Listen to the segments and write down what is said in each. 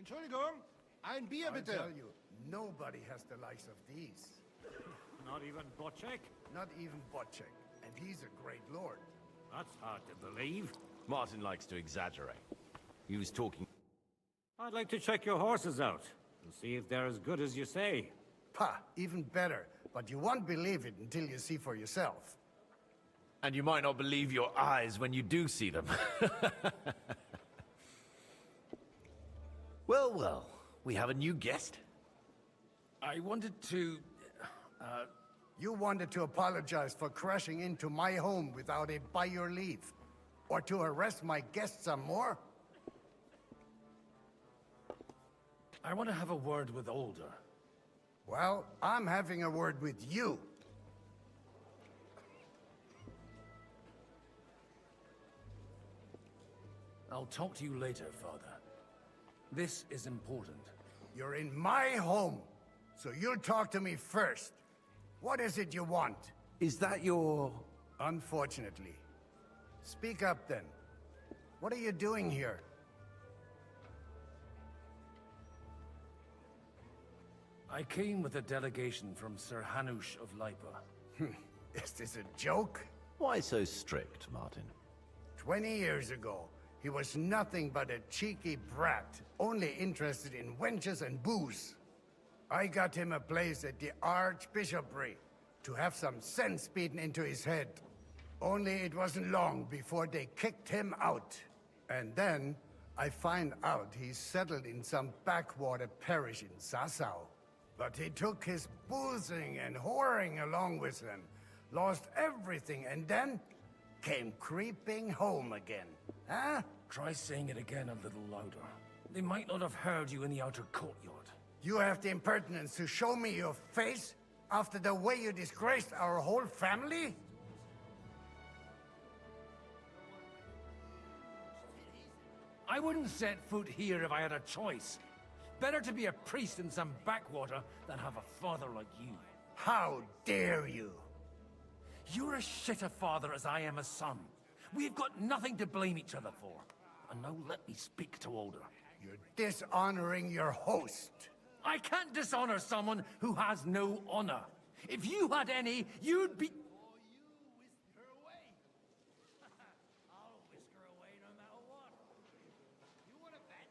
Entschuldigung, ein Bier I bitte. tell you, nobody has the likes of these. Not even Bocek? Not even Bocek, and he's a great lord. That's hard to believe. Martin likes to exaggerate. He was talking... I'd like to check your horses out and see if they're as good as you say. Pah, even better, but you won't believe it until you see for yourself. And you might not believe your eyes when you do see them. Well, well, we have a new guest. I wanted to... You wanted to apologize for crashing into my home without it by your leave. Or to harass my guests some more? I want to have a word with Older. Well, I'm having a word with you. I'll talk to you later, Father. This is important. You're in my home, so you'll talk to me first. What is it you want? Is that your... Unfortunately. Speak up then. What are you doing here? I came with a delegation from Sir Hanush of Lipa. Is this a joke? Why so strict, Martin? 20 years ago, he was nothing but a cheeky brat, only interested in wenches and booze. I got him a place at the Archbishopry to have some sense beaten into his head. Only it wasn't long before they kicked him out. And then I find out he's settled in some backwater parish in Sassau. But he took his boozing and whoring along with him, lost everything, and then came creeping home again. Huh? Try saying it again a little louder. They might not have heard you in the outer courtyard. You have the impertinence to show me your face after the way you disgraced our whole family? I wouldn't set foot here if I had a choice. Better to be a priest in some backwater than have a father like you. How dare you? You're as shit a father as I am a son. We've got nothing to blame each other for. And now let me speak to Older. You're dishonoring your host. I can't dishonor someone who has no honor. If you had any, you'd be... I'll whisk her away no matter what. You want to bet?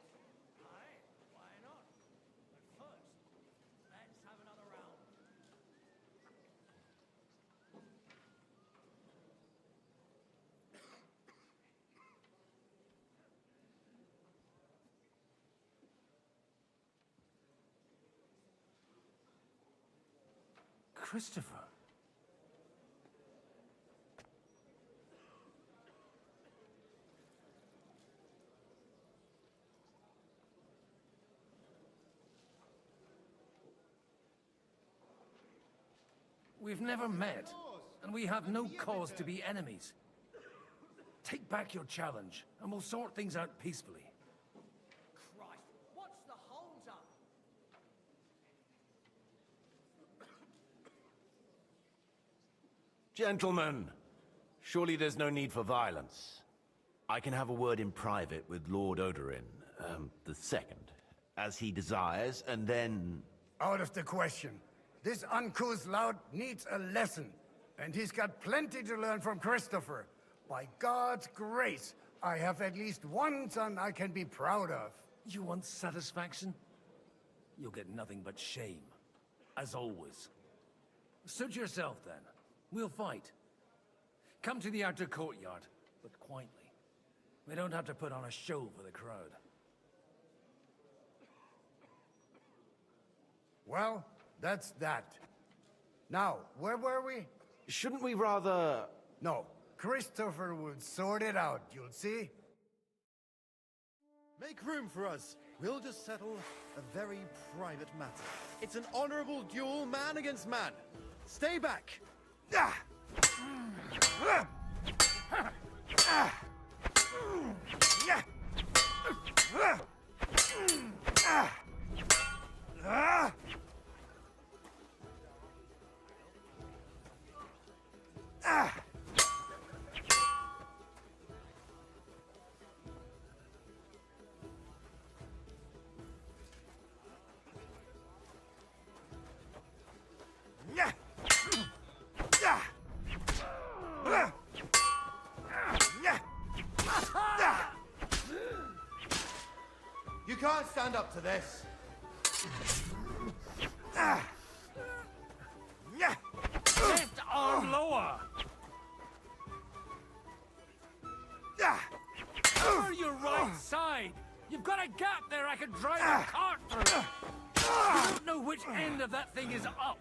Aye, why not? But first, let's have another round. Christopher. We've never met, and we have no cause to be enemies. Take back your challenge, and we'll sort things out peacefully. Christ, what's the holds up? Gentlemen, surely there's no need for violence. I can have a word in private with Lord Odorin, the second, as he desires, and then... Out of the question. This uncouth lout needs a lesson, and he's got plenty to learn from Christopher. By God's grace, I have at least one son I can be proud of. You want satisfaction? You'll get nothing but shame, as always. Suit yourself, then. We'll fight. Come to the outer courtyard, but quietly. We don't have to put on a show for the crowd. Well, that's that. Now, where were we? Shouldn't we rather... No, Christopher will sort it out, you'll see. Make room for us. We'll just settle a very private matter. It's an honorable duel, man against man. Stay back. Ah! to this. Left arm lower! Over your right side! You've got a gap there I could drive a cart through! You don't know which end of that thing is up!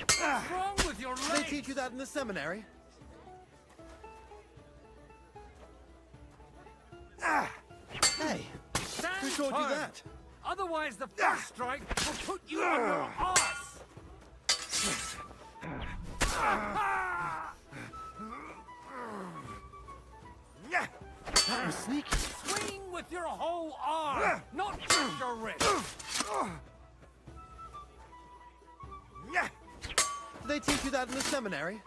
What's wrong with your They legs? teach you that in the seminary? Hey, Stand who taught you firm. that? Otherwise the first strike will put you on your arse! That was sneaky. Swing with your whole arm, not just your wrist! Did they teach you that in the seminary?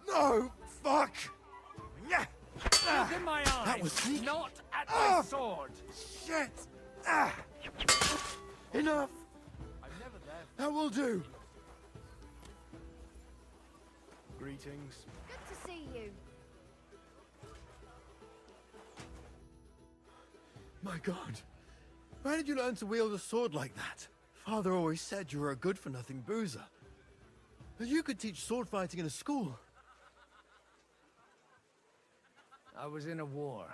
No, fuck! Look in my eyes, That was sneaky. not at my sword! Shit! Enough! That will do. Greetings. Good to see you. My God. Where did you learn to wield a sword like that? Father always said you were a good-for-nothing boozer. But you could teach sword fighting in a school. I was in a war.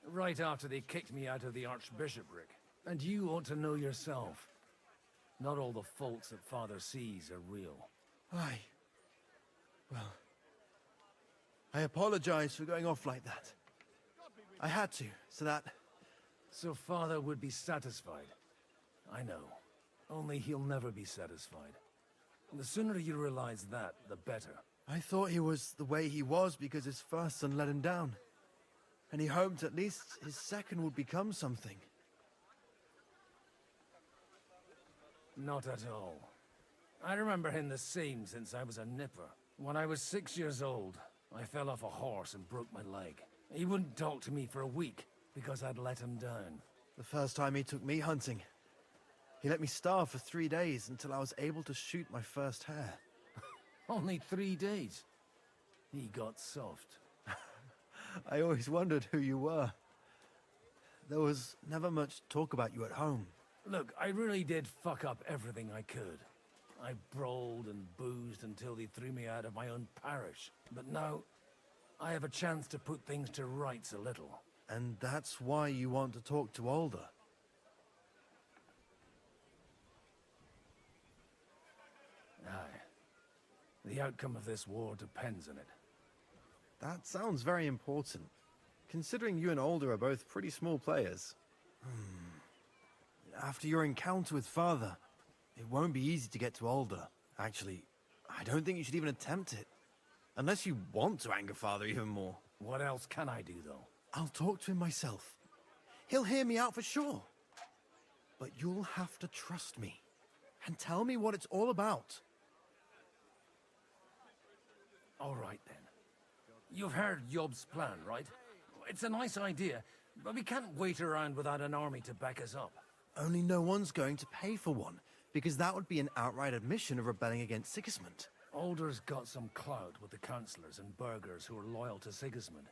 Right after they kicked me out of the archbishopric. And you ought to know yourself. Not all the faults that Father sees are real. Aye. Well, I apologize for going off like that. I had to, so that... So Father would be satisfied. I know. Only he'll never be satisfied. The sooner you realize that, the better. I thought he was the way he was because his first son let him down. And he hoped at least his second would become something. Not at all. I remember him the same since I was a nipper. When I was 6 years old, I fell off a horse and broke my leg. He wouldn't talk to me for a week because I'd let him down. The first time he took me hunting, he let me starve for 3 days until I was able to shoot my first hare. Only 3 days. He got soft. I always wondered who you were. There was never much talk about you at home. Look, I really did fuck up everything I could. I brawled and boozed until they threw me out of my own parish. But now, I have a chance to put things to rights a little. And that's why you want to talk to Alder. Aye. The outcome of this war depends on it. That sounds very important, considering you and Alder are both pretty small players. After your encounter with Father, it won't be easy to get to Alder. Actually, I don't think you should even attempt it. Unless you want to anger Father even more. What else can I do, though? I'll talk to him myself. He'll hear me out for sure. But you'll have to trust me and tell me what it's all about. All right, then. You've heard Yob's plan, right? It's a nice idea, but we can't wait around without an army to back us up. Only no one's going to pay for one, because that would be an outright admission of rebelling against Sigismund. Alder's got some clout with the councillors and burghers who are loyal to Sigismund.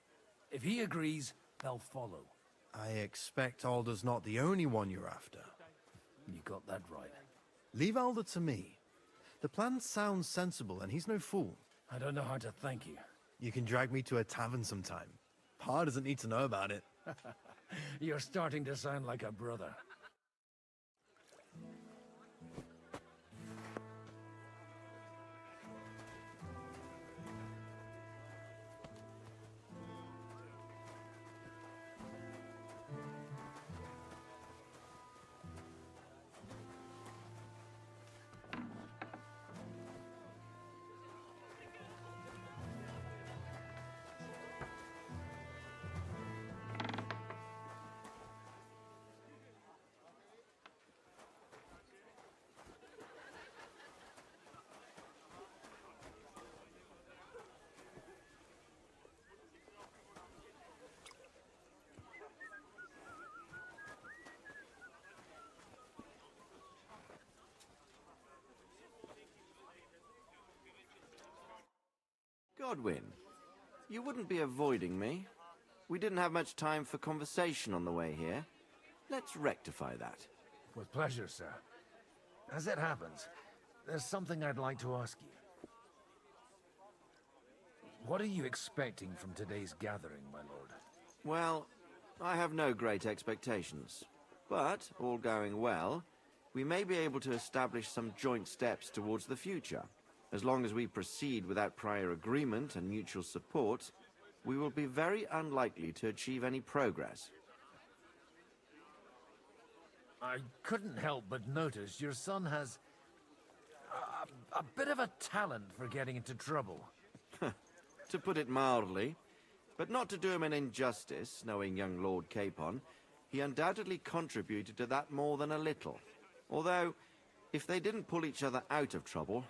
If he agrees, they'll follow. I expect Alder's not the only one you're after. You got that right. Leave Alder to me. The plan sounds sensible, and he's no fool. I don't know how to thank you. You can drag me to a tavern sometime. Pa doesn't need to know about it. You're starting to sound like a brother. Godwin, you wouldn't be avoiding me. We didn't have much time for conversation on the way here. Let's rectify that. With pleasure, sir. As it happens, there's something I'd like to ask you. What are you expecting from today's gathering, my lord? Well, I have no great expectations. But, all going well, we may be able to establish some joint steps towards the future. As long as we proceed without prior agreement and mutual support, we will be very unlikely to achieve any progress. I couldn't help but notice your son has a bit of a talent for getting into trouble. To put it mildly, but not to do him an injustice, knowing young Lord Capon, he undoubtedly contributed to that more than a little. Although, if they didn't pull each other out of trouble,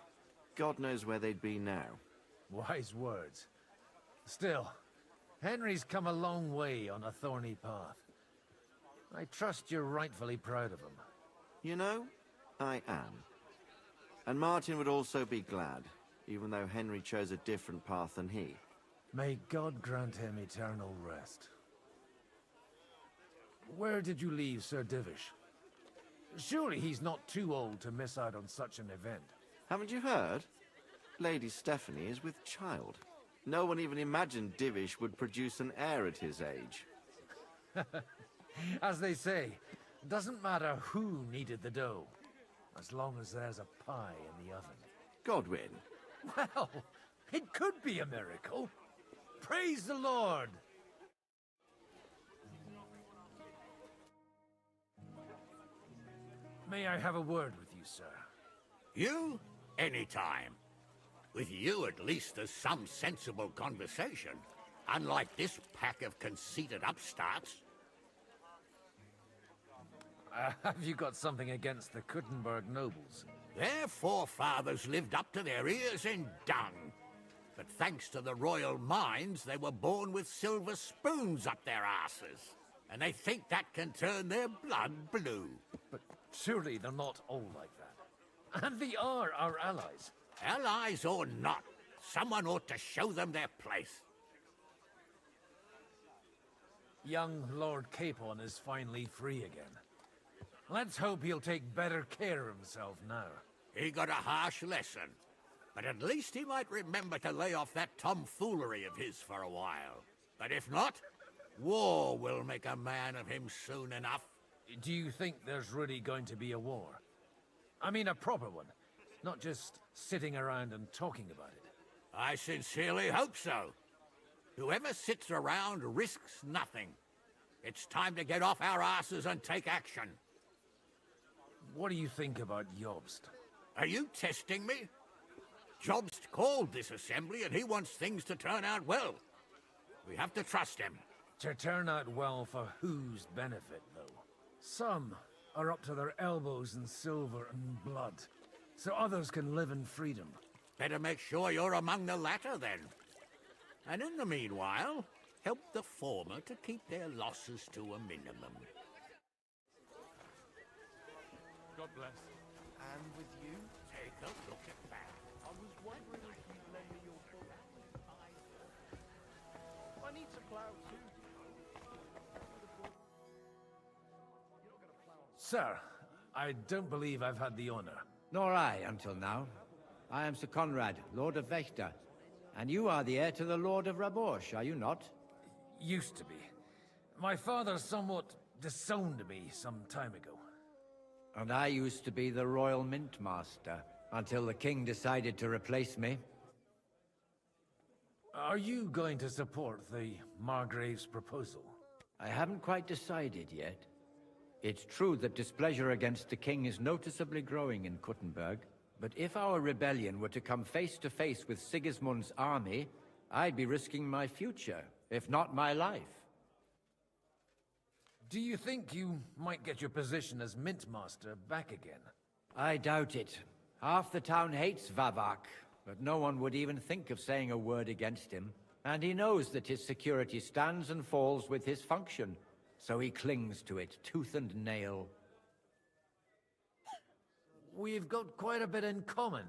God knows where they'd be now. Wise words. Still, Henry's come a long way on a thorny path. I trust you're rightfully proud of him. You know, I am. And Martin would also be glad, even though Henry chose a different path than he. May God grant him eternal rest. Where did you leave Sir Divish? Surely he's not too old to miss out on such an event. Haven't you heard? Lady Stephanie is with child. No one even imagined Divish would produce an heir at his age. As they say, doesn't matter who kneaded the dough, as long as there's a pie in the oven. Godwin. Well, it could be a miracle. Praise the Lord! May I have a word with you, sir? You? Anytime. With you, at least, there's some sensible conversation. Unlike this pack of conceited upstarts. Have you got something against the Kuttenberg nobles? Their forefathers lived up to their ears in dung. But thanks to the royal mines, they were born with silver spoons up their asses. And they think that can turn their blood blue. But surely they're not all like that. And they are our allies. Allies or not, someone ought to show them their place. Young Lord Capon is finally free again. Let's hope he'll take better care of himself now. He got a harsh lesson. But at least he might remember to lay off that tomfoolery of his for a while. But if not, war will make a man of him soon enough. Do you think there's really going to be a war? I mean a proper one, not just sitting around and talking about it. I sincerely hope so. Whoever sits around risks nothing. It's time to get off our asses and take action. What do you think about Jobst? Are you testing me? Jobst called this assembly and he wants things to turn out well. We have to trust him. To turn out well for whose benefit, though? Some are up to their elbows in silver and blood, so others can live in freedom. Better make sure you're among the latter, then. And in the meanwhile, help the former to keep their losses to a minimum. God bless. And with you? Take a look at that. I was wondering if you'd lend me your book. I need to plow too. Sir, I don't believe I've had the honor. Nor I, until now. I am Sir Conrad, Lord of Wächter, and you are the heir to the Lord of Rabosh, are you not? Used to be. My father somewhat disowned me some time ago. And I used to be the Royal Mint Master, until the King decided to replace me. Are you going to support the Margrave's proposal? I haven't quite decided yet. It's true that displeasure against the King is noticeably growing in Kuttenberg, but if our rebellion were to come face to face with Sigismund's army, I'd be risking my future, if not my life. Do you think you might get your position as Mint Master back again? I doubt it. Half the town hates Vavak, but no one would even think of saying a word against him. And he knows that his security stands and falls with his function, so he clings to it tooth and nail. We've got quite a bit in common,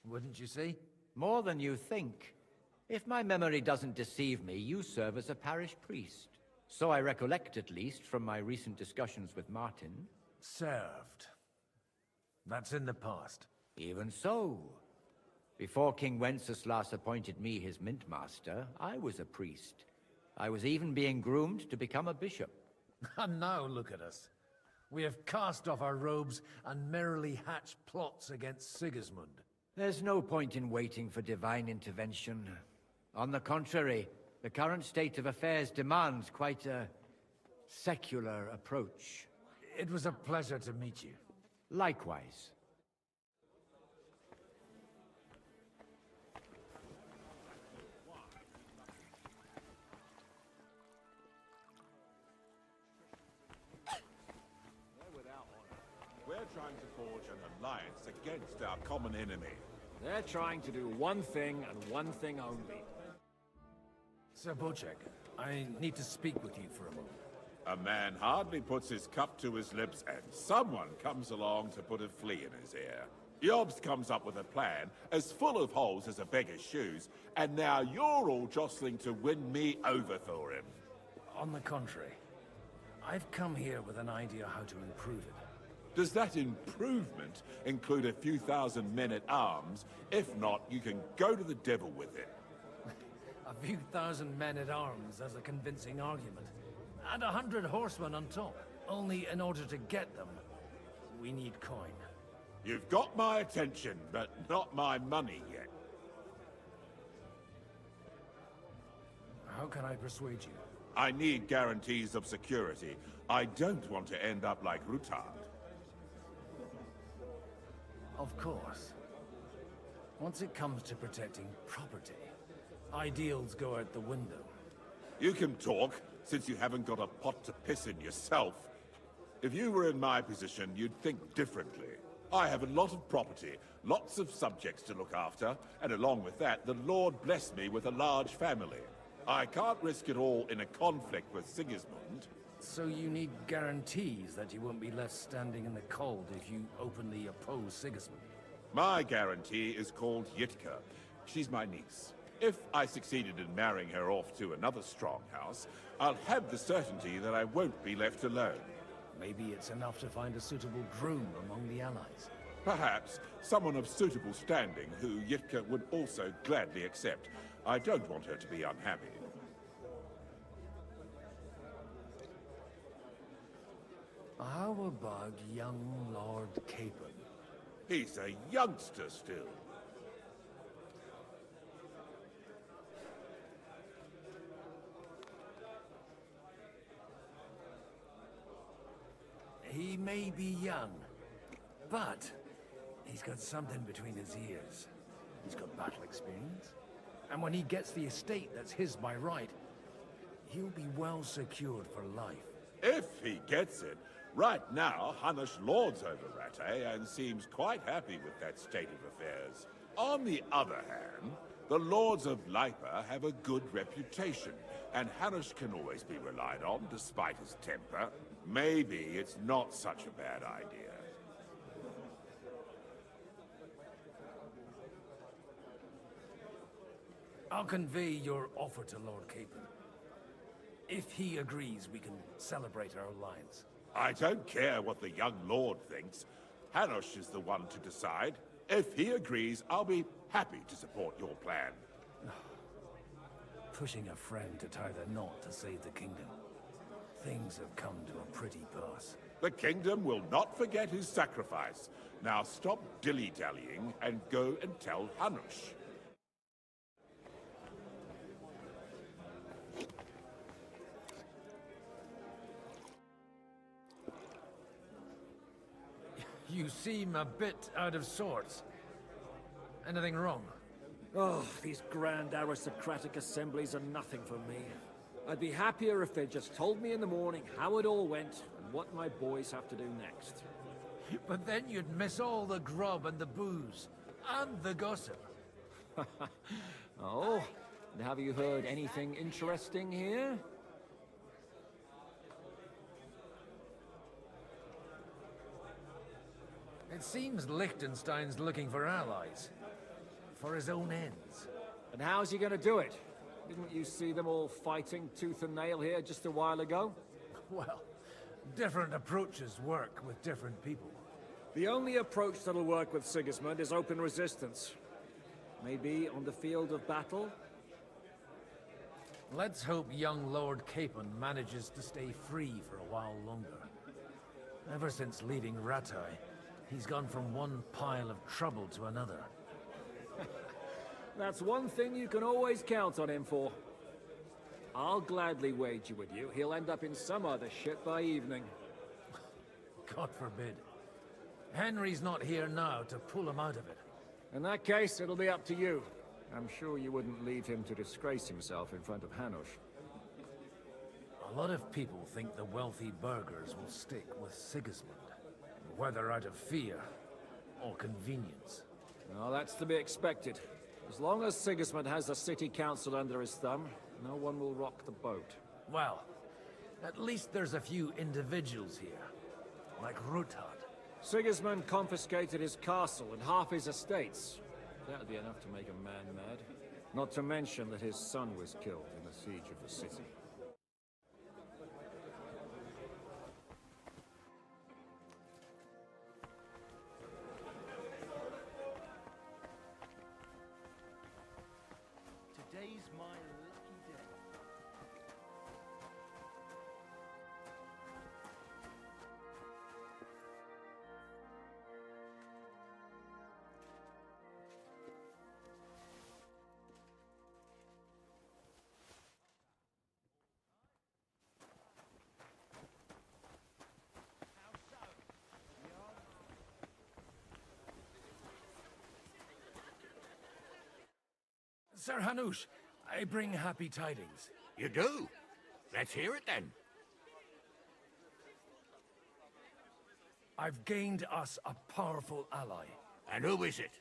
wouldn't you say? More than you think. If my memory doesn't deceive me, you serve as a parish priest. So I recollect, at least, from my recent discussions with Martin. Served. That's in the past. Even so. Before King Wenceslas appointed me his mint master, I was a priest. I was even being groomed to become a bishop. And now look at us. We have cast off our robes and merrily hatched plots against Sigismund. There's no point in waiting for divine intervention. On the contrary, the current state of affairs demands quite a secular approach. It was a pleasure to meet you. Likewise. We're trying to forge an alliance against our common enemy. They're trying to do one thing and one thing only. Sir Bocek, I need to speak with you for a moment. A man hardly puts his cup to his lips and someone comes along to put a flea in his ear. Yobs comes up with a plan as full of holes as a beggar's shoes, and now you're all jostling to win me over for him. On the contrary, I've come here with an idea how to improve it. Does that improvement include a few thousand men-at-arms? If not, you can go to the devil with it. A few thousand men-at-arms as a convincing argument. And 100 horsemen on top. Only in order to get them, we need coin. You've got my attention, but not my money yet. How can I persuade you? I need guarantees of security. I don't want to end up like Rutard. Of course. Once it comes to protecting property, ideals go out the window. You can talk, since you haven't got a pot to piss in yourself. If you were in my position, you'd think differently. I have a lot of property, lots of subjects to look after, and along with that, the Lord blessed me with a large family. I can't risk it all in a conflict with Sigismund. So you need guarantees that you won't be left standing in the cold if you openly oppose Sigismund. My guarantee is called Yitka. She's my niece. If I succeeded in marrying her off to another strong house, I'll have the certainty that I won't be left alone. Maybe it's enough to find a suitable groom among the allies. Perhaps someone of suitable standing who Yitka would also gladly accept. I don't want her to be unhappy. How about young Lord Capon? He's a youngster still. He may be young, but he's got something between his ears. He's got battle experience. And when he gets the estate that's his by right, he'll be well secured for life. If he gets it. Right now, Hanush lords over Rattay and seems quite happy with that state of affairs. On the other hand, the lords of Lipa have a good reputation, and Hanush can always be relied on despite his temper. Maybe it's not such a bad idea. I'll convey your offer to Lord Capon. If he agrees, we can celebrate our alliance. I don't care what the young lord thinks. Hanush is the one to decide. If he agrees, I'll be happy to support your plan. Pushing a friend to tie the knot to save the kingdom. Things have come to a pretty pass. The kingdom will not forget his sacrifice. Now stop dilly-dallying and go and tell Hanush. You seem a bit out of sorts. Anything wrong? Oh, these grand aristocratic assemblies are nothing for me. I'd be happier if they just told me in the morning how it all went and what my boys have to do next. But then you'd miss all the grub and the booze, and the gossip. Oh, and have you heard anything interesting here? It seems Liechtenstein's looking for allies. For his own ends. And how's he gonna do it? Didn't you see them all fighting tooth and nail here just a while ago? Well, different approaches work with different people. The only approach that'll work with Sigismund is open resistance. Maybe on the field of battle? Let's hope young Lord Capon manages to stay free for a while longer. Ever since leaving Rattay, he's gone from one pile of trouble to another. That's one thing you can always count on him for. I'll gladly wager with you he'll end up in some other shit by evening. God forbid. Henry's not here now to pull him out of it. In that case, it'll be up to you. I'm sure you wouldn't leave him to disgrace himself in front of Hanush. A lot of people think the wealthy burghers will stick with Sigismund, whether out of fear or convenience. Well, that's to be expected. As long as Sigismund has the city council under his thumb, no one will rock the boat. Well, at least there's a few individuals here, like Ruthard. Sigismund confiscated his castle and half his estates. That'd be enough to make a man mad. Not to mention that his son was killed in the siege of the city. Today's my lucky day. Sir Hanush, I bring happy tidings. You do? Let's hear it then. I've gained us a powerful ally. And who is it?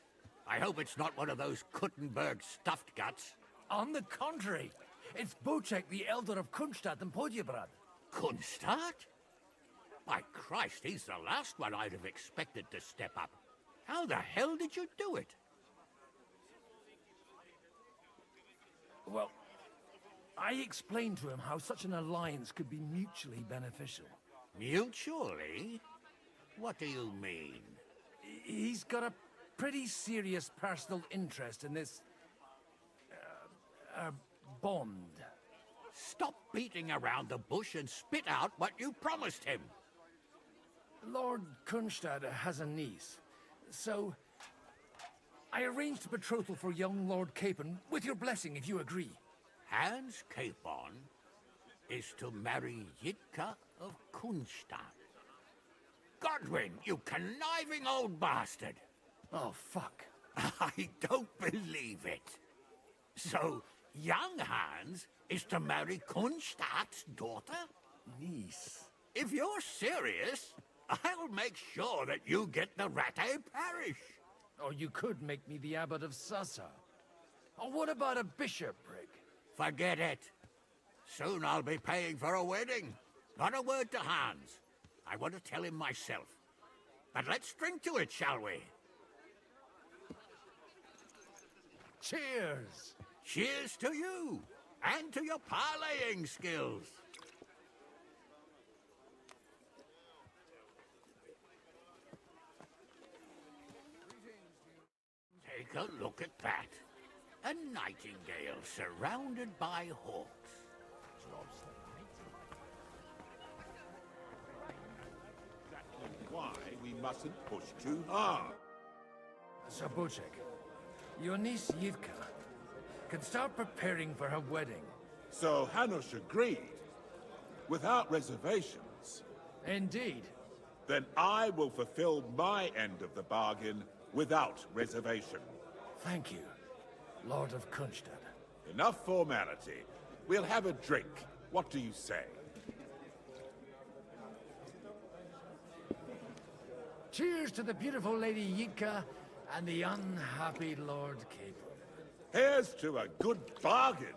I hope it's not one of those Kuttenberg stuffed guts. On the contrary, it's Bocek, the Elder of Kunstadt and Podjebrad. Kunstadt? By Christ, he's the last one I'd have expected to step up. How the hell did you do it? Well, I explained to him how such an alliance could be mutually beneficial. Mutually? What do you mean? He's got a pretty serious personal interest in this... bond. Stop beating around the bush and spit out what you promised him. Lord Kunstad has a niece, so... I arranged a betrothal for young Lord Capon, with your blessing if you agree. Hans Capon is to marry Yitka of Kunstadt. Godwin, you conniving old bastard! Oh, fuck. I don't believe it. So, young Hans is to marry Kunstadt's daughter? Niece. If you're serious, I'll make sure that you get the Rattay parish. Or you could make me the abbot of Sassa. Or what about a bishopric? Forget it. Soon I'll be paying for a wedding. Not a word to Hans. I want to tell him myself. But let's drink to it, shall we? Cheers! Cheers to you, and to your parleying skills. Take a look at that. A nightingale surrounded by hawks. Why we mustn't push too hard. Sir Bocek, your niece Yitka can start preparing for her wedding. So Hanush agreed, without reservations. Indeed. Then I will fulfill my end of the bargain without reservation. Thank you, Lord of Kunstad. Enough formality. We'll have a drink. What do you say? Cheers to the beautiful Lady Yitka and the unhappy Lord Capon. Here's to a good bargain.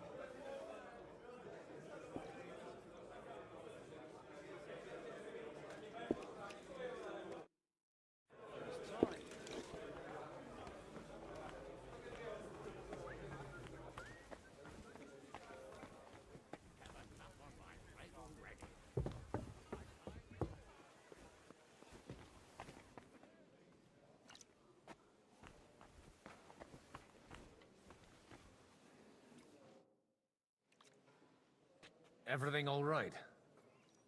Everything all right?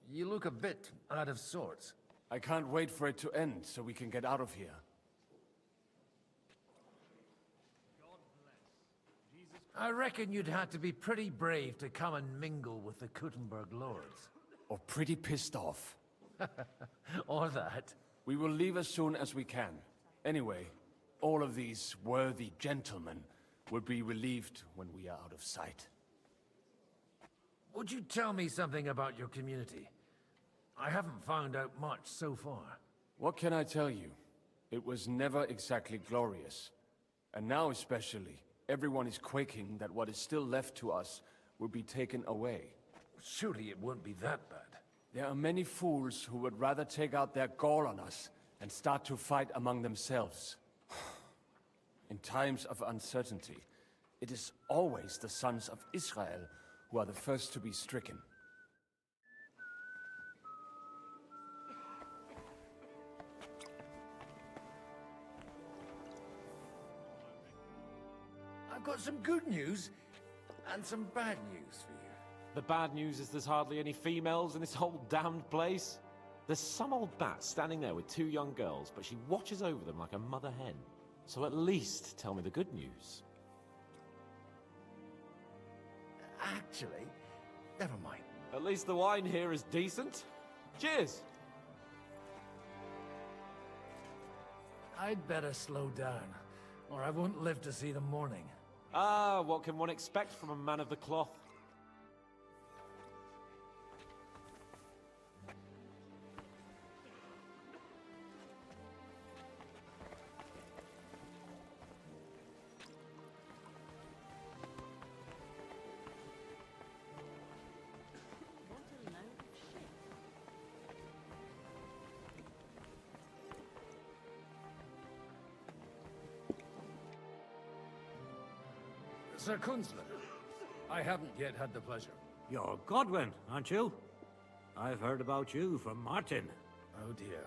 You look a bit out of sorts. I can't wait for it to end so we can get out of here. I reckon you'd have to be pretty brave to come and mingle with the Kuttenberg lords. Or pretty pissed off. Or that. We will leave as soon as we can. Anyway, all of these worthy gentlemen will be relieved when we are out of sight. Would you tell me something about your community? I haven't found out much so far. What can I tell you? It was never exactly glorious. And now especially, everyone is quaking that what is still left to us will be taken away. Surely it won't be that bad. There are many fools who would rather take out their gall on us and start to fight among themselves. In times of uncertainty, it is always the sons of Israel who are the first to be stricken. I've got some good news and some bad news for you. The bad news is there's hardly any females in this whole damned place. There's some old bat standing there with 2 young girls, but she watches over them like a mother hen. So at least tell me the good news. Actually, never mind. At least the wine here is decent. Cheers! I'd better slow down, or I won't live to see the morning. Ah, what can one expect from a man of the cloth? Sir Kunzler, I haven't yet had the pleasure. You're Godwin, aren't you? I've heard about you from Martin. Oh dear.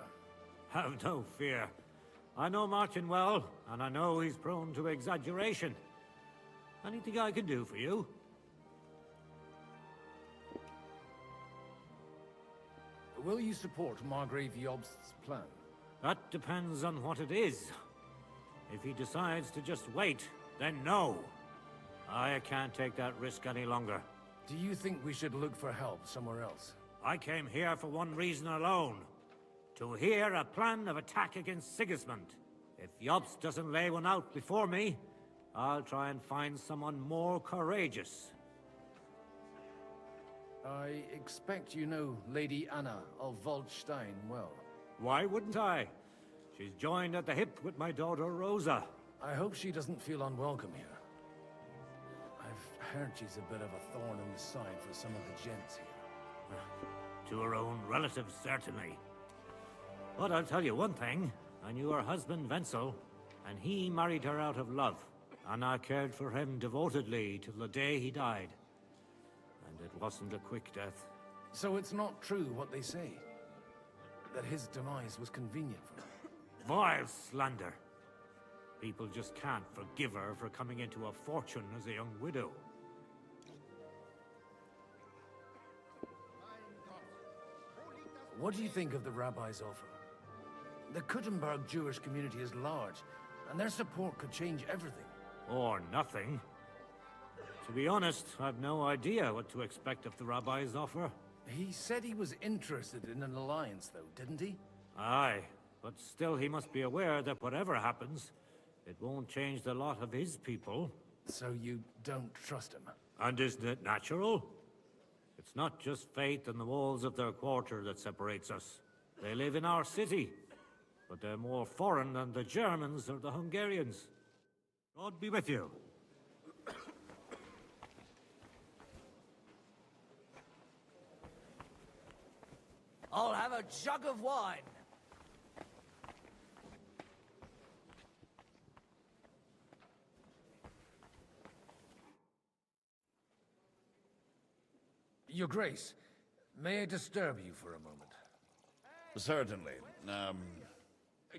Have no fear. I know Martin well, and I know he's prone to exaggeration. Anything I can do for you? Will you support Margrave Jobst's plan? That depends on what it is. If he decides to just wait, then no. I can't take that risk any longer. Do you think we should look for help somewhere else? I came here for one reason alone. To hear a plan of attack against Sigismund. If Jobst doesn't lay one out before me, I'll try and find someone more courageous. I expect you know Lady Anna of Waldstein well. Why wouldn't I? She's joined at the hip with my daughter Rosa. I hope she doesn't feel unwelcome here. I've heard she's a bit of a thorn in the side for some of the gents here. To her own relatives, certainly. But I'll tell you one thing. I knew her husband, Wenzel, and he married her out of love. And I cared for him devotedly till the day he died. And it wasn't a quick death. So it's not true what they say? That his demise was convenient for her? Vile slander. People just can't forgive her for coming into a fortune as a young widow. What do you think of the rabbi's offer? The Kuttenberg Jewish community is large, and their support could change everything. Or nothing. To be honest, I've no idea what to expect of the rabbi's offer. He said he was interested in an alliance, though, didn't he? Aye, but still he must be aware that whatever happens, it won't change the lot of his people. So you don't trust him? And isn't it natural? It's not just faith in the walls of their quarter that separates us. They live in our city, but they're more foreign than the Germans or the Hungarians. God be with you. I'll have a jug of wine. Your Grace, may I disturb you for a moment? Certainly.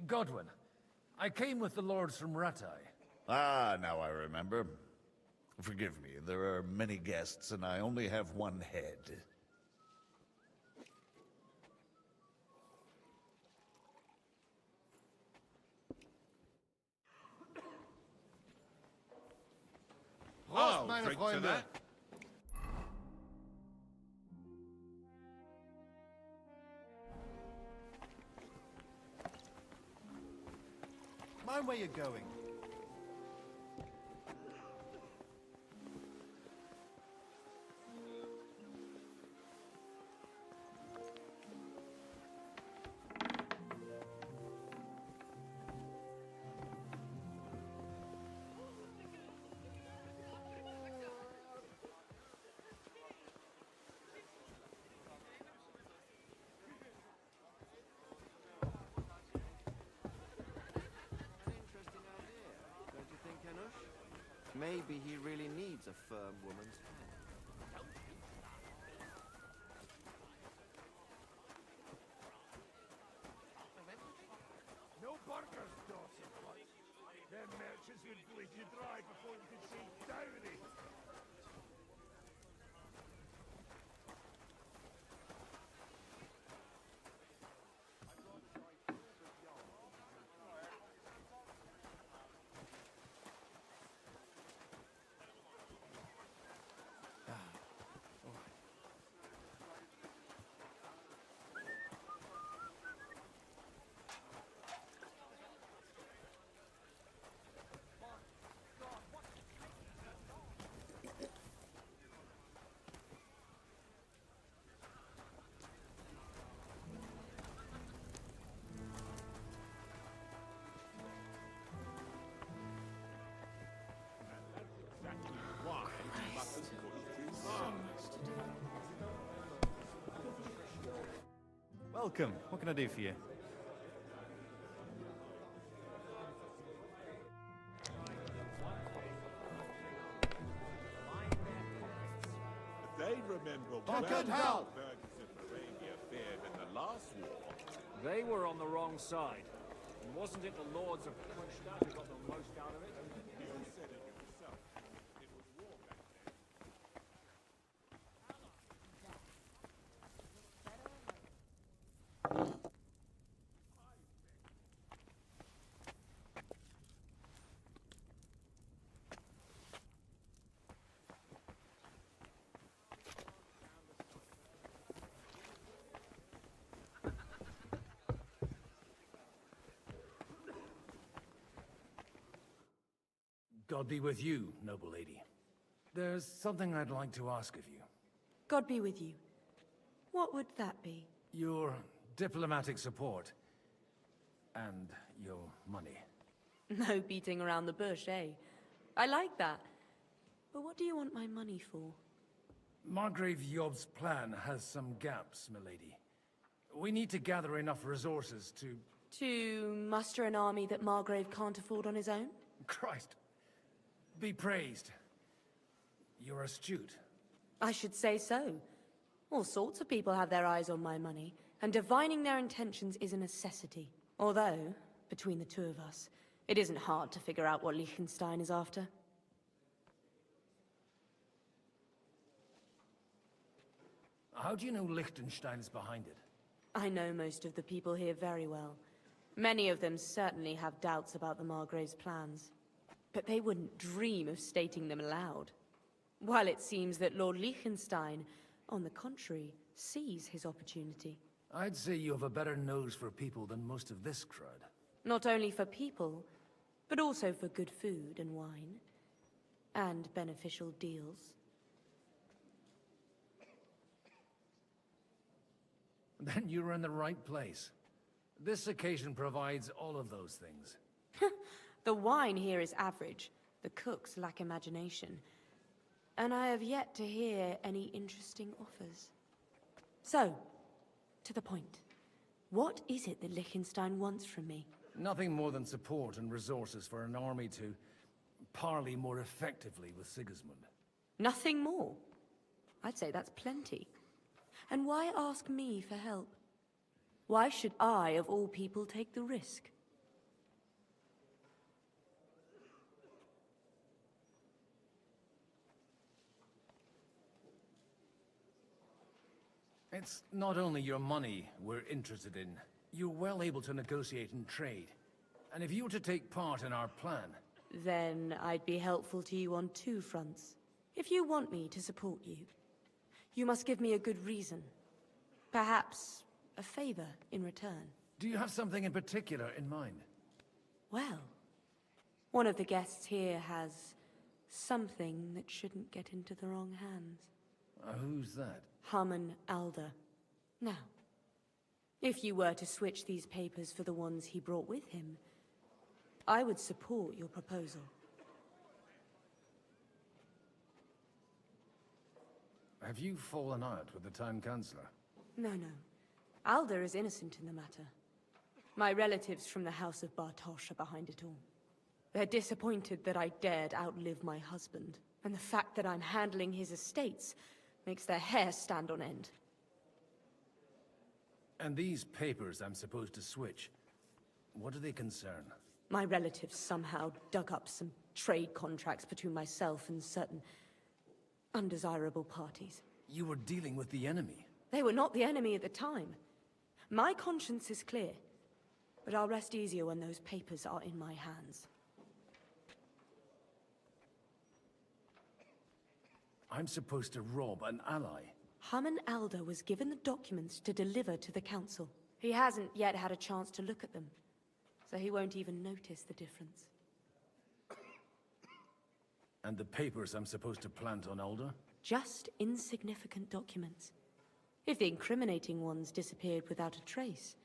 Godwin, I came with the lords from Rattay. Now I remember. Forgive me, there are many guests and I only have one head. Oh, drink to that. Mind where you're going. Maybe he really needs a firm woman's hand. No burgers, Dawson, what? Them merchants would bleed you dry before you could see dowry. Welcome. What can I do for you? They remember when good help. burghers of Moravia fared in the last war. They were on the wrong side. And wasn't it the Lords of Kronstadt who got the most out of it? You said it yourself. It was war back then. God be with you, noble lady. There's something I'd like to ask of you. God be with you. What would that be? Your diplomatic support. And your money. No beating around the bush, eh? I like that. But what do you want my money for? Margrave Yob's plan has some gaps, milady. We need to gather enough resources to... To muster an army that Margrave can't afford on his own? Christ. Be praised. You're astute. I should say so. All sorts of people have their eyes on my money, and divining their intentions is a necessity. Although, between the two of us, it isn't hard to figure out what Liechtenstein is after. How do you know Liechtenstein's behind it? I know most of the people here very well. Many of them certainly have doubts about the Margrave's plans. But they wouldn't dream of stating them aloud. While it seems that Lord Liechtenstein, on the contrary, sees his opportunity. I'd say you have a better nose for people than most of this crowd. Not only for people, but also for good food and wine. And beneficial deals. Then you're in the right place. This occasion provides all of those things. The wine here is average. The cooks lack imagination. And I have yet to hear any interesting offers. So, to the point. What is it that Liechtenstein wants from me? Nothing more than support and resources for an army to parley more effectively with Sigismund. Nothing more? I'd say that's plenty. And why ask me for help? Why should I, of all people, take the risk? It's not only your money we're interested in. You're well able to negotiate and trade. And if you were to take part in our plan... Then I'd be helpful to you on two fronts. If you want me to support you, you must give me a good reason. Perhaps a favor in return. Do you have something in particular in mind? Well, one of the guests here has something that shouldn't get into the wrong hands. Who's that? Harmon Alder. Now, if you were to switch these papers for the ones he brought with him, I would support your proposal. Have you fallen out with the Town Councillor? No. Alder is innocent in the matter. My relatives from the House of Bartosz are behind it all. They're disappointed that I dared outlive my husband, and the fact that I'm handling his estates makes their hair stand on end. And these papers I'm supposed to switch, what do they concern? My relatives somehow dug up some trade contracts between myself and certain undesirable parties. You were dealing with the enemy. They were not the enemy at the time. My conscience is clear, but I'll rest easier when those papers are in my hands. I'm supposed to rob an ally. Harmon Alder was given the documents to deliver to the council. He hasn't yet had a chance to look at them, so he won't even notice the difference. And the papers I'm supposed to plant on Alder? Just insignificant documents. If the incriminating ones disappeared without a trace,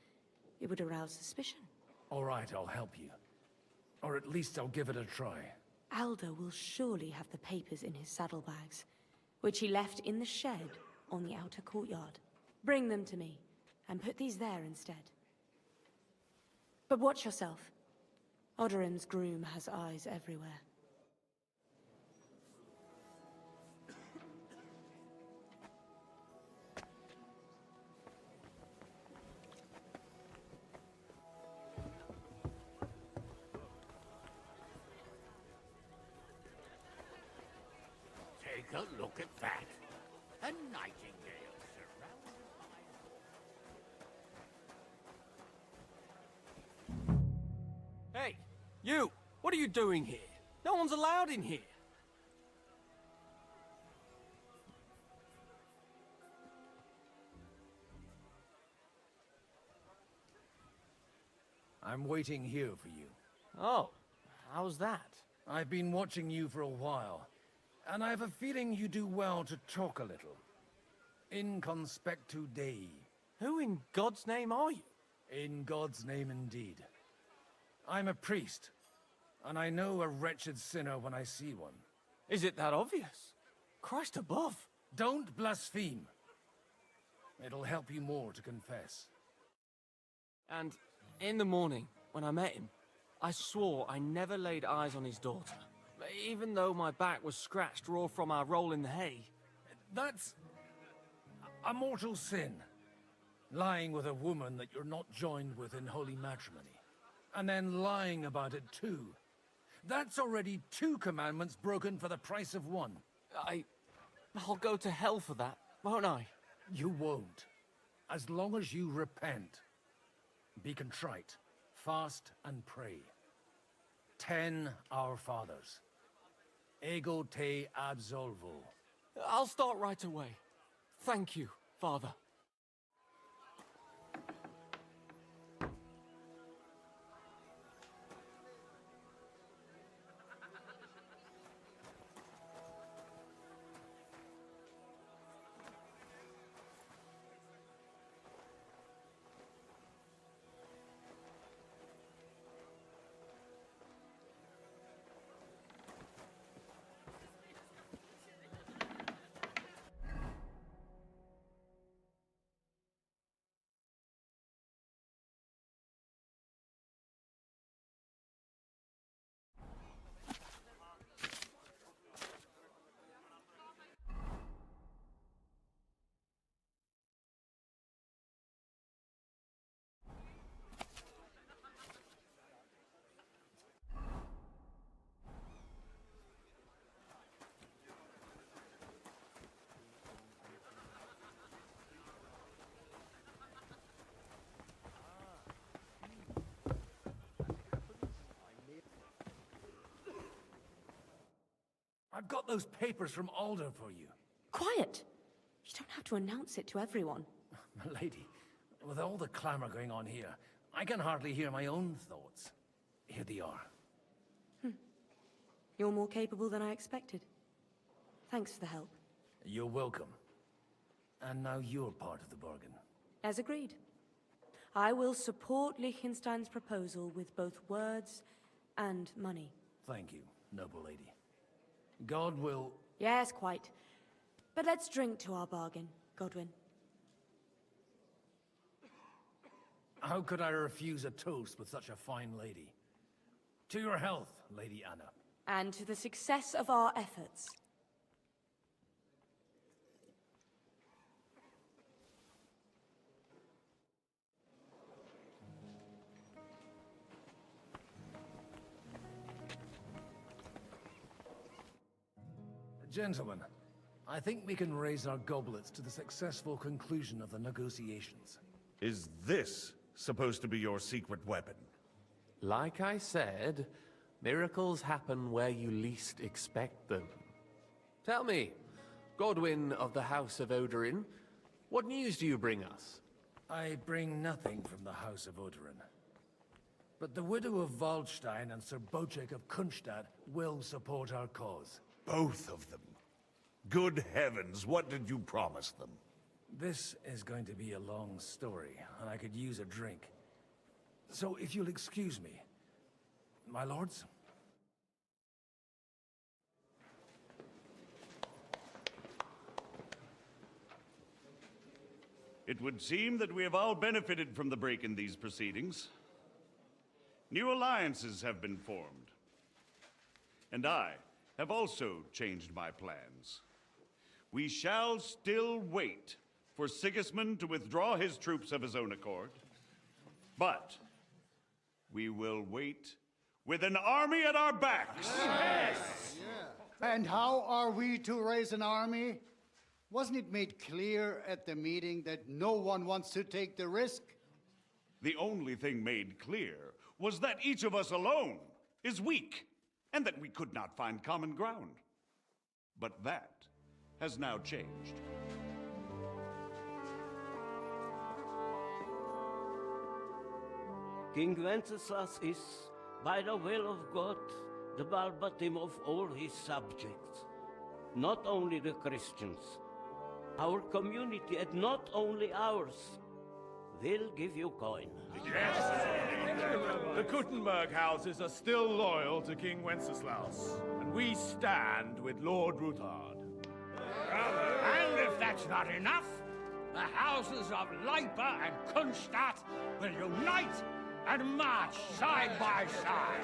it would arouse suspicion. All right, I'll help you. Or at least I'll give it a try. Alder will surely have the papers in his saddlebags, which he left in the shed on the outer courtyard. Bring them to me, and put these there instead. But watch yourself. Odorim's groom has eyes everywhere. Take a look at that. A nightingale surrounded by... Hey, you! What are you doing here? No one's allowed in here. I'm waiting here for you. Oh, how's that? I've been watching you for a while, and I have a feeling you do well to talk a little. In conspectu Dei. Who in God's name are you? In God's name indeed. I'm a priest, and I know a wretched sinner when I see one. Is it that obvious? Christ above. Don't blaspheme. It'll help you more to confess. And in the morning, when I met him, I swore I never laid eyes on his daughter. Even though my back was scratched raw from our roll in the hay. That's a mortal sin. Lying with a woman that you're not joined with in holy matrimony. And then lying about it too. That's already 2 commandments broken for the price of 1. I'll go to hell for that, won't I? You won't. As long as you repent. Be contrite, fast and pray. 10 Our Fathers. Ego te absolvo. I'll start right away. Thank you, Father. I've got those papers from Alder for you. Quiet! You don't have to announce it to everyone. My lady, with all the clamor going on here, I can hardly hear my own thoughts. Here they are. You're more capable than I expected. Thanks for the help. You're welcome. And now you're part of the bargain. As agreed. I will support Liechtenstein's proposal with both words and money. Thank you, noble lady. God will... Yes, quite. But let's drink to our bargain, Godwin. How could I refuse a toast with such a fine lady? To your health, Lady Anna. And to the success of our efforts. Gentlemen, I think we can raise our goblets to the successful conclusion of the negotiations. Is this supposed to be your secret weapon? Like I said, miracles happen where you least expect them. Tell me, Godwin of the House of Odorin, what news do you bring us? I bring nothing from the House of Odorin. But the widow of Waldstein and Sir Bocek of Kunstadt will support our cause. Both of them. Good heavens, what did you promise them? This is going to be a long story, and I could use a drink. So if you'll excuse me, my lords? It would seem that we have all benefited from the break in these proceedings. New alliances have been formed. And I have also changed my plans. We shall still wait for Sigismund to withdraw his troops of his own accord, but we will wait with an army at our backs. Yes! Yeah. And how are we to raise an army? Wasn't it made clear at the meeting that no one wants to take the risk? The only thing made clear was that each of us alone is weak, and that we could not find common ground. But that has now changed. King Wenceslas is, by the will of God, the Balbatim of all his subjects. Not only the Christians, our community, and not only ours, will give you coin. Yes! The Kuttenberg houses are still loyal to King Wenceslaus, and we stand with Lord Ruthard. And if that's not enough, the houses of Leipa and Kunstadt will unite and march side by side.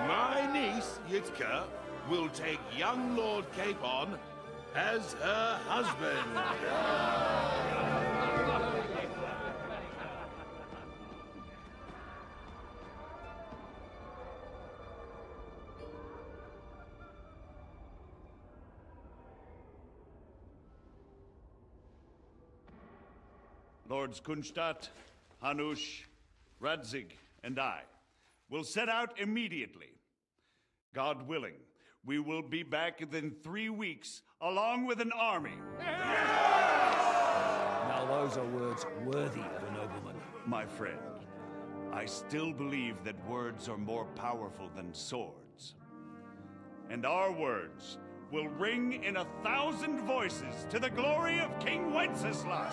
My niece, Yitka, will take young Lord Capon as her husband. Lords Kunstadt, Hanush, Radzig, and I will set out immediately. God willing, we will be back within 3 weeks, along with an army. Now those are words worthy of a nobleman. My friend, I still believe that words are more powerful than swords. And our words will ring in 1,000 voices to the glory of King Wenceslas.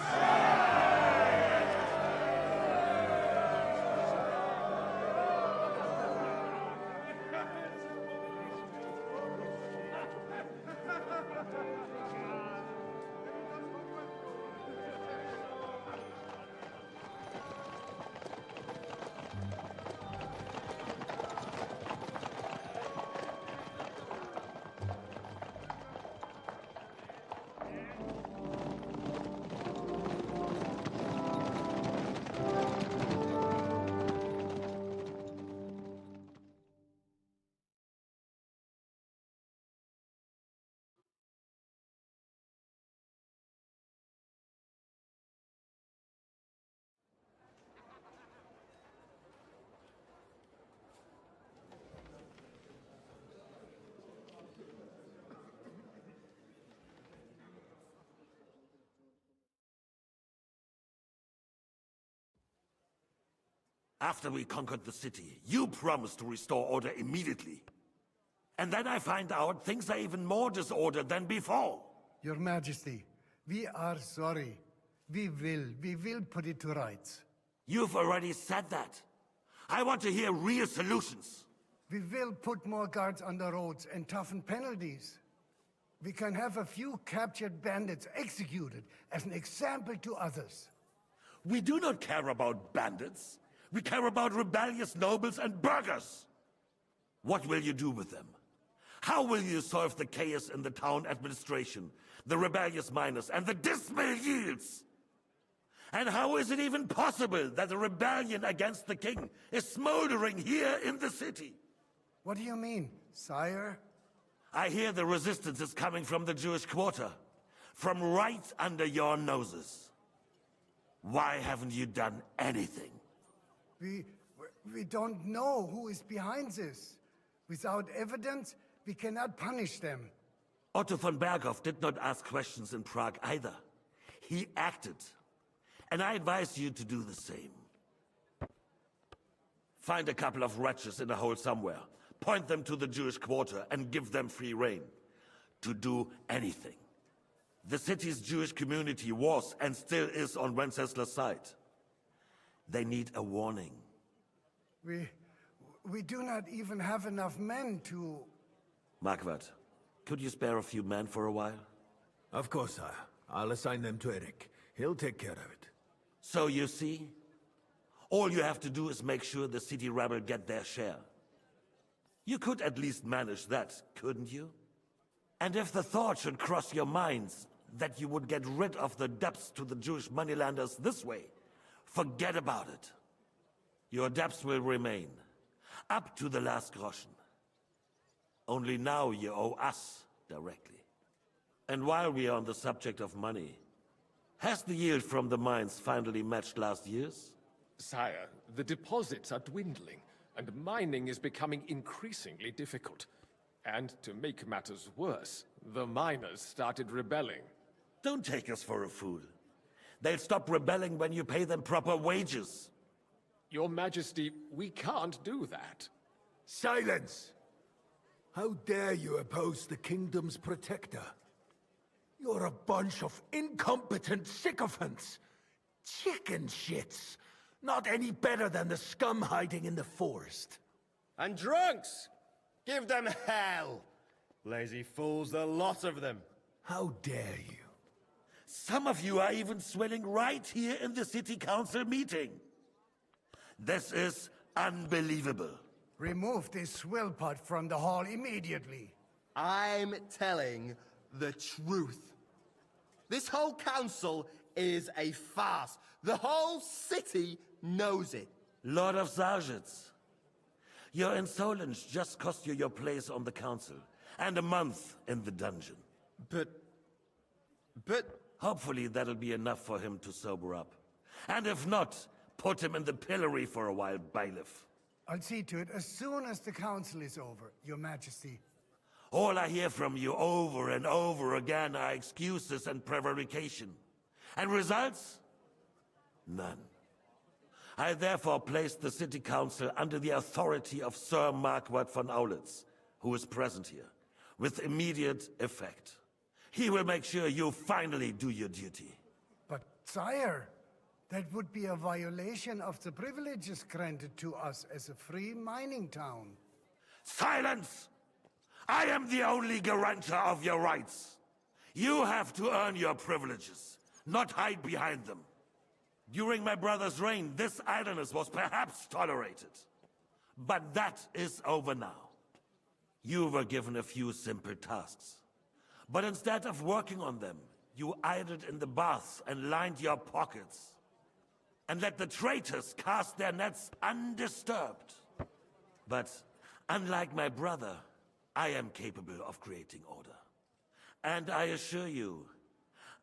After we conquered the city, you promised to restore order immediately. And then I find out things are even more disordered than before. Your Majesty, we are sorry. We will put it to rights. You've already said that. I want to hear real solutions. We will put more guards on the roads and toughen penalties. We can have a few captured bandits executed as an example to others. We do not care about bandits. We care about rebellious nobles and burghers. What will you do with them? How will you solve the chaos in the town administration, the rebellious miners, and the dismal yields? And how is it even possible that a rebellion against the king is smoldering here in the city? What do you mean, sire? I hear the resistance is coming from the Jewish quarter, from right under your noses. Why haven't you done anything? We don't know who is behind this. Without evidence, we cannot punish them. Otto von Berghoff did not ask questions in Prague either. He acted. And I advise you to do the same. Find a couple of wretches in a hole somewhere, point them to the Jewish quarter, and give them free rein to do anything. The city's Jewish community was and still is on Wencesla's side. They need a warning. We do not even have enough men to... Marquardt, could you spare a few men for a while? Of course, sire. I'll assign them to Eric. He'll take care of it. So you see, all you have to do is make sure the city rebel get their share. You could at least manage that, couldn't you? And if the thought should cross your minds that you would get rid of the debts to the Jewish moneylenders this way, forget about it. Your debts will remain, up to the last groschen. Only now you owe us directly. And while we are on the subject of money, has the yield from the mines finally matched last year's? Sire, the deposits are dwindling, and mining is becoming increasingly difficult. And to make matters worse, the miners started rebelling. Don't take us for a fool. They'll stop rebelling when you pay them proper wages. Your Majesty, we can't do that. Silence! How dare you oppose the kingdom's protector? You're a bunch of incompetent sycophants. Chicken shits. Not any better than the scum hiding in the forest. And drunks! Give them hell! Lazy fools, the lot of them. How dare you? Some of you are even swilling right here in the city council meeting. This is unbelievable. Remove this swill pot from the hall immediately. I'm telling the truth. This whole council is a farce. The whole city knows it. Lord of Sargits, your insolence just cost you your place on the council, and a month in the dungeon. But... Hopefully that'll be enough for him to sober up. And if not, put him in the pillory for a while, bailiff. I'll see to it as soon as the council is over, Your Majesty. All I hear from you over and over again are excuses and prevarication. And results? None. I therefore placed the city council under the authority of Sir Marquardt von Aulitz, who is present here, with immediate effect. He will make sure you finally do your duty. But, sire, that would be a violation of the privileges granted to us as a free mining town. Silence! I am the only guarantor of your rights. You have to earn your privileges, not hide behind them. During my brother's reign, this idleness was perhaps tolerated. But that is over now. You were given a few simple tasks. But instead of working on them, you idled in the baths and lined your pockets. And let the traitors cast their nets undisturbed. But unlike my brother, I am capable of creating order. And I assure you,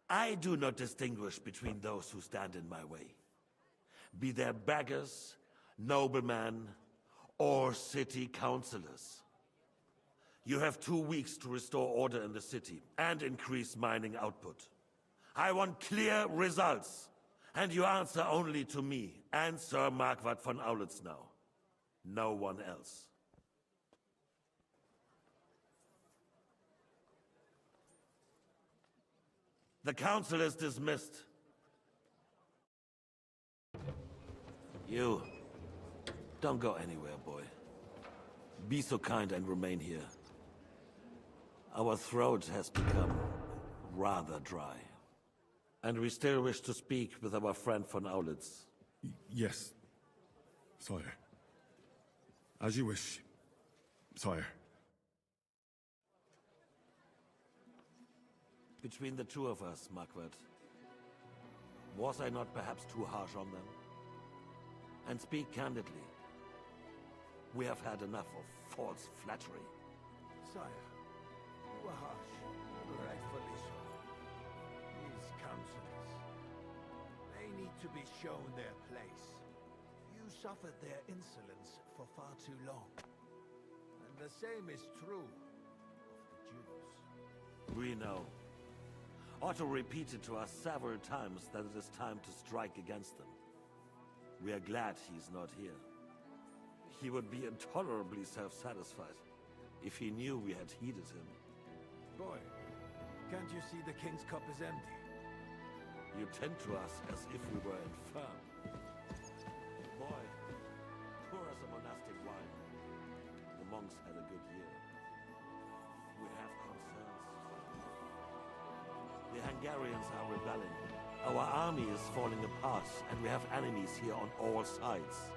I do not distinguish between those who stand in my way. Be they beggars, noblemen, or city councillors. You have 2 weeks to restore order in the city and increase mining output. I want clear results, And you answer only to me and Sir Marquardt von Aulitz now. No one else. The council is dismissed. You, don't go anywhere, boy. Be so kind and remain here. Our throat has become rather dry. And we still wish to speak with our friend von Aulitz. Yes, sire. As you wish, sire. Between the two of us, Marquardt, was I not perhaps too harsh on them? And speak candidly, we have had enough of false flattery. Sire, you are harsh, rightfully so. These counselors, they need to be shown their place. You suffered their insolence for far too long. And the same is true of the Jews. We know. Otto repeated to us several times that it is time to strike against them. We are glad he's not here. He would be intolerably self-satisfied if he knew we had heeded him. Boy, can't you see the King's cup is empty? You tend to us as if we were infirm. Boy, pour us a monastic wine. The monks had a good year. We have concerns. The Hungarians are rebelling. Our army is falling apart, and we have enemies here on all sides.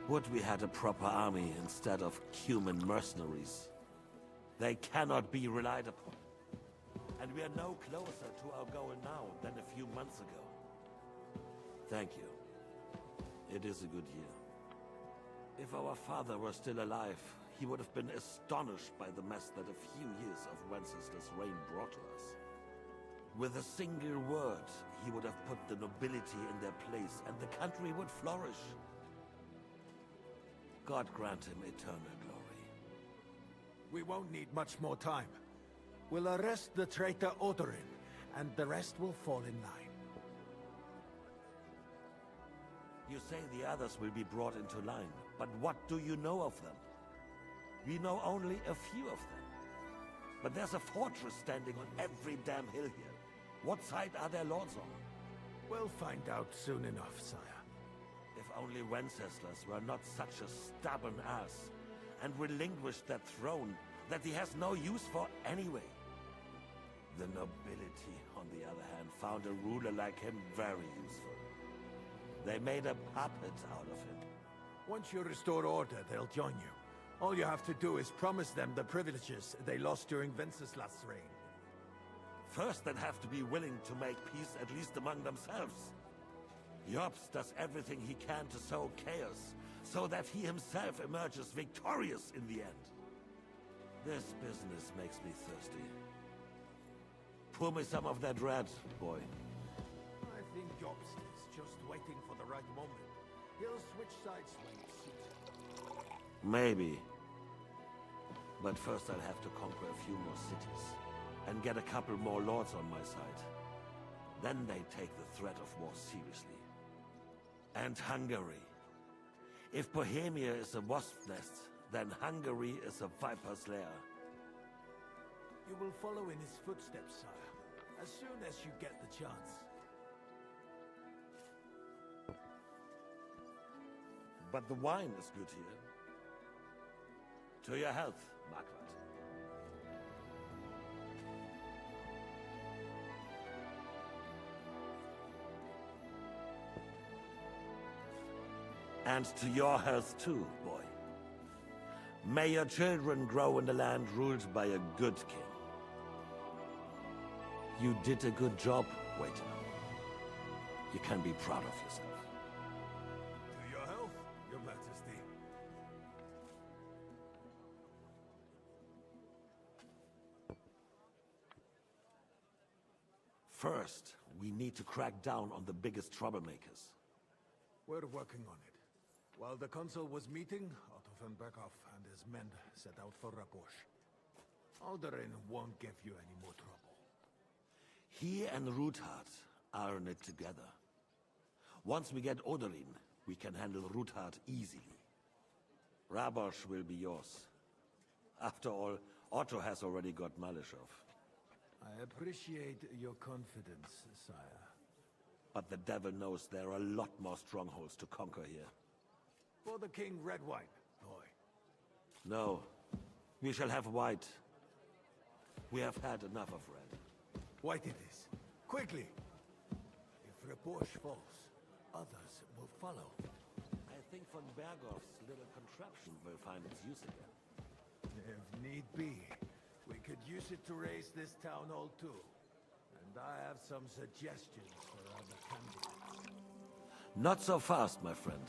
Would we had a proper army instead of human mercenaries. They cannot be relied upon. And we are no closer to our goal now than a few months ago. Thank you. It is a good year. If our father were still alive, he would have been astonished by the mess that a few years of Wenceslas' reign brought to us. With a single word, he would have put the nobility in their place, and the country would flourish. God grant him eternal glory. We won't need much more time. We'll arrest the traitor Odorin, and the rest will fall in line. You say the others will be brought into line, but what do you know of them? We know only a few of them. But there's a fortress standing on every damn hill here. What side are their lords on? We'll find out soon enough, sire. If only Wenceslas were not such a stubborn ass, and relinquished that throne that he has no use for anyway. The nobility, on the other hand, found a ruler like him very useful. They made a puppet out of him. Once you restore order, they'll join you. All you have to do is promise them the privileges they lost during Wenceslas' reign. First, they'd have to be willing to make peace at least among themselves. Jobst does everything he can to sow chaos, so that he himself emerges victorious in the end. This business makes me thirsty. Pour me some of that red, boy. I think Jobst is just waiting for the right moment. He'll switch sides when it suits him. Maybe. But first I'll have to conquer a few more cities, and get a couple more lords on my side. Then they take the threat of war seriously. And Hungary. If Bohemia is a wasp's nest, then Hungary is a viper's lair. You will follow in his footsteps, sire, as soon as you get the chance. But the wine is good here. To your health, Marquardt. And to your health too, boy. May your children grow in a land ruled by a good king. You did a good job, waiter. You can be proud of yourself. To your health, your majesty. First, we need to crack down on the biggest troublemakers. We're working on it. While the consul was meeting, Otto von Berghoff and his men set out for Raposh. Alderin won't give you any more trouble. He and Ruthard are in it together. Once we get Odorin, we can handle Ruthard easily. Rabosh will be yours. After all, Otto has already got Malishov. I appreciate your confidence, sire. But the devil knows there are a lot more strongholds to conquer here. For the king, red wine, boy. No, we shall have white. We have had enough of red. White it is. Quickly! If Rabosh falls, others will follow. I think von Berghoff's little contraption will find its use again. If need be, we could use it to raise this town hall too. And I have some suggestions for other candidates. Not so fast, my friend.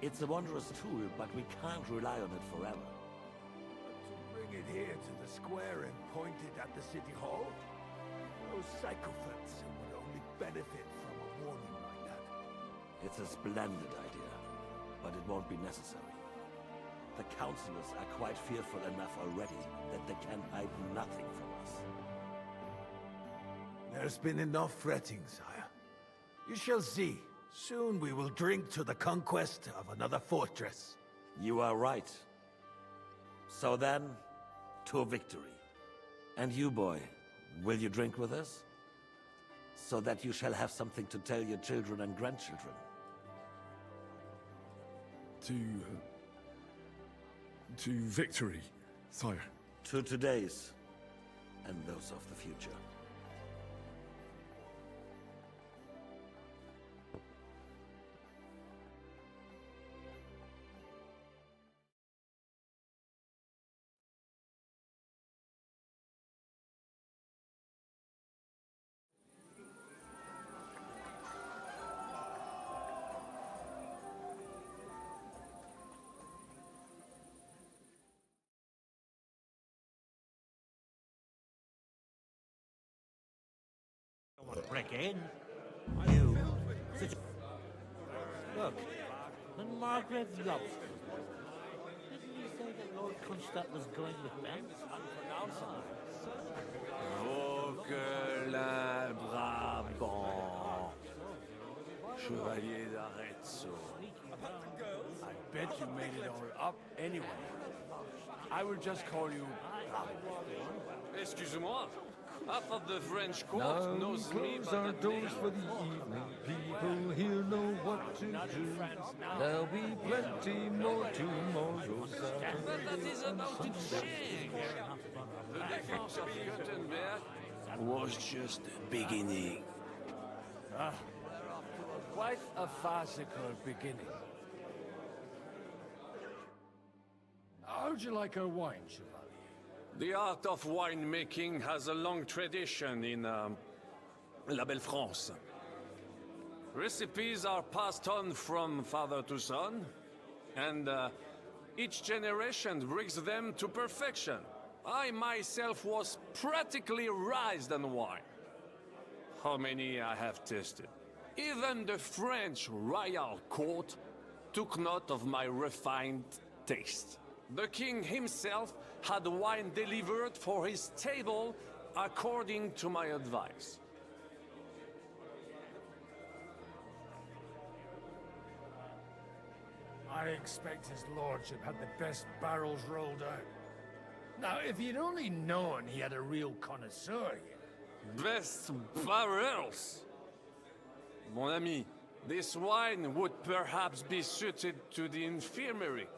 It's a wondrous tool, but we can't rely on it forever. To bring it here to the square and point it at the city hall? Those psychopaths would only benefit from a warning like that. It's a splendid idea, but it won't be necessary. The councillors are quite fearful enough already that they can hide nothing from us. There's been enough fretting, sire. You shall see. Soon we will drink to the conquest of another fortress. You are right. So then, to victory. And you, boy, will you drink with us? So that you shall have something to tell your children and grandchildren. To victory, sire. To today's, and those of the future. Break in. You. Look, when Margaret lobster. Didn't you say that Lord Kunstadt was going with them? Vauquelin Brabant, Chevalier d'Arezzo. I bet you made it all up anyway. I will just call you Excuse-moi. Half of the French court knows me, but our doors for the evening. People here know what to do. There'll be plenty more tomorrow. But that is about to change. The defense of Gutenberg was just the beginning. Quite a farcical beginning. How'd you like our wine, Chevalier? The art of winemaking has a long tradition in La Belle France. Recipes are passed on from father to son, and each generation brings them to perfection. I myself was practically raised on wine. How many I have tasted. Even the French royal court took note of my refined taste. The king himself had wine delivered for his table according to my advice. I expect his lordship had the best barrels rolled out. Now, if you'd only known he had a real connoisseur here. Best barrels! Mon ami, this wine would perhaps be suited to the infirmary,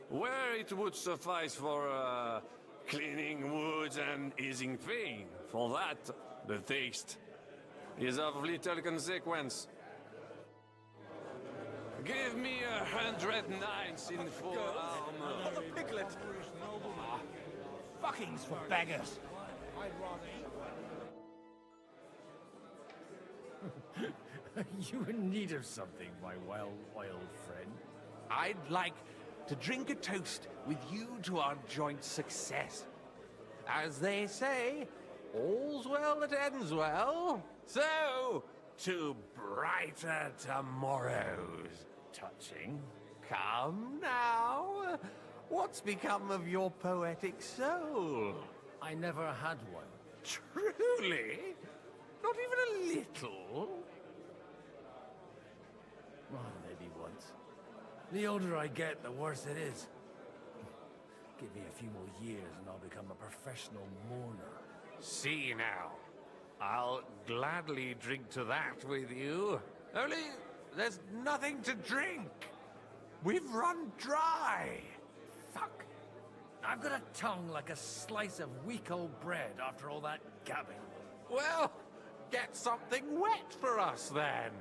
where it would suffice for cleaning wounds and easing pain. For that, the taste is of little consequence. Give me 100 knights in full armor. Of a piglet! Fuckings for beggars! You in need of something, my wild friend. I'd like to drink a toast with you to our joint success. As they say, all's well that ends well. So, to brighter tomorrows. Touching. Come now. What's become of your poetic soul? I never had one. Truly? Not even a little? Well, maybe once. The older I get, the worse it is. Give me a few more years and I'll become a professional mourner. See now. I'll gladly drink to that with you. Only, there's nothing to drink. We've run dry. Fuck. I've got a tongue like a slice of week-old bread after all that gabbing. Well, get something wet for us then.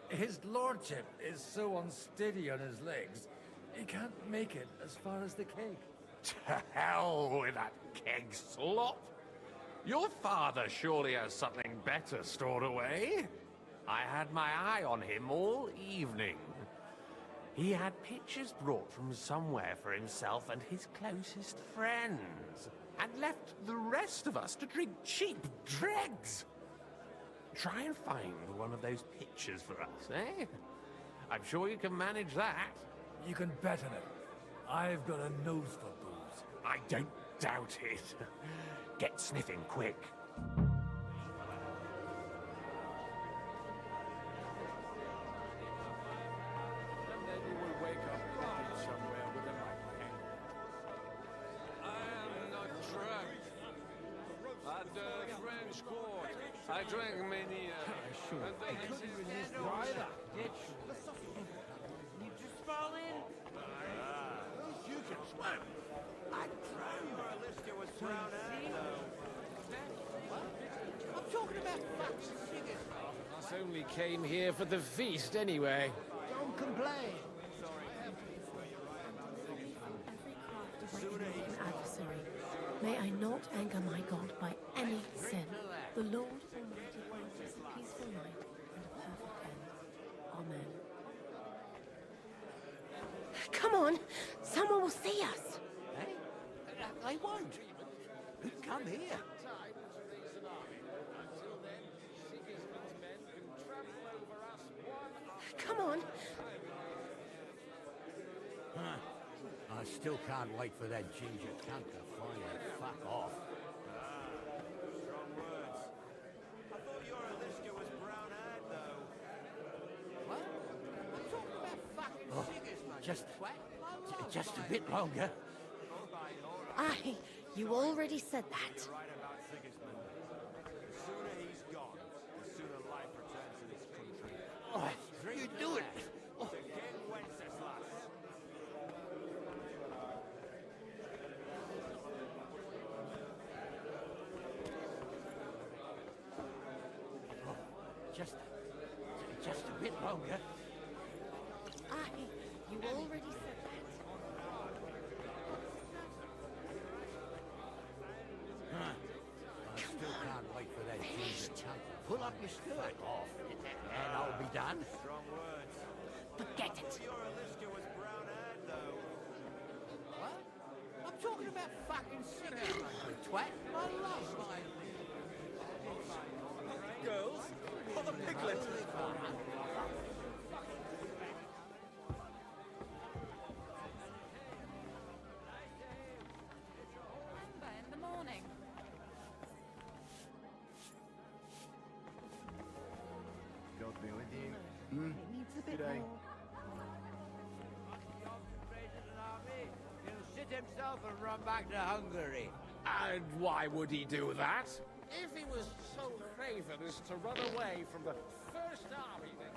His lordship is so unsteady on his legs, he can't make it as far as the keg. To hell with that keg slop. Your father surely has something better stored away. I had my eye on him all evening. He had pictures brought from somewhere for himself and his closest friends, and left the rest of us to drink cheap dregs. Try and find one of those pictures for us, eh? I'm sure you can manage that. You can bet on it. I've got a nose for booze. I don't doubt it. Get sniffing quick. I drank many. You just fall in. You can swim. I drowned. Alicia was drowned I'm talking about fucking singers. Us only came here for the feast anyway. Don't complain. Adversary. May I not anger my God by any sin. The Lord Almighty grant us a peaceful night and a perfect end. Amen. Come on! Someone will see us! Hey? They won't. Come here. Come on! I still can't wait for that ginger cunt to finally fuck off. Strong words. I thought your Alicia was brown-eyed, though. What? I'm talking about fucking singers, mate. Just a bit longer. Aye, you already said that. Right about Sigismund. The sooner he's gone, the sooner life returns to this country. Oh, you do it. To King Wenceslas. Just a bit longer. Aye, you already said that. I still can't wait for that ginger cunt to pull up your skirt off, and I'll be done. Strong words. Forget it. Your Alicia was brown-eyed, though. What? I'm talking about fucking singers, you twat. I love my... Girls, for the piglet. In the morning. God be with you. It needs a bit more. He'll shit himself and run back to Hungary. And why would he do that? If he was so craven as to run away from the first army that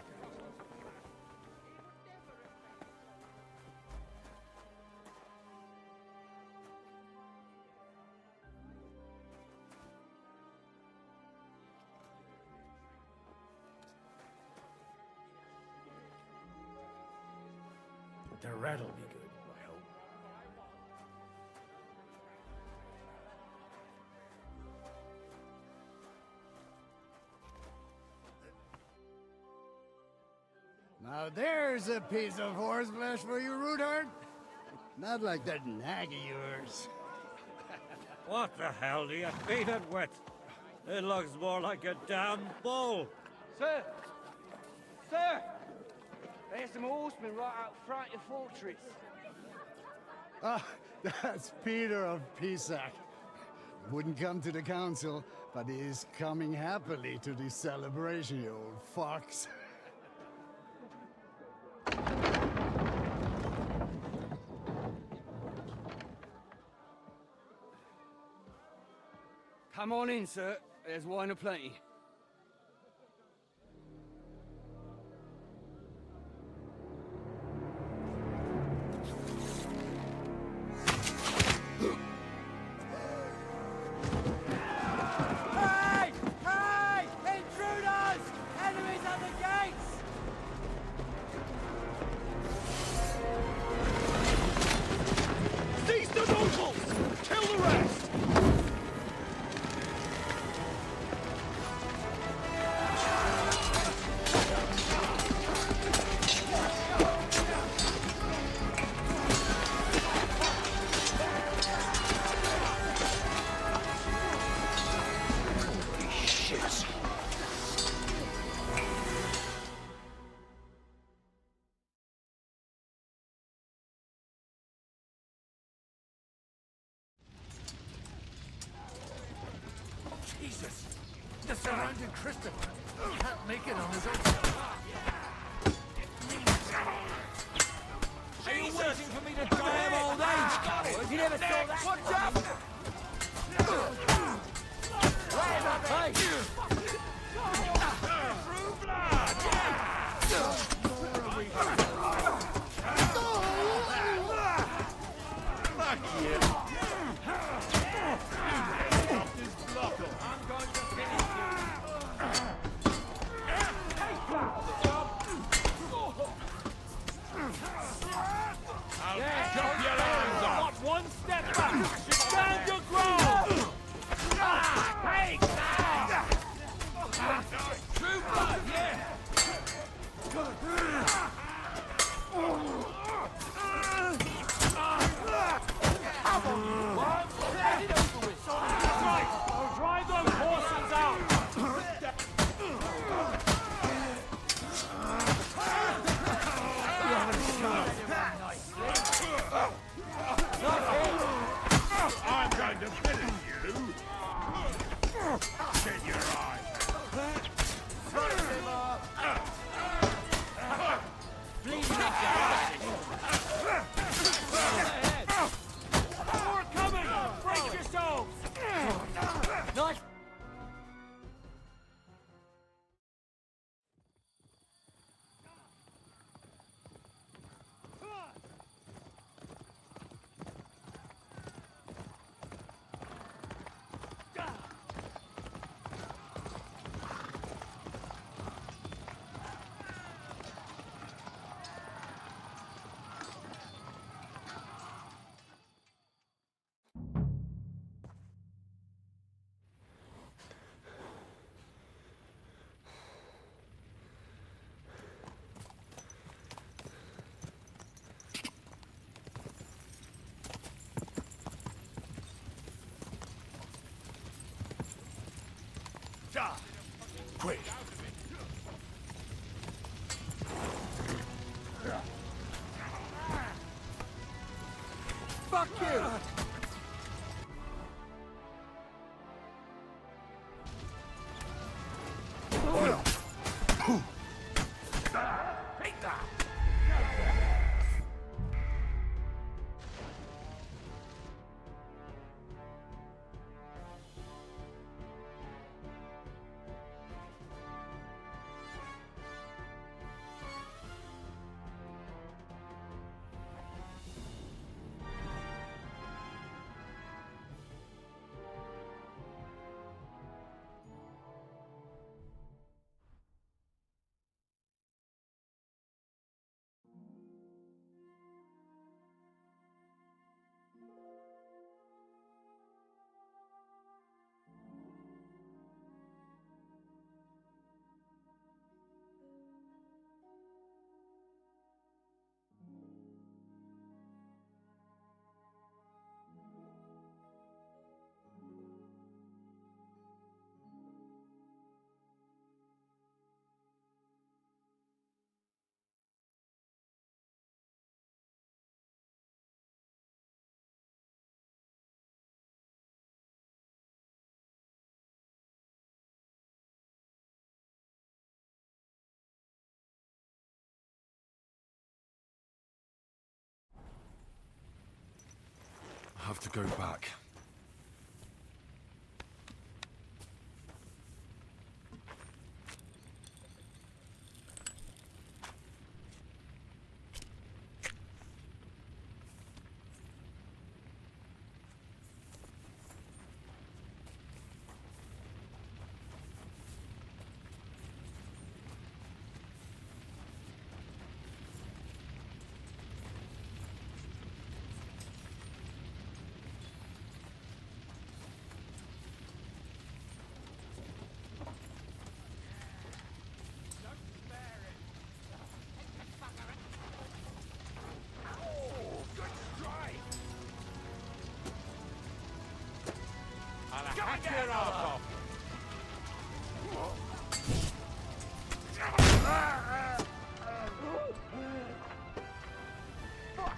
The red'll be good, I hope. Now there's a piece of horseflesh for you, Rudart. Not like that nag of yours. What the hell do you feed it with? It looks more like a damn bull. Sir! Sir! There's some horsemen right out front of the fortress. Ah, that's Peter of Pisac. Wouldn't come to the council, but he is coming happily to the celebration, you old fox. Come on in, sir. There's wine aplenty. Hey! Hey! Intruders! Enemies at the gates! Seize the nobles! Kill the rest! Jesus! The surrounding Christopher can't make it on his own. Are you waiting for me to die of old age, coward? You never saw that. Watch out! Right up, hey! True blood! Fuck you! I'm going to finish you. I'll chop your arms off! Not one step back! Stand your ground! Hey! True blood, yeah! Get it over with! That's right! I'll drive those horses out! I'm going to finish you! Get your eyes! More coming! Brace yourselves! Nice! Quick! Fuck you! Take that! I have to go back. Back your ass off!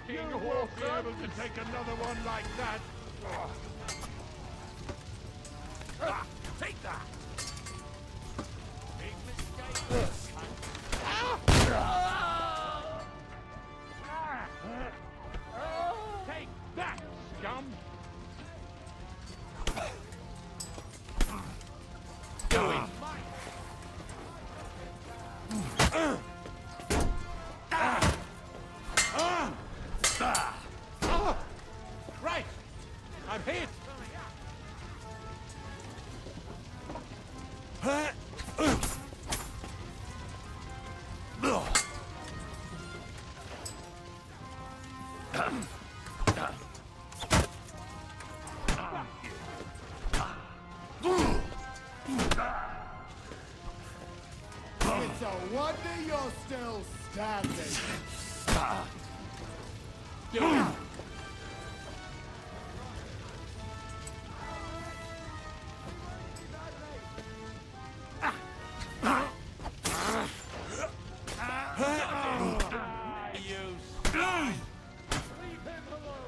You won't be able to take another one like that! Take that! Big mistake! Take that, scum! Going! Right! I'm hit! It's a wonder you're still standing.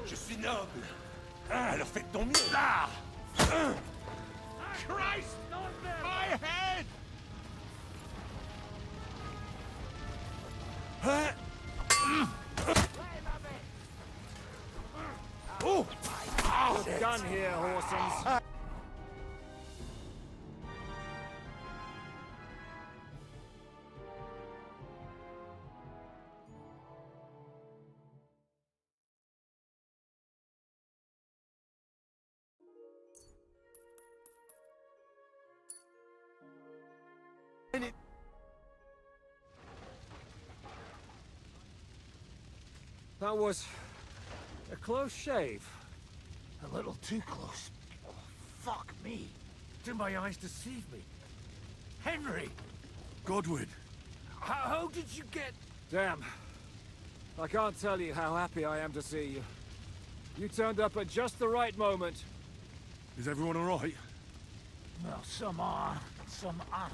Je suis noble. Alors fais ton mieux. Christ! My head! Oh! You're done here, Horsens. That was a close shave. A little too close. Oh, fuck me. Did my eyes deceive me? Henry! Godwin! How did you get... Damn. I can't tell you how happy I am to see you. You turned up at just the right moment. Is everyone alright? Well, some are, some aren't.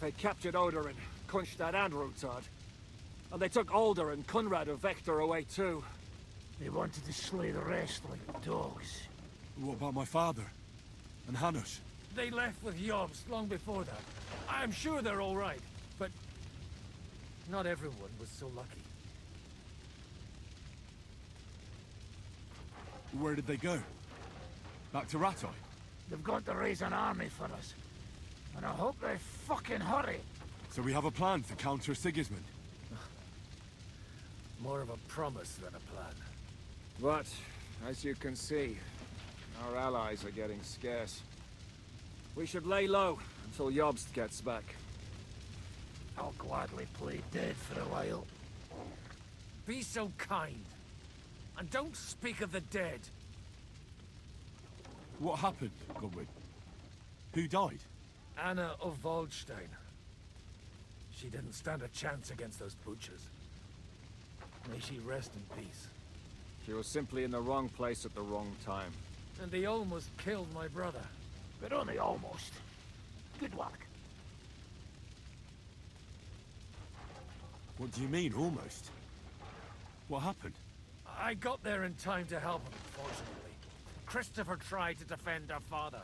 They captured Oder and Kunstad and Rutard. And they took Alder and Kunrad of Vector away too. They wanted to slay the rest like dogs. What about my father? And Hanush? They left with Jobst long before that. I'm sure they're all right, but not everyone was so lucky. Where did they go? Back to Rattay? They've got to raise an army for us. And I hope they fucking hurry. So we have a plan to counter Sigismund? More of a promise than a plan. But, as you can see, our allies are getting scarce. We should lay low until Jobst gets back. I'll gladly play dead for a while. Be so kind. And don't speak of the dead. What happened, Godwin? Who died? Anna of Waldstein. She didn't stand a chance against those butchers. May she rest in peace. She was simply in the wrong place at the wrong time. And they almost killed my brother. But only almost. Good work. What do you mean, almost? What happened? I got there in time to help him, fortunately. Christopher tried to defend our father,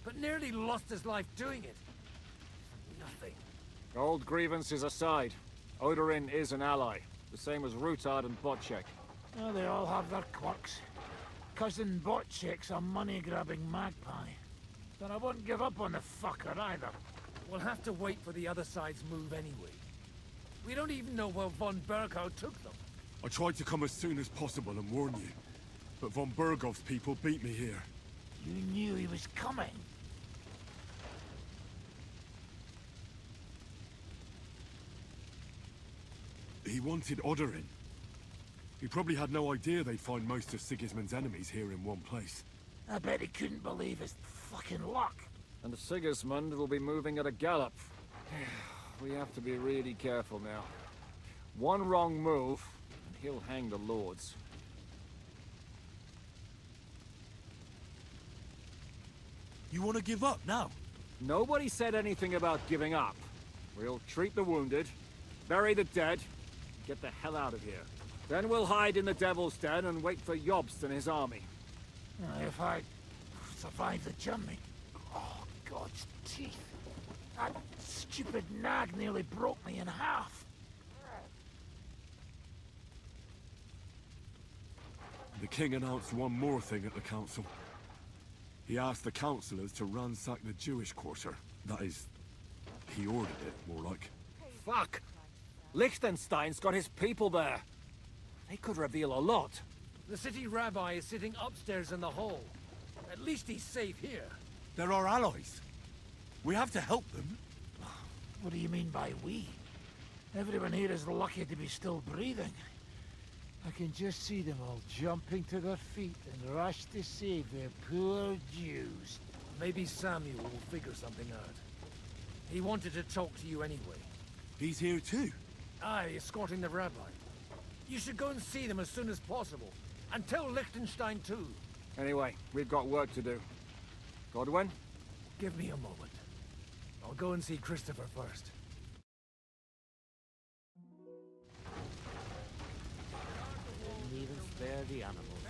but nearly lost his life doing it. For nothing. Old grievances aside, Odorin is an ally, the same as Rutard and Botchek. Oh, they all have their quirks. Cousin Botchek's a money-grabbing magpie. But I won't give up on the fucker either. We'll have to wait for the other side's move anyway. We don't even know where von Berghow took them. I tried to come as soon as possible and warn you, but von Bergov's people beat me here. You knew he was coming. He wanted Odorin. He probably had no idea they'd find most of Sigismund's enemies here in one place. I bet he couldn't believe his fucking luck. And Sigismund will be moving at a gallop. We have to be really careful now. One wrong move, and he'll hang the lords. You want to give up now? Nobody said anything about giving up. We'll treat the wounded, bury the dead, get the hell out of here. Then we'll hide in the Devil's Den and wait for Jobst and his army. If I survive the journey... Oh, God's teeth. That stupid nag nearly broke me in half. The king announced one more thing at the council. He asked the councillors to ransack the Jewish quarter. That is, he ordered it, more like. Fuck! Liechtenstein's got his people there. They could reveal a lot. The city rabbi is sitting upstairs in the hall. At least he's safe here. They're our allies. We have to help them. What do you mean by we? Everyone here is lucky to be still breathing. I can just see them all jumping to their feet and rush to save their poor Jews. Maybe Samuel will figure something out. He wanted to talk to you anyway. He's here too? Aye, escorting the rabbi. You should go and see them as soon as possible. And tell Liechtenstein too. Anyway, we've got work to do. Godwin? Give me a moment. I'll go and see Christopher first. Didn't even spare the animals.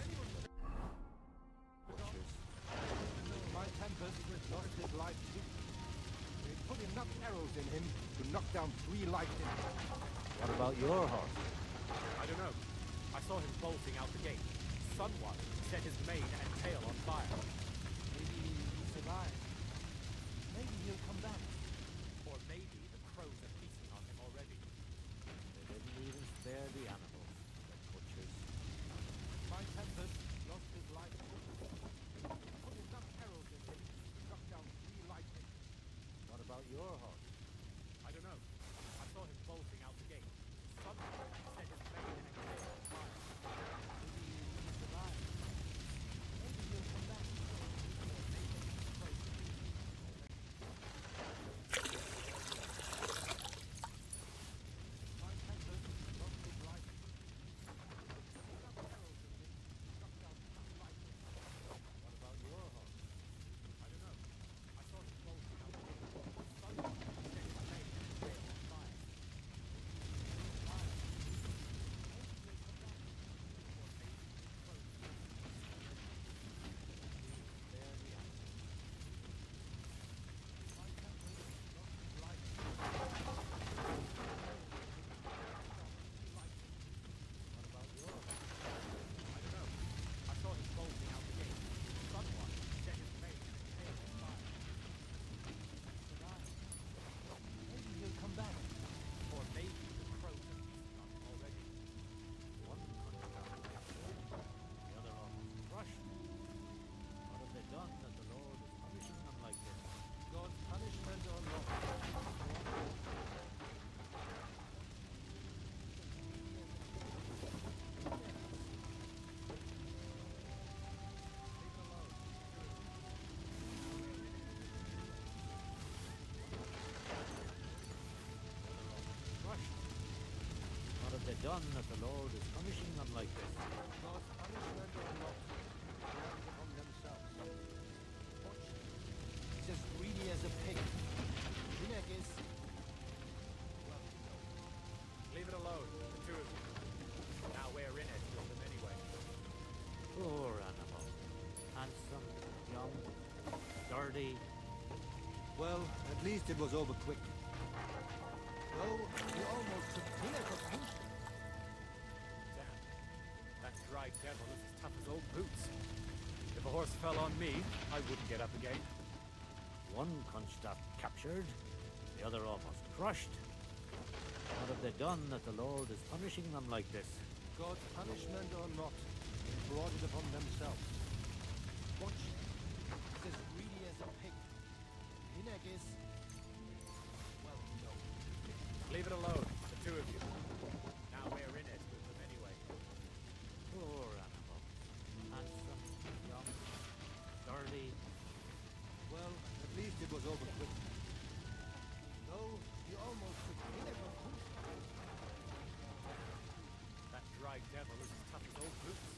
My Tempest lost his life too. They put enough arrows in him to knock down 3 lightning. What about your horse? I don't know. I saw him bolting out the gate. Someone set his mane and tail on fire. Maybe he survived. Maybe he'll come back. Or maybe the crows are feasting on him already. They didn't even spare the animals, the butchers. My Tempest lost his life too. They put enough arrows in him to knock down 3 lightning. What about your horse? I don't know. I saw him bolting out the gate. Someone set his mane and tail on fire. Maybe he survived. Maybe he'll come back. Or maybe the crows are feasting on him already. My Tempest lost his life too. Enough arrows in him to knock down 3 lightning. What about your horse? I don't know. I saw him bolting out the gate. Someone set his mane and tail on fire. I saw him bolting out the gate. Someone set his mane and tail on fire. Maybe he'll come back. Or maybe the crows are feasting on him already. One contract captured, the other almost crushed. What have they done that the Lord is punishing them like this? God's punishment or not. Crushed. What have they done that the Lord is punishing them like this? God's punishment or not. Brought upon themselves. Watch. He's as greedy as a pig. Vineg is... Well, no. Leave it alone, the two of you. Now we're in it with them anyway. Poor animal. Handsome, young, sturdy. Well, at least it was over quick. Though, he almost took Vineg of punishment. Damn. That dry devil is as tough as old boots. If a horse fell on me, I wouldn't get up again. One Kunstadt captured, the other almost crushed. What have they done that the Lord is punishing them like this? God's punishment or not, they brought it upon themselves. Watch. He's as greedy as a pig. Vineg is... Well, no. Leave it alone, the two of you. Now we're in it with them anyway. Poor animal. Handsome, young, sturdy. Well, at least it was over quick. Though, he almost took Vineg of punishment. That dry devil is as tough as old boots.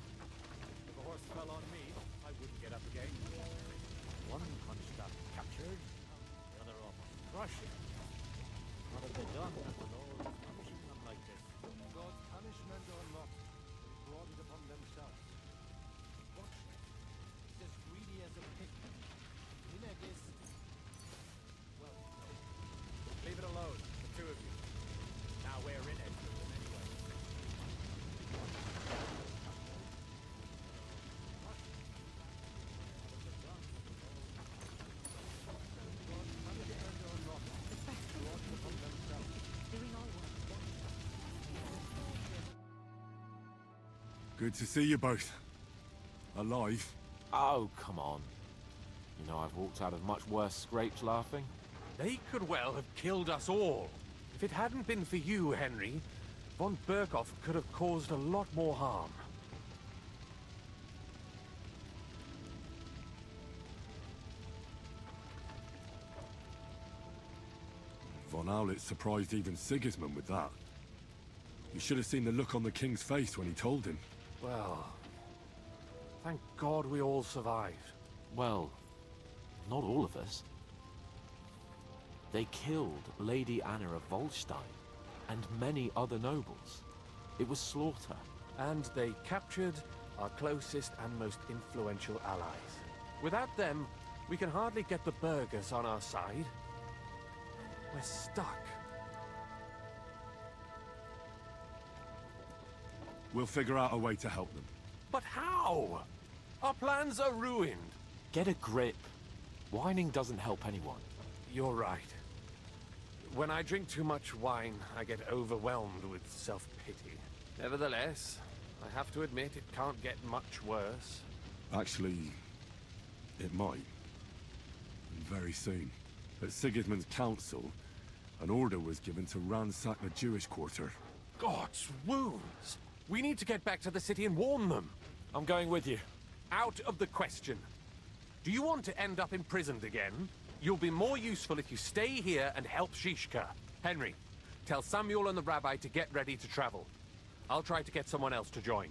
If a horse fell on me, I wouldn't get up again. One Kunstadt turn, the other off crushing. What have they done that the Lord is punishing them like this? God's punishment or not, they brought it upon themselves. Watch them. He's as greedy as a pig. Ineg is... well, no. Leave it alone, the two of you. Now we're in it with them anyway. Good to see you both. Alive. Oh, come on. You know, I've walked out of much worse scrapes laughing. They could well have killed us all. If it hadn't been for you, Henry, von Berkhoff could have caused a lot more harm. Von Owlitz surprised even Sigismund with that. You should have seen the look on the king's face when he told him. Well, thank God we all survived. Well, not all of us. They killed Lady Anna of Volstein and many other nobles. It was slaughter. And they captured our closest and most influential allies. Without them, we can hardly get the burghers on our side. We're stuck. We'll figure out a way to help them. But how? Our plans are ruined. Get a grip. Whining doesn't help anyone. You're right. When I drink too much wine, I get overwhelmed with self-pity. Nevertheless, I have to admit it can't get much worse. Actually, it might. And very soon. At Sigismund's council, an order was given to ransack the Jewish quarter. God's wounds! We need to get back to the city and warn them. I'm going with you. Out of the question. Do you want to end up imprisoned again? You'll be more useful if you stay here and help Shishka. Henry, tell Samuel and the rabbi to get ready to travel. I'll try to get someone else to join.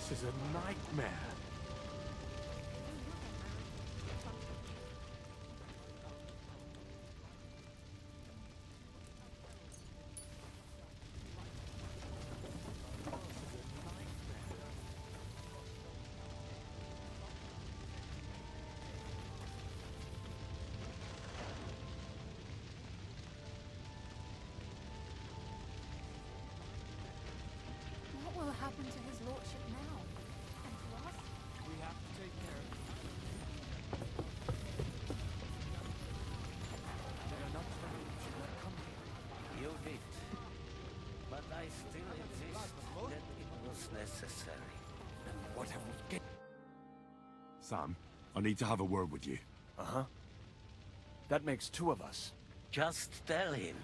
This is a nightmare. What will happen to his lordship now? And to us? We have to take care of him. They are not telling you should not come here. You did. But I still insist that it was necessary. And what have we get? Sam, I need to have a word with you. Uh-huh. That makes two of us. Just tell him.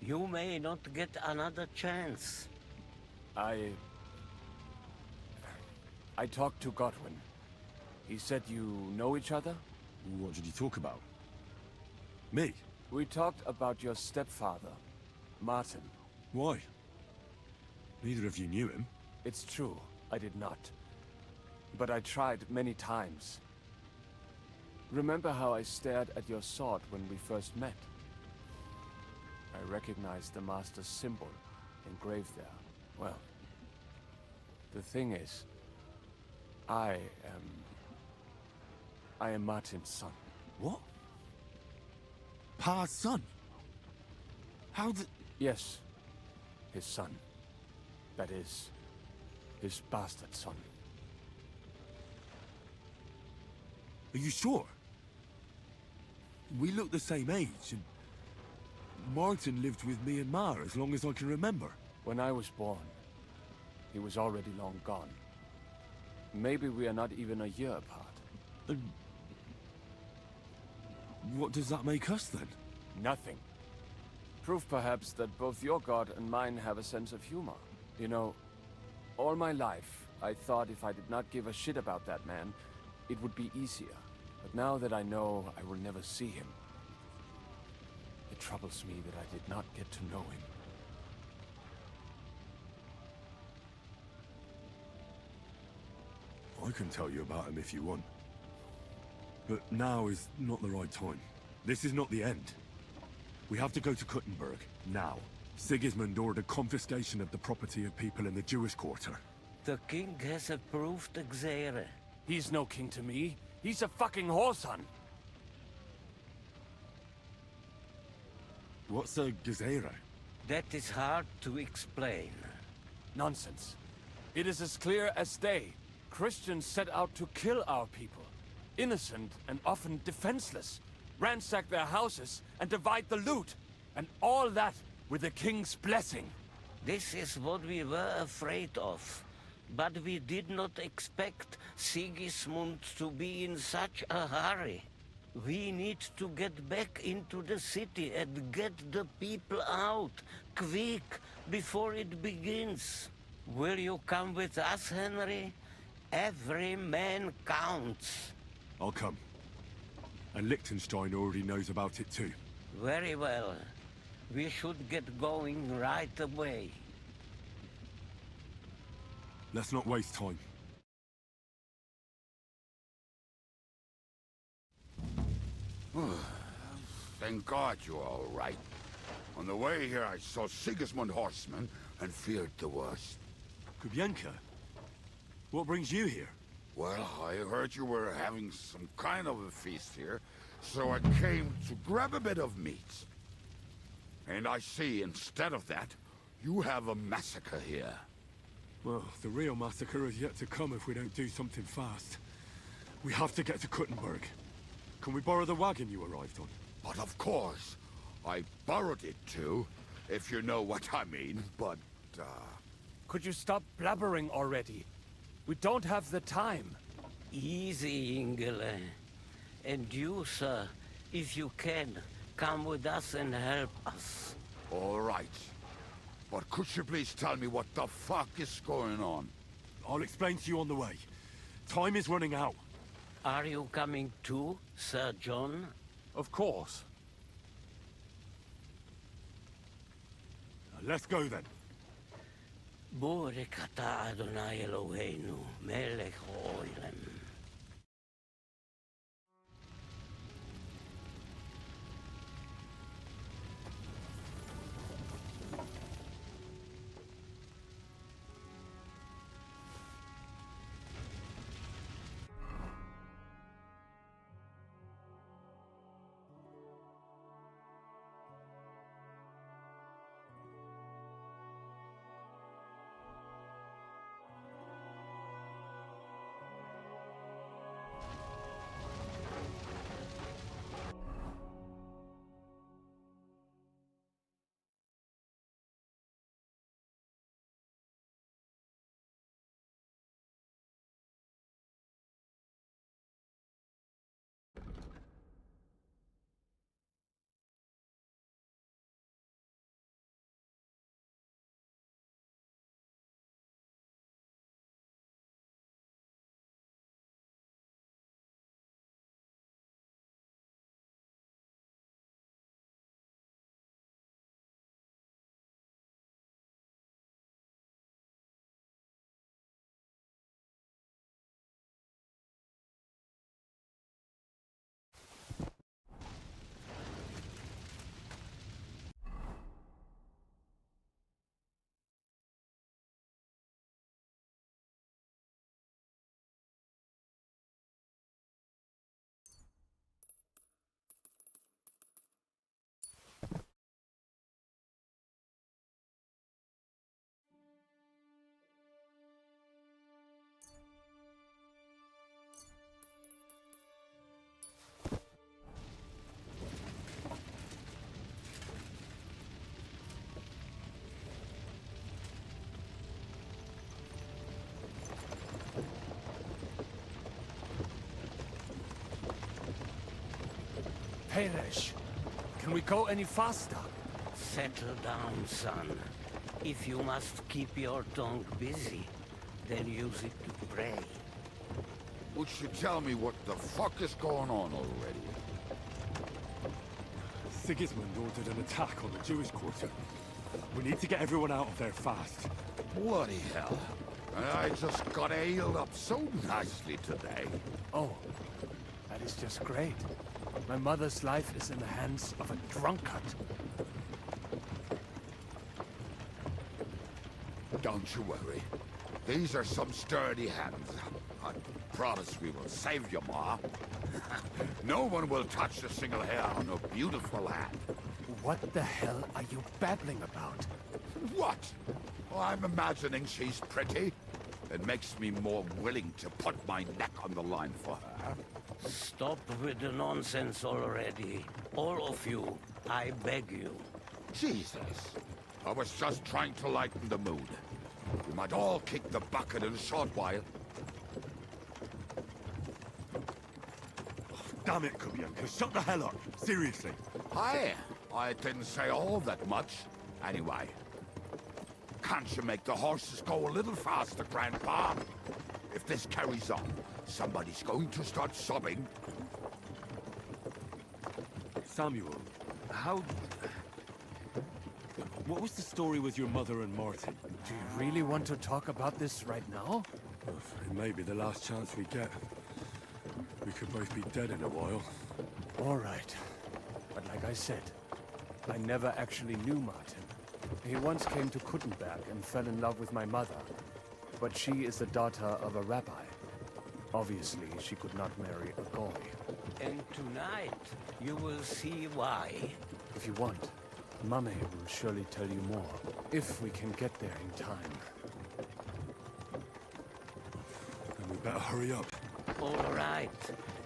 You may not get another chance. I talked to Godwin. He said you know each other? What did you talk about? Me? We talked about your stepfather, Martin. Why? Neither of you knew him. It's true, I did not. But I tried many times. Remember how I stared at your sword when we first met? I recognized the Master's symbol engraved there. Well, the thing is, I am Martin's son. What? Pa's son? How did... Yes, his son. That is, his bastard son. Are you sure? We look the same age, and Martin lived with me and Ma as long as I can remember. When I was born, he was already long gone. Maybe we are not even a year apart. And what does that make us then? Nothing. Proof perhaps that both your god and mine have a sense of humor. You know, all my life, I thought if I did not give a shit about that man, it would be easier. But now that I know I will never see him, it troubles me that I did not get to know him. I can tell you about him if you want. But now is not the right time. This is not the end. We have to go to Kuttenberg, now. Sigismund ordered confiscation of the property of people in the Jewish quarter. The king has approved Xere. He's no king to me. He's a fucking whoreson. What's a Gezerah? That is hard to explain. Nonsense. It is as clear as day. Christians set out to kill our people. Innocent and often defenseless. Ransack their houses and divide the loot. And all that with the king's blessing. This is what we were afraid of. But we did not expect Sigismund to be in such a hurry. We need to get back into the city and get the people out, quick, before it begins. Will you come with us, Henry? Every man counts. I'll come. And Liechtenstein already knows about it too. Very well. We should get going right away. Let's not waste time. Thank God you're all right. On the way here, I saw Sigismund horsemen and feared the worst. Kubienka? What brings you here? Well, I heard you were having some kind of a feast here, so I came to grab a bit of meat. And I see, instead of that, you have a massacre here. Well, the real massacre is yet to come if we don't do something fast. We have to get to Kuttenberg. Can we borrow the wagon you arrived on? But of course. I borrowed it too, if you know what I mean, but, Could you stop blabbering already? We don't have the time. Easy, Ingele. And you, sir, if you can, come with us and help us. All right. But could you please tell me what the fuck is going on? I'll explain to you on the way. Time is running out. Are you coming too, Sir John? Of course. Let's go then. Borek ata Adonai Eloheinu, melech ha'olam. Perish. Can we go any faster? Settle down, son. If you must keep your tongue busy, then use it to pray. Would you tell me what the fuck is going on already? Sigismund ordered an attack on the Jewish quarter. We need to get everyone out of there fast. Bloody hell. I just got ailed up so nicely today. Oh, that is just great. My mother's life is in the hands of a drunkard. Don't you worry. These are some sturdy hands. I promise we will save you, Ma. No one will touch a single hair on her beautiful head. What the hell are you babbling about? What? Oh, I'm imagining she's pretty. It makes me more willing to put my neck on the line for her. Stop with the nonsense already. All of you, I beg you. Jesus. I was just trying to lighten the mood. We might all kick the bucket in a short while. Damn it, Kubyanka, shut the hell up. Seriously. Hi. I didn't say all that much. Anyway. Can't you make the horses go a little faster, Grandpa? If this carries on, somebody's going to start sobbing. Samuel, how... What was the story with your mother and Martin? Do you really want to talk about this right now? It may be the last chance we get. We could both be dead in a while. All right. But like I said, I never actually knew Martin. He once came to Kuttenberg and fell in love with my mother. But she is the daughter of a rabbi. Obviously, she could not marry a goy. And tonight, you will see why. If you want, Mame will surely tell you more. If we can get there in time. Then we better hurry up. All right.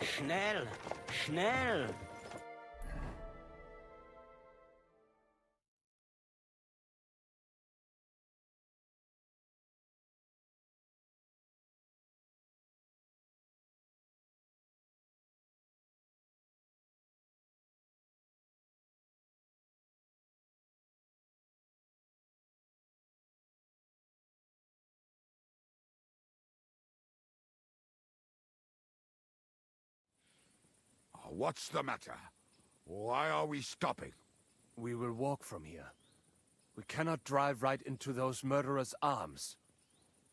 Schnell! Schnell! What's the matter? Why are we stopping? We will walk from here. We cannot drive right into those murderers' arms.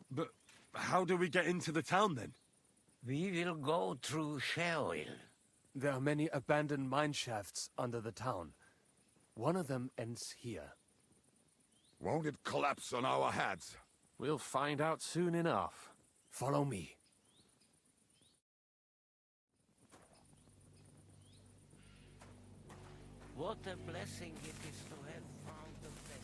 But how do we get into the town then? We will go through Sherwill. There are many abandoned mine shafts under the town. One of them ends here. Won't it collapse on our heads? We'll find out soon enough. Follow me. What a blessing it is to have found the passageway.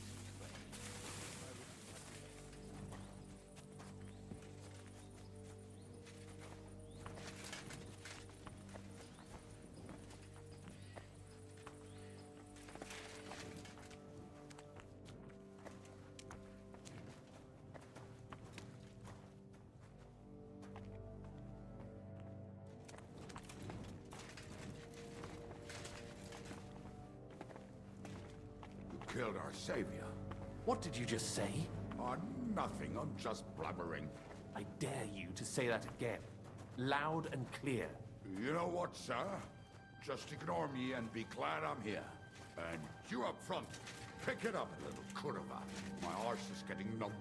Killed our savior. What did you just say? Oh, nothing. I'm just blabbering. I dare you to say that again. Loud and clear. You know what, sir? Just ignore me and be glad I'm here. And you up front, pick it up, little kurva. My arse is getting numb.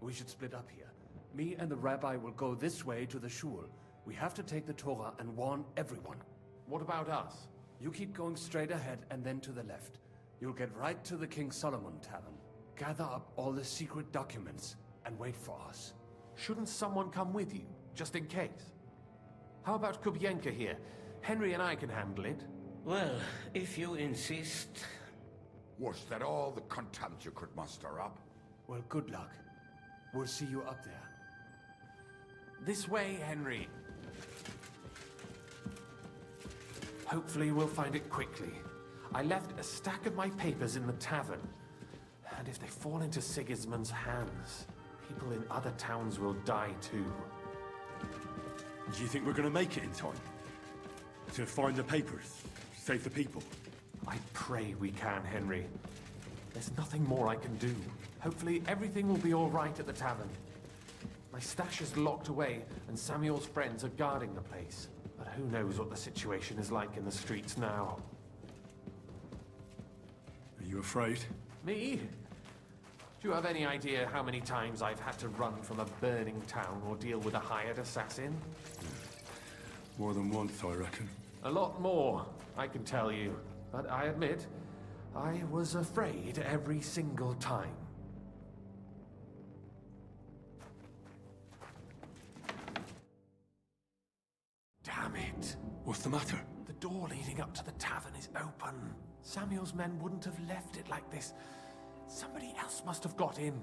We should split up here. Me and the rabbi will go this way to the shul. We have to take the Torah and warn everyone. What about us? You keep going straight ahead and then to the left. You'll get right to the King Solomon Tavern. Gather up all the secret documents and wait for us. Shouldn't someone come with you, just in case? How about Kubienka here? Henry and I can handle it. Well, if you insist. Was that all the contempt you could muster up? Well, good luck. We'll see you up there. This way, Henry. Hopefully we'll find it quickly. I left a stack of my papers in the tavern. And if they fall into Sigismund's hands, people in other towns will die too. Do you think we're gonna make it in time? To find the papers? Save the people? I pray we can, Henry. There's nothing more I can do. Hopefully everything will be all right at the tavern. My stash is locked away, and Samuel's friends are guarding the place. But who knows what the situation is like in the streets now. Are you afraid? Me? Do you have any idea how many times I've had to run from a burning town or deal with a hired assassin? More than once, I reckon. A lot more, I can tell you. But I admit, I was afraid every single time. Damn it! What's the matter? The door leading up to the tavern is open. Samuel's men wouldn't have left it like this. Somebody else must have got in.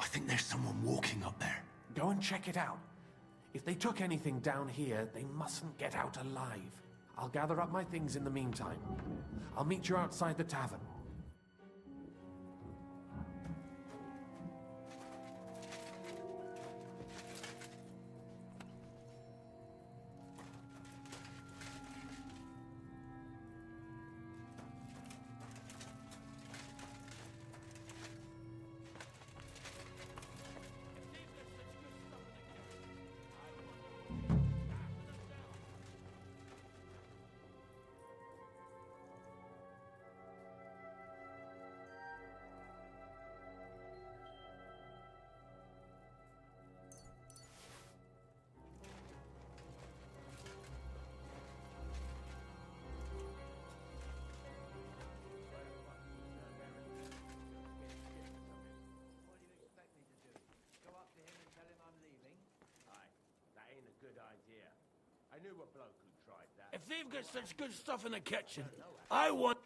I think there's someone walking up there. Go and check it out. If they took anything down here, they mustn't get out alive. I'll gather up my things in the meantime. I'll meet you outside the tavern. If they've got such good stuff in the kitchen, I want...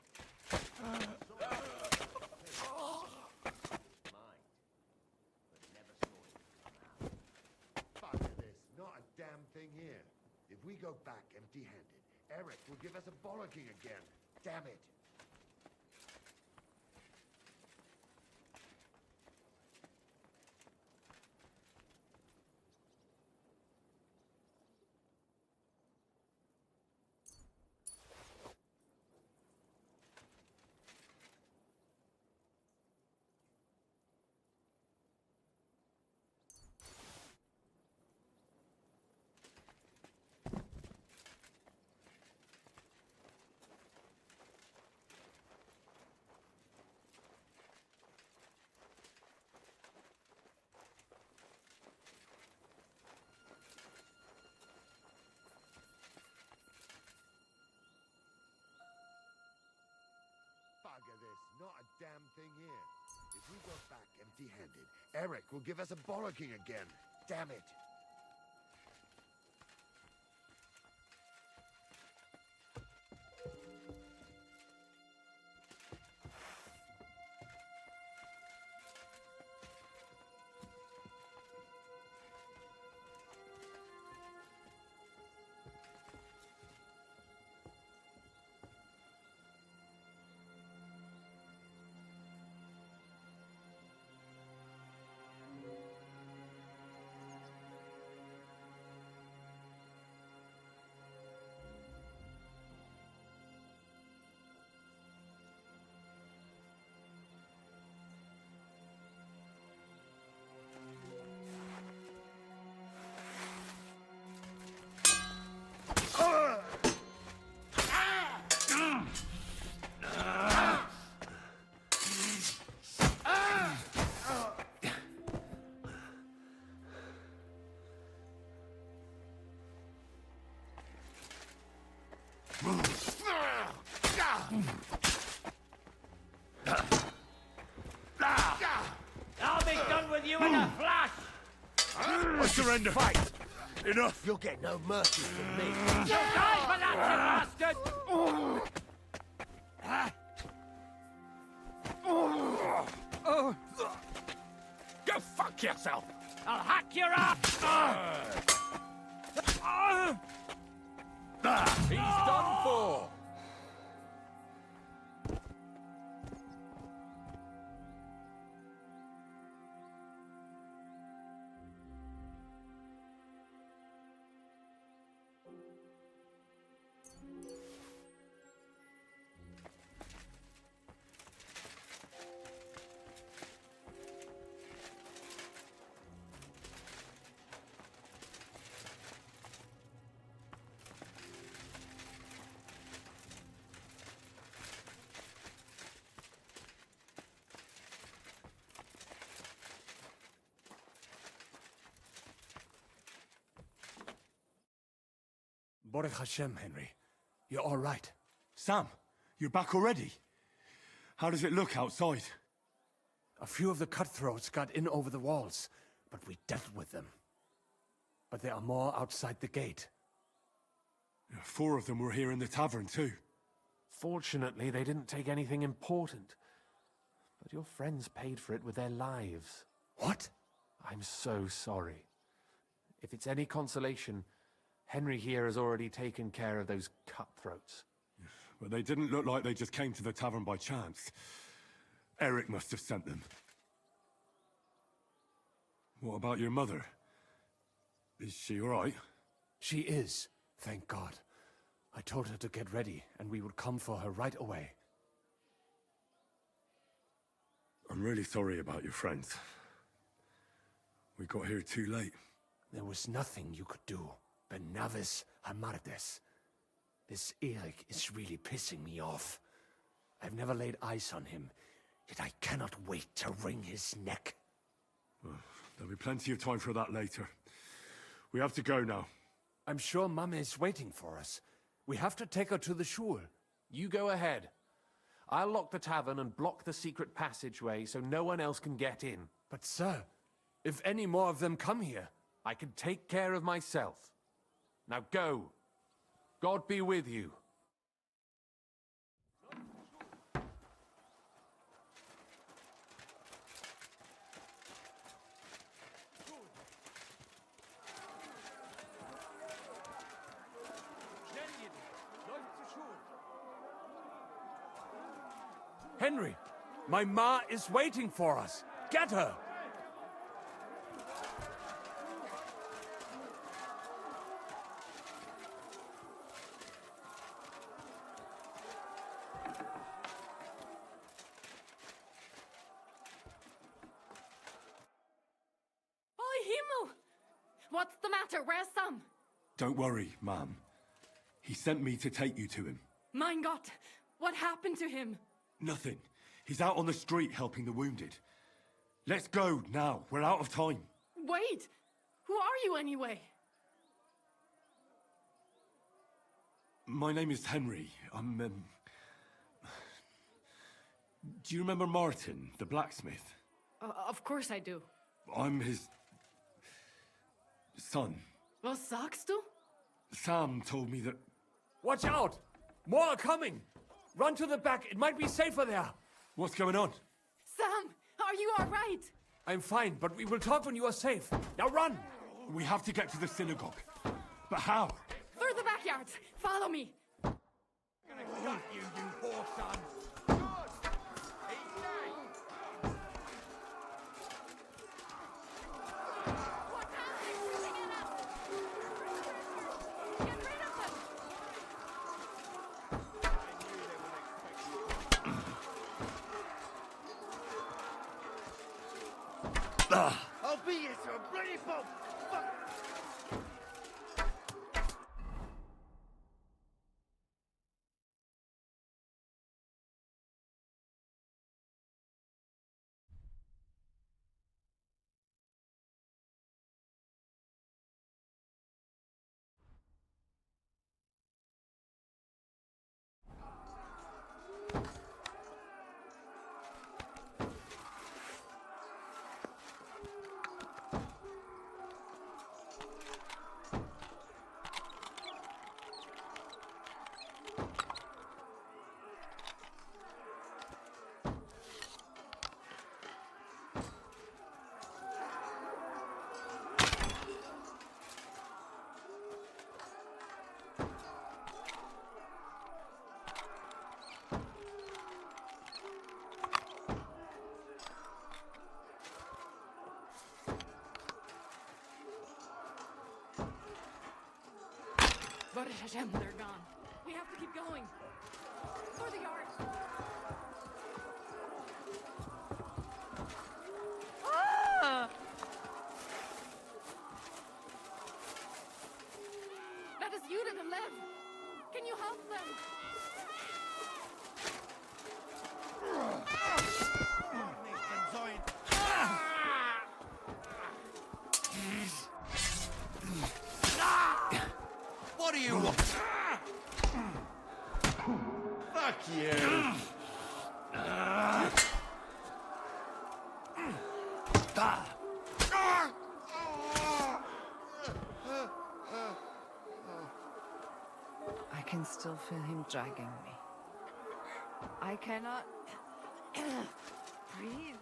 Bugger this, not a damn thing here. If we go back empty-handed, Eric will give us a bollocking again. Damn it. Bugger this, not a damn thing here. If we go back empty-handed, Eric will give us a bollocking again. Damn it. I'll be done with you in a flash! I surrender. Fight! Enough! You'll get no mercy from me. You die for that, you bastard! Go fuck yourself! I'll hack your ass! He's done for! Baruch Hashem, Henry. You're all right. Sam, you're back already? How does it look outside? A few of the cutthroats got in over the walls, but we dealt with them. But there are more outside the gate. 4 of them were here in the tavern too. Fortunately, they didn't take anything important. But your friends paid for it with their lives. What? I'm so sorry. If it's any consolation, Henry here has already taken care of those cutthroats. But they didn't look like they just came to the tavern by chance. Eric must have sent them. What about your mother? Is she all right? She is, thank God. I told her to get ready, and we would come for her right away. I'm really sorry about your friends. We got here too late. There was nothing you could do. Benavis Hamardes. This Eric is really pissing me off. I've never laid eyes on him, yet I cannot wait to wring his neck. Well, there'll be plenty of time for that later. We have to go now. I'm sure Mum is waiting for us. We have to take her to the shul. You go ahead. I'll lock the tavern and block the secret passageway so no one else can get in. But sir, if any more of them come here... I can take care of myself. Now go. God be with you. Henry, my ma is waiting for us. Get her! Oi, Himmel! What's the matter? Where's Sam? Don't worry, ma'am. He sent me to take you to him. Mein Gott! What happened to him? Nothing. He's out on the street helping the wounded. Let's go now. We're out of time. Wait! Who are you anyway? My name is Henry. I'm, Do you remember Martin, the blacksmith? Of course I do. I'm his... son. Was sagst du? Sam told me that... Watch out! More are coming! Run to the back, it might be safer there! What's going on? Sam, are you all right? I'm fine, but we will talk when you are safe. Now run! We have to get to the synagogue. But how? Through the backyards. Follow me. I'm gonna gut you, you poor son. I'll beat you to a bloody pulp! Fuck! Baruch Hashem, they're gone. We have to keep going. For the yard. Ah! That is Judith and Lev. Can you help them? What do you want? Fuck you! I can still feel him dragging me. I cannot breathe.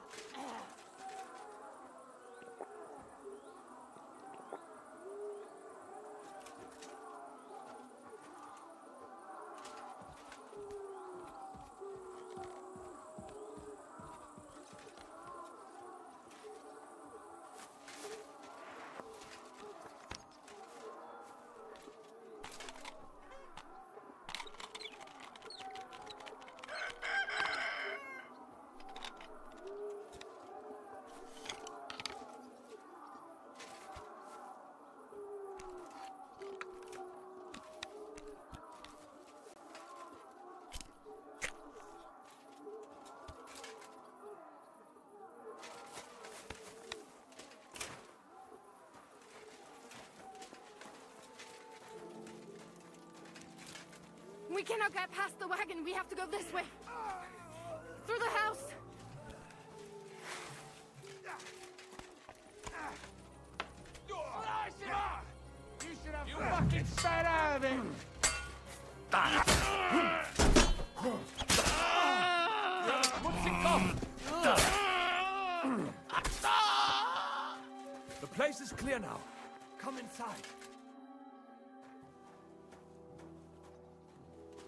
We cannot get past the wagon. We have to go this way. Through the house. You fucking spat out of him! here now. Come inside.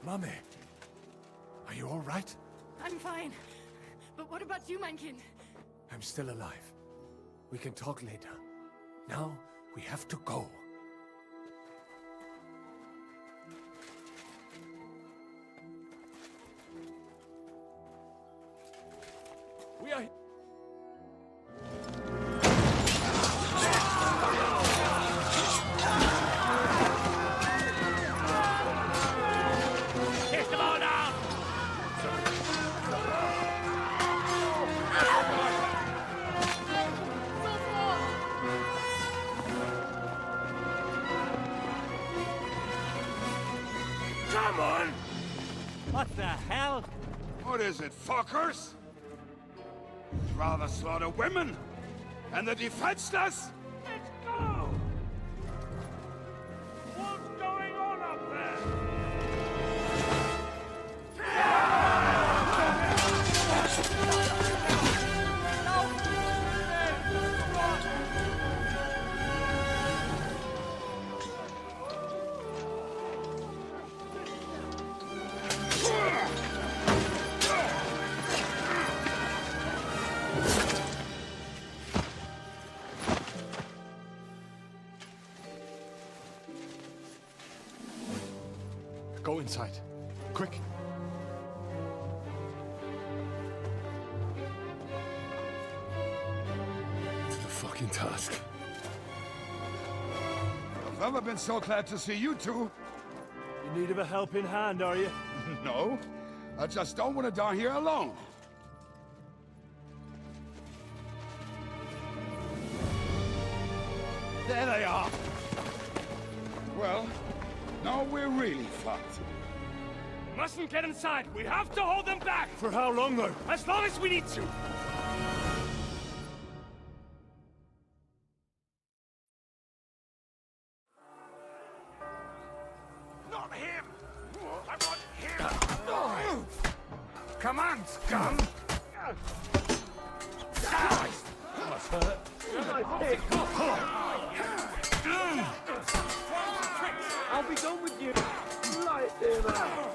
Mummy, are you all right? I'm fine. But what about you, Mankin? I'm still alive. We can talk later. Now, we have to go. We are... Kick them all down! Come on! What the hell? What is it, fuckers? Rather slaughter women and the defenseless? Let's go! What's going on up there? Go inside. Quick. The fucking task. I've never been so glad to see you two. In need of a helping hand, are you? No, I just don't want to die here alone. There they are. Well, now we're really fucked. Mustn't get inside. We have to hold them back. For how long, though? As long as we need to. Not him! I want him! Come on, scum! Must hurt. I'll be done with you. Light him out.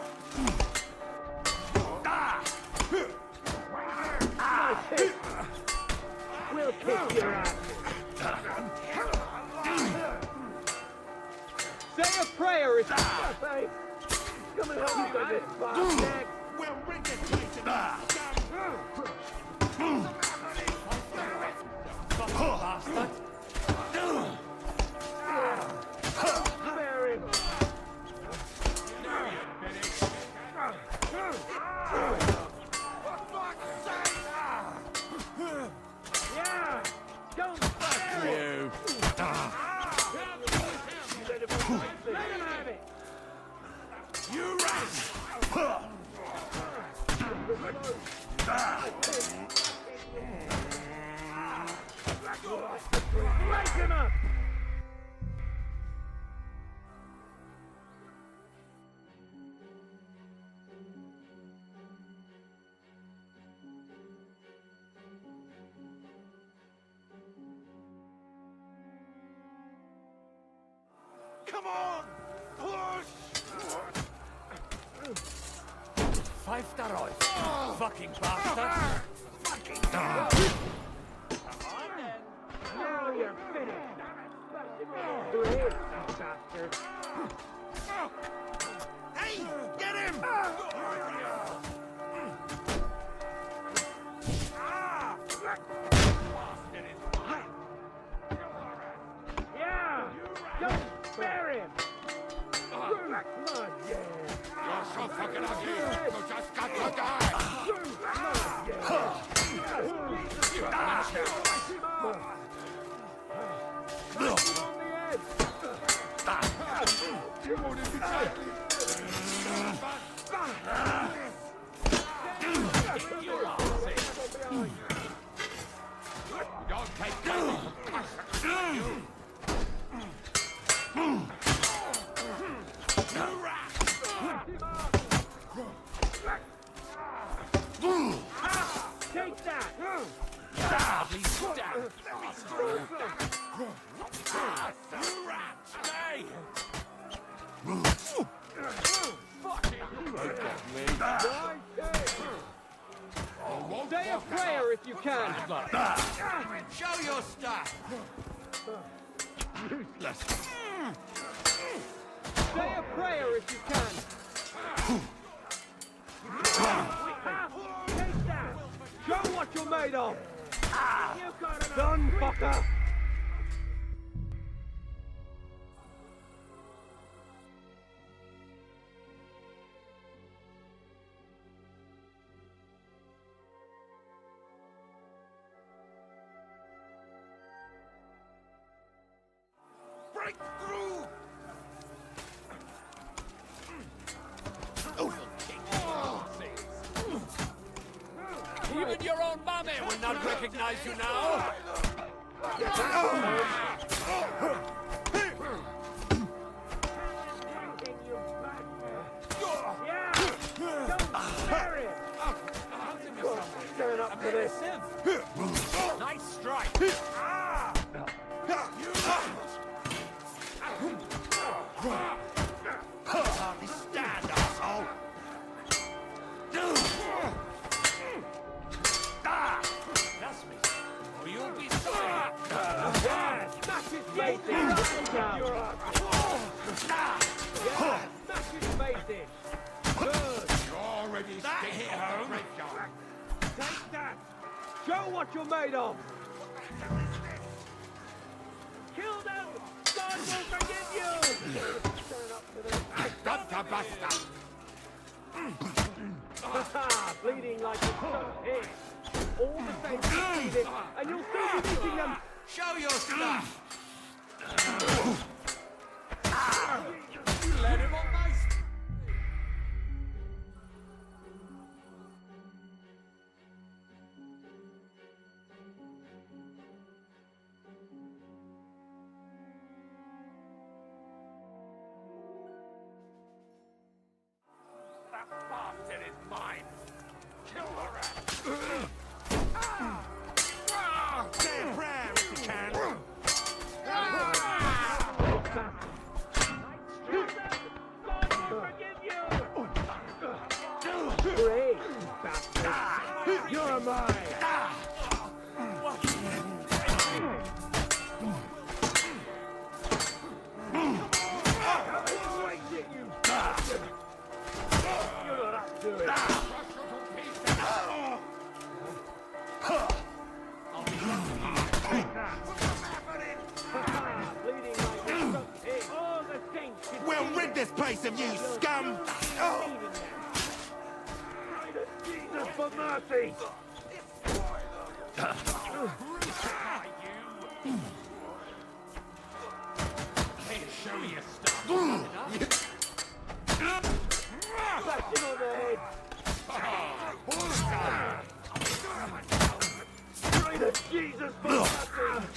Nice hit. We'll kick your ass. Say a prayer, it's babe. Come and help me with this bastard. We'll ring this place in Bastard. Spare him. Yeah! Don't fuck You. Let him have it! You run! Break him up! Come on! Push! Five star oil. Fucking bastard. Fucking Now you're finished! Great, bastard! Hey! Get him! Yeah! Don't spare him! Blood, yeah! You're so fucking ugly, you just got to die! Don't take that! Take that! Say a prayer if you can. Show your stuff! Useless. Say a prayer if you can. Take that. Show what you're made of. Done, fucker. Break through! Even your own mummy will not recognize you now! Stand up for this. Nice strike! Hardly stand, asshole! That's me. Or you'll be sorry! Smash his face in! Smash his face in! Good! You're already staying home! Take that! Show what you're made of! Kill them! God will forgive you! Stand up for this. Dr. Buster! Bleeding like a son pig! All the faces bleeding, and you'll still be meeting them! Show your stuff! You let him on my... That bastard is mine! Kill the rat! Say a prayer if you can! Great, bastard! You're mine! We'll rid this place of you, scum! Jesus for mercy! Show your stuff! Back him on the head! Pray to Jesus for mercy!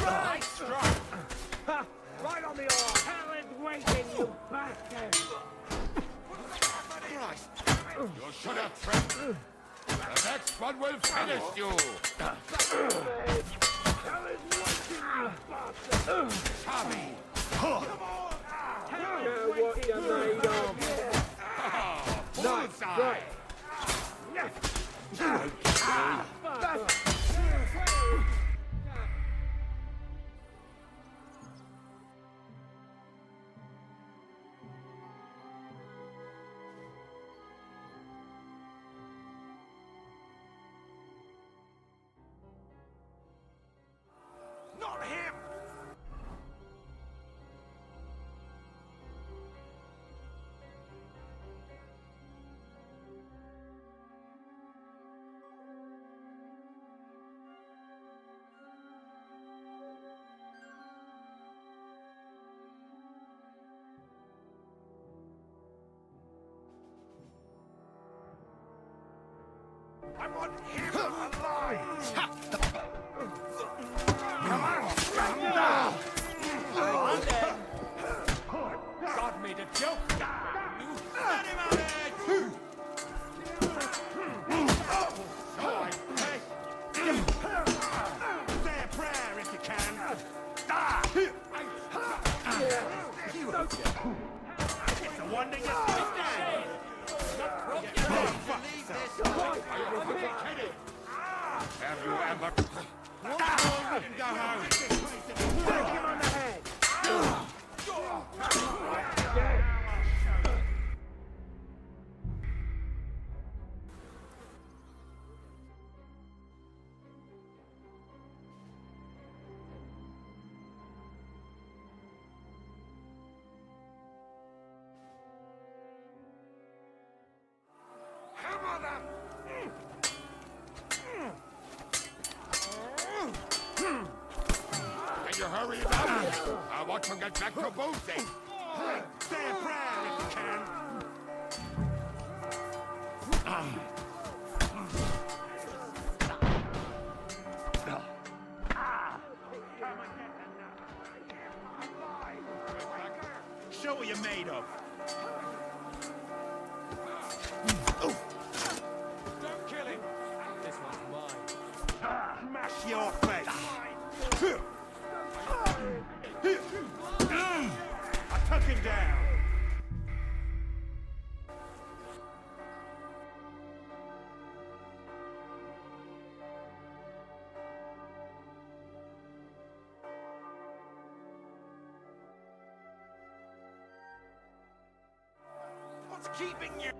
Nice strike! Right on the arm! Talon's waiting, you bastard! Christ! You should have tried. The next one will finish you! Talon's waiting, you bastard! Tommy! Show what you're made of! Nice strike! Not him! I want him alive! Come on! God made a joke! You let him out, Edge! Go home. Take him on the head! Can you hurry it up? I want to get back to boozing. Say a prayer if you can. Show what you're made of. Don't kill him! This one's mine. Smash your face. I took him down. What's keeping you?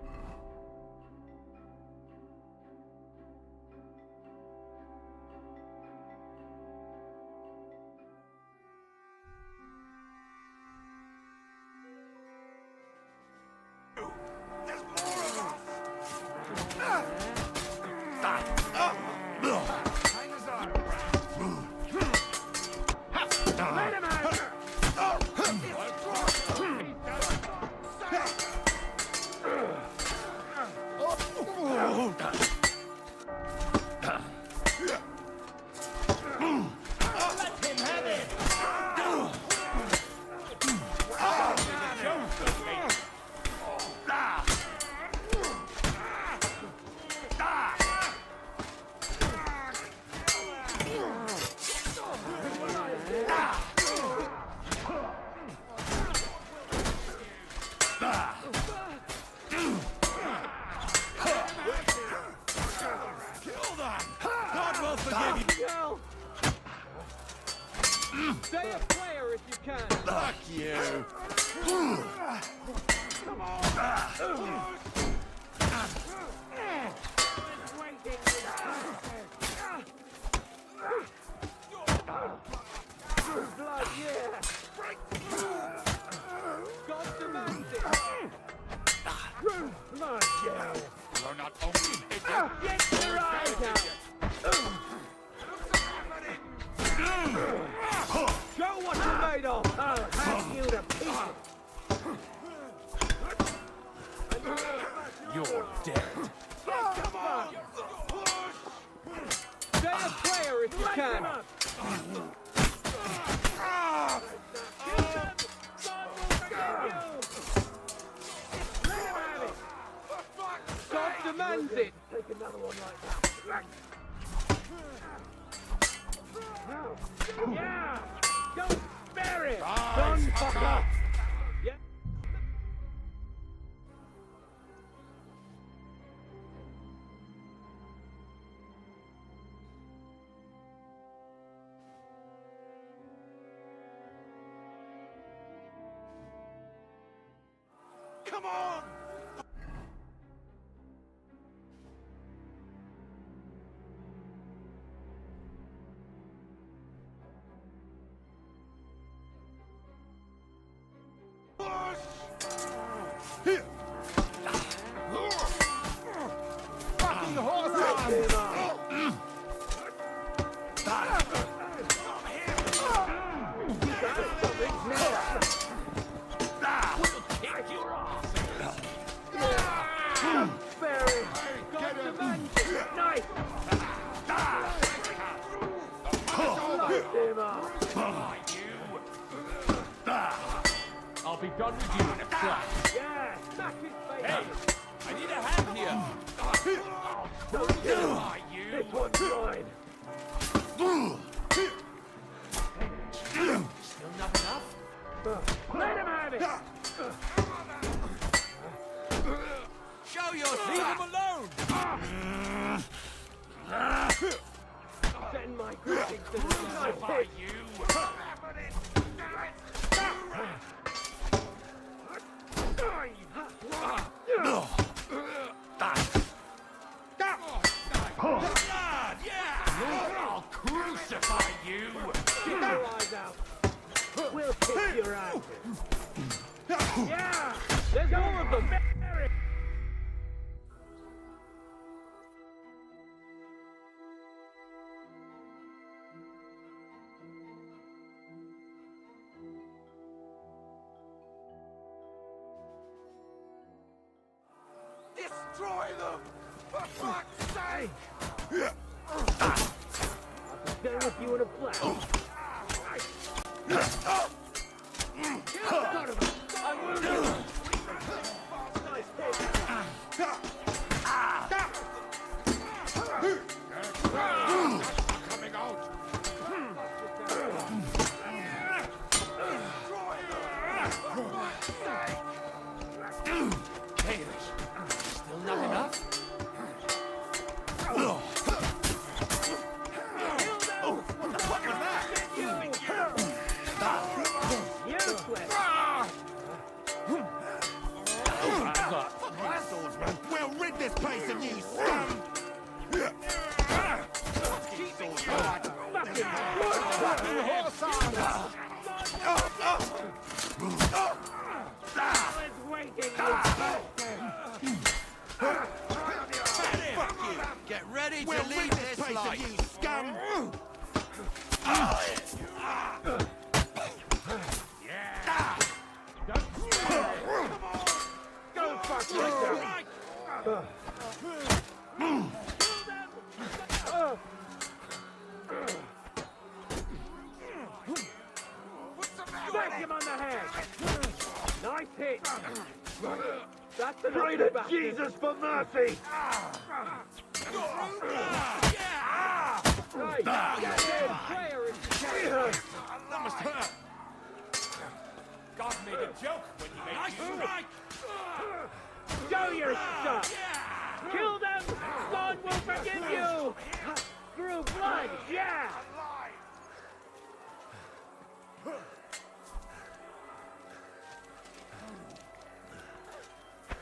Stay a player if you can. Fuck you. Come on. Blood, yeah. God demands it. Blood, yeah. You're not only an idiot, Get your eyes out. Show what you're made of! I'll hack you to pieces! You're dead. Come on! Stay a player if you can! God demands it! Take another one like that. Yeah! Don't spare it! Gun fucker! Yeah. Come on! Fucking horse I'll be done with you in a flash. Yeah, smack his face. Hey, I need a hand here. This one's mine. Still not enough? Let him have it. Show yourself. Leave him alone. Say send my greetings to the Crucify you! I'll crucify you! Keep your eyes out. We'll kick your asses. Yeah! There's more of them! Destroy them! For fuck's sake! I'll be with you in a flash. I will you! Coming out! Hey, still not enough? We'll rid this place of you, scum! Get ready to We'll leave rid this place of you, scum! Go fuck yourself! Smack him on the head! Nice hit! That's enough. Pray to Jesus for mercy! Right, get him! Prayer is That must hurt! God made a joke when he made you. Right! Show your stuff! Kill them! God will forgive you! Through blood, yeah!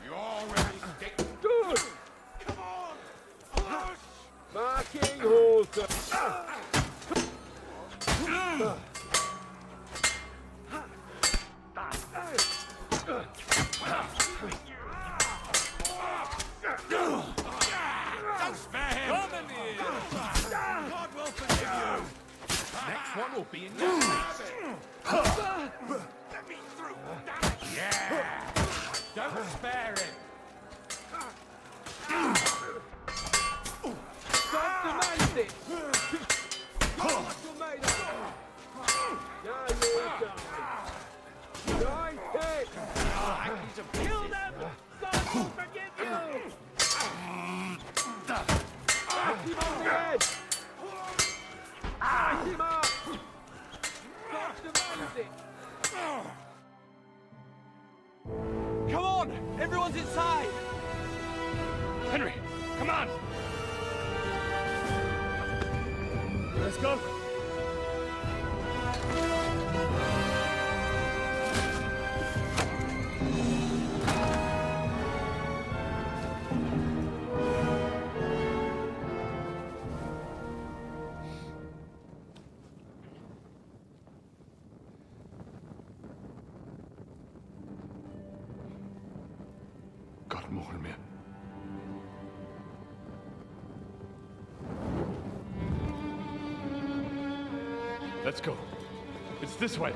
You already stick. Good! Come on! Push! Marking Halter! Don't spare him! God will forgive you! Next one will be in your face. Let me through! Damn it! Yeah! Don't spare him. Stop the it! What you made of? Now you're done. Nice hit! Kill them! God will forgive you! Back him on the head! Back him up! Stop the it! Come on! Everyone's inside! Henry, come on! Let's go! God more me. Let's go. It's this way.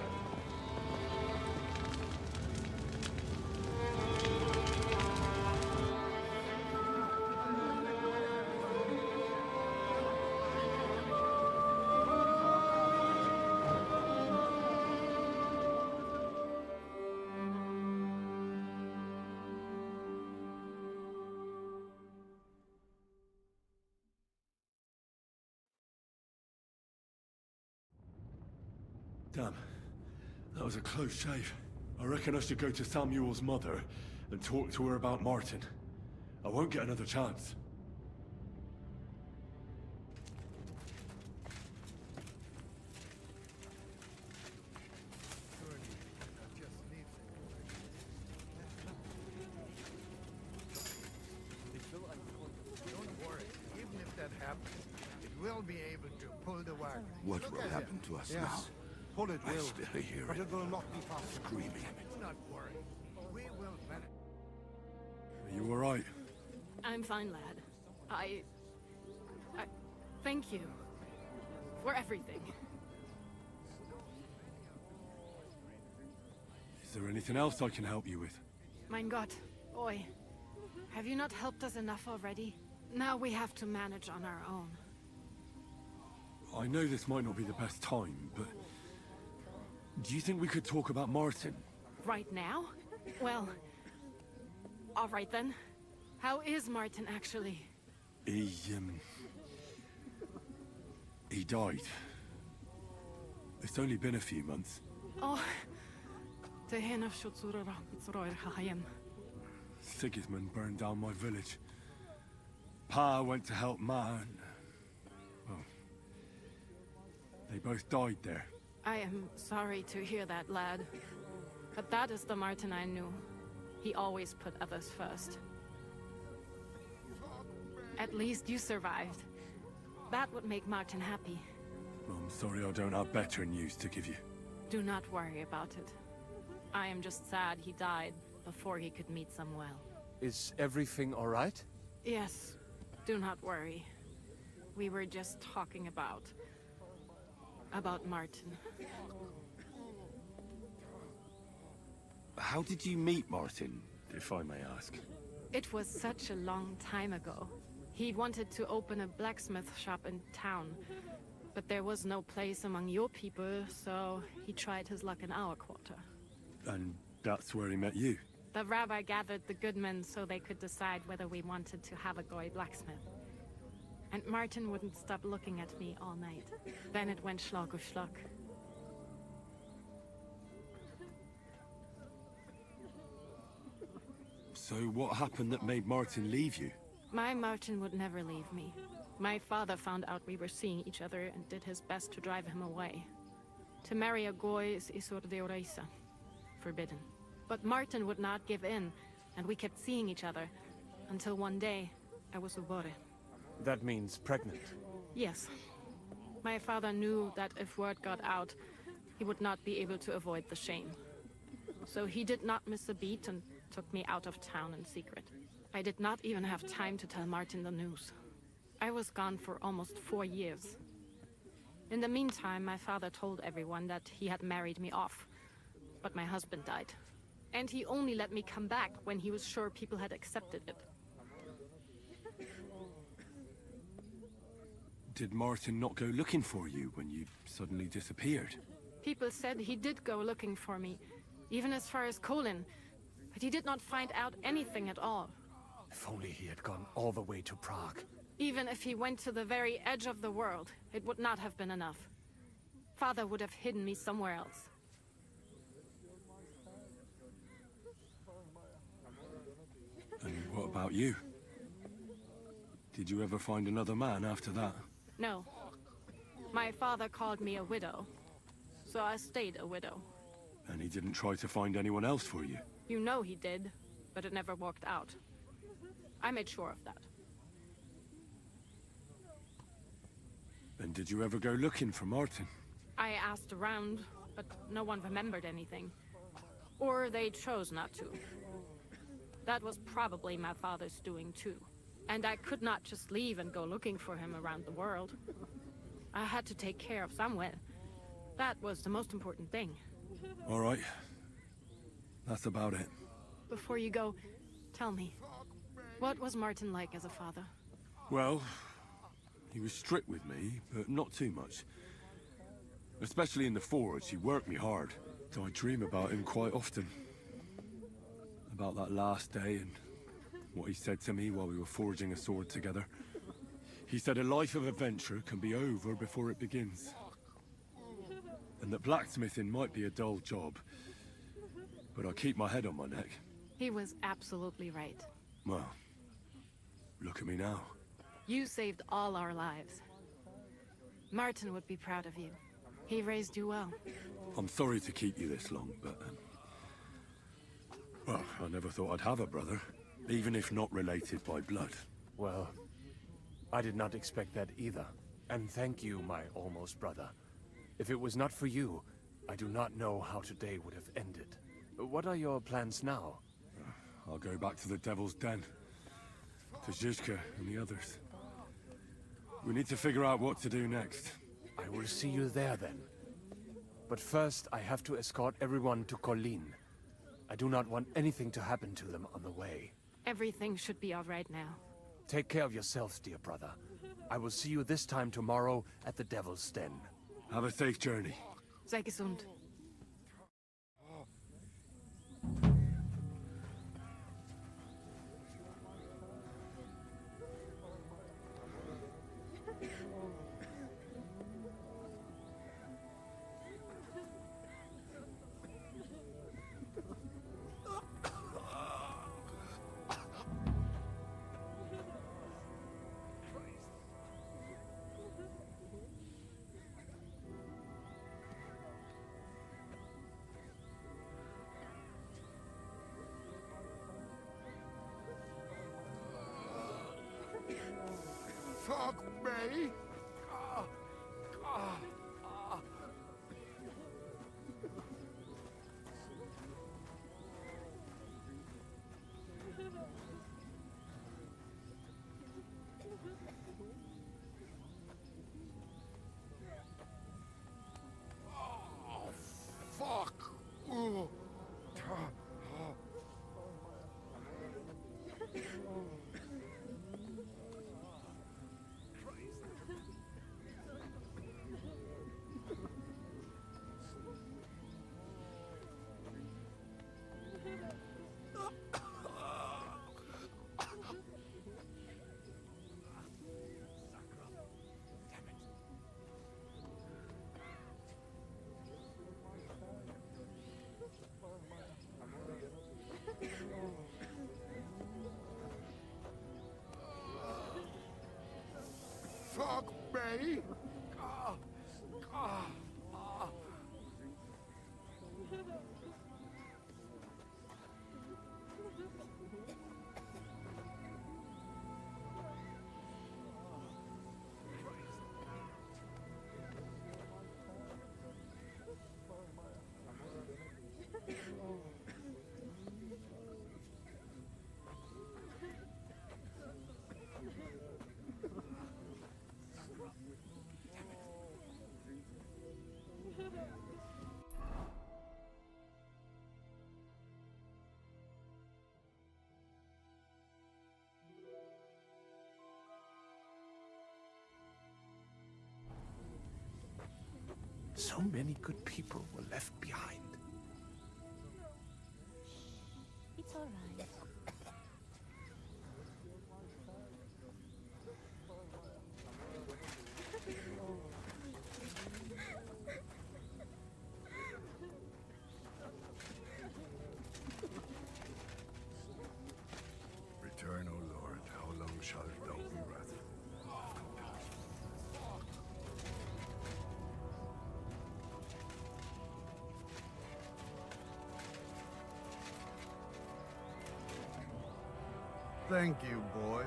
Damn. That was a close shave. I reckon I should go to Samuel's mother and talk to her about Martin. I won't get another chance. will be able to pull the wagon. What Look will at happen him. to us Yes. now? Pull it I will, still hear but it. it will not be fast. Screaming. Do not worry. We will manage. Are you alright? I'm fine, lad. I thank you for everything. Is there anything else I can help you with? Mein Gott, boy, have you not helped us enough already? Now we have to manage on our own. I know this might not be the best time, but... do you think we could talk about Martin? Right now? Well, all right then. How is Martin actually? He died. It's only been a few months. Oh, Sigismund burned down my village. Pa went to help Ma and... well... they both died there. I am sorry to hear that, lad. But that is the Martin I knew. He always put others first. At least you survived. That would make Martin happy. I'm sorry I don't have better news to give you. Do not worry about it. I am just sad he died before he could meet Samuel. Is everything all right? Yes, do not worry. We were just talking about Martin. How did you meet Martin, if I may ask? It was such a long time ago. He wanted to open a blacksmith shop in town, but there was no place among your people, so he tried his luck in our quarter. And that's where he met you? The rabbi gathered the good men so they could decide whether we wanted to have a goy blacksmith. And Martin wouldn't stop looking at me all night. Then it went Schlag auf Schlag. So what happened that made Martin leave you? My Martin would never leave me. My father found out we were seeing each other and did his best to drive him away. To marry a goy is isur deoraisa, forbidden. But Martin would not give in, and we kept seeing each other, until one day, I was ubore. That means pregnant. Yes. My father knew that if word got out, he would not be able to avoid the shame. So he did not miss a beat and took me out of town in secret. I did not even have time to tell Martin the news. I was gone for almost 4 years. In the meantime, my father told everyone that he had married me off. But my husband died. And he only let me come back when he was sure people had accepted it. Did Martin not go looking for you when you suddenly disappeared? People said he did go looking for me, even as far as Kolin, but he did not find out anything at all. If only he had gone all the way to Prague. Even if he went to the very edge of the world, it would not have been enough. Father would have hidden me somewhere else. And what about you? Did you ever find another man after that? No. My father called me a widow, so I stayed a widow. And he didn't try to find anyone else for you? You know he did, but it never worked out. I made sure of that. And did you ever go looking for Martin? I asked around, but no one remembered anything. Or they chose not to. That was probably my father's doing too. And I could not just leave and go looking for him around the world. I had to take care of Samuel. That was the most important thing. All right. That's about it. Before you go, tell me, what was Martin like as a father? Well, he was strict with me, but not too much. Especially in the forge, he worked me hard. So I dream about him quite often. About that last day and what he said to me while we were forging a sword together. He said a life of adventure can be over before it begins. And that blacksmithing might be a dull job, but I keep my head on my neck. He was absolutely right. Well, look at me now. You saved all our lives. Martin would be proud of you. He raised you well. I'm sorry to keep you this long, but... well, I never thought I'd have a brother, even if not related by blood. Well, I did not expect that either. And thank you, my almost brother. If it was not for you, I do not know how today would have ended. What are your plans now? I'll go back to the Devil's Den. To Zizka and the others. We need to figure out what to do next. I will see you there then. But first, I have to escort everyone to Colleen. I do not want anything to happen to them on the way. Everything should be all right now. Take care of yourselves, dear brother. I will see you this time tomorrow at the Devil's Den. Have a safe journey. Sei gesund. Fuck me! Fuck! Ooh. Fuck me! So many good people were left behind. It's all right. Return, O Lord. How long shalt thou be wrathful? Thank you, boy.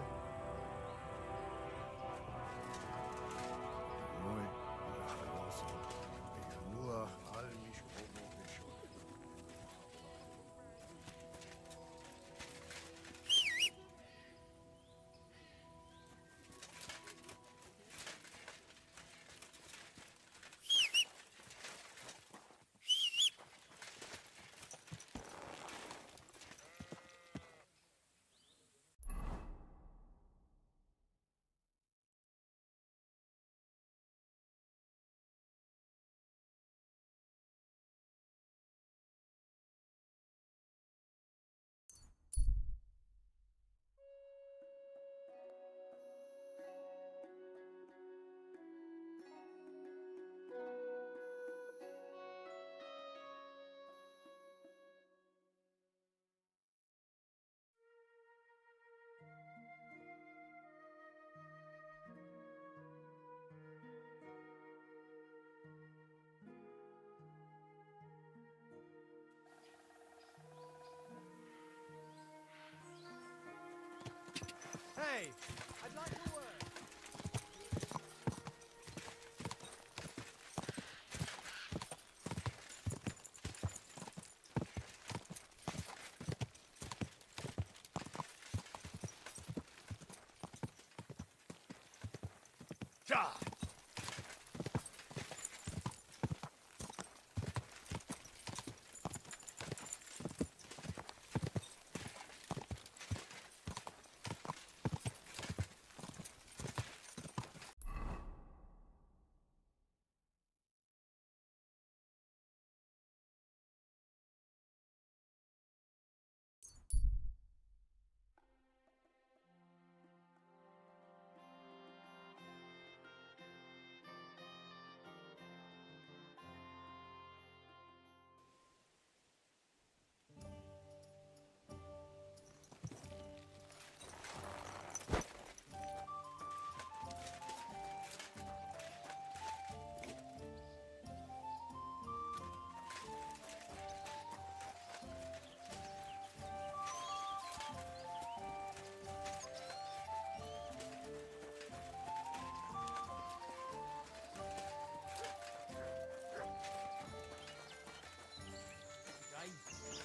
Hey, I'd like a word.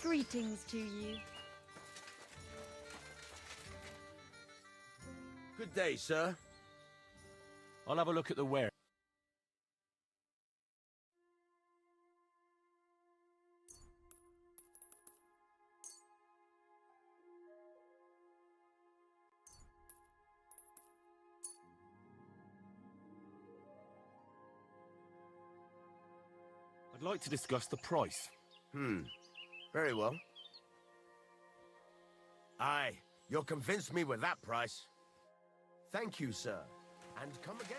Greetings to you. Good day, sir. I'll have a look at the ware. I'd like to discuss the price. Very well. Aye, you'll convince me with that price. Thank you, sir. And come again.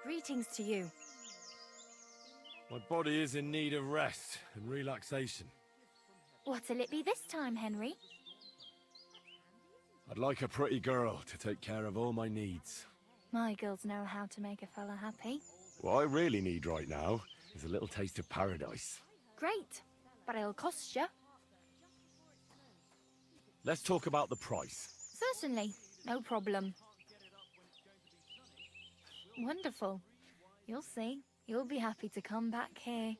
Greetings to you. My body is in need of rest and relaxation. What'll it be this time, Henry? I'd like a pretty girl to take care of all my needs. My girls know how to make a fella happy. What I really need right now is a little taste of paradise. Great, but it'll cost you. Let's talk about the price. Certainly, no problem. Wonderful. You'll see. You'll be happy to come back here.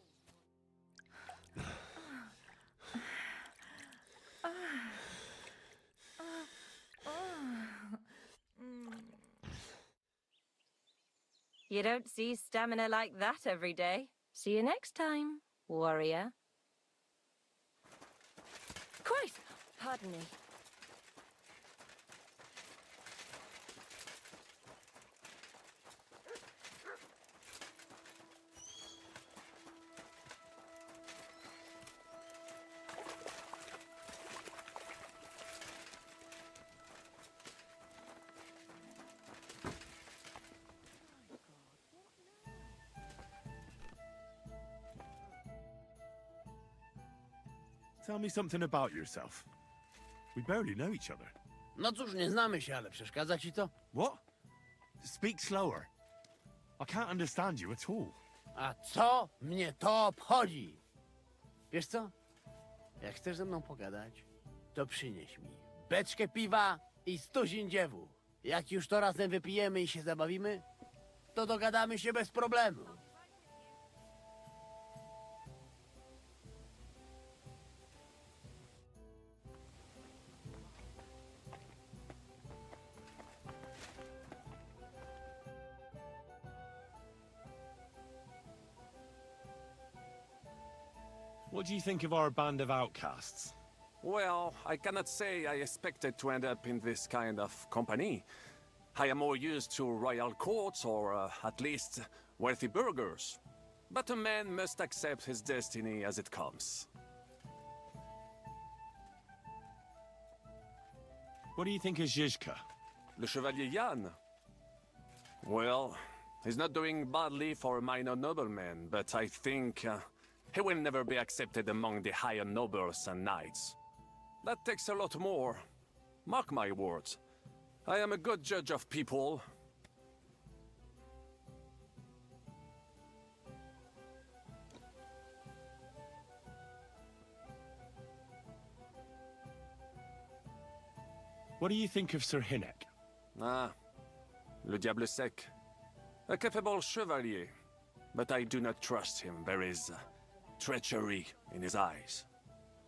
You don't see stamina like that every day. See you next time, warrior. Quite. Pardon me. Tell me something about yourself. We barely know each other. No cóż, nie znamy się, ale przeszkadza ci to? What? Speak slower. I can't understand you at all. A co mnie to obchodzi? Wiesz co? Jak chcesz ze mną pogadać, to przynieś mi beczkę piwa i 100 ziędziewów. Jak już to razem wypijemy i się zabawimy, to dogadamy się bez problemu. What do you think of our band of outcasts? Well, I cannot say I expected to end up in this kind of company. I am more used to royal courts or at least wealthy burghers. But a man must accept his destiny as it comes. What do you think of Zizka? Le Chevalier Jan? Well, he's not doing badly for a minor nobleman, but I think he will never be accepted among the higher nobles and knights. That takes a lot more. Mark my words. I am a good judge of people. What do you think of Sir Hinnek? Ah, le diable sec. A capable chevalier, but I do not trust him. There is treachery in his eyes.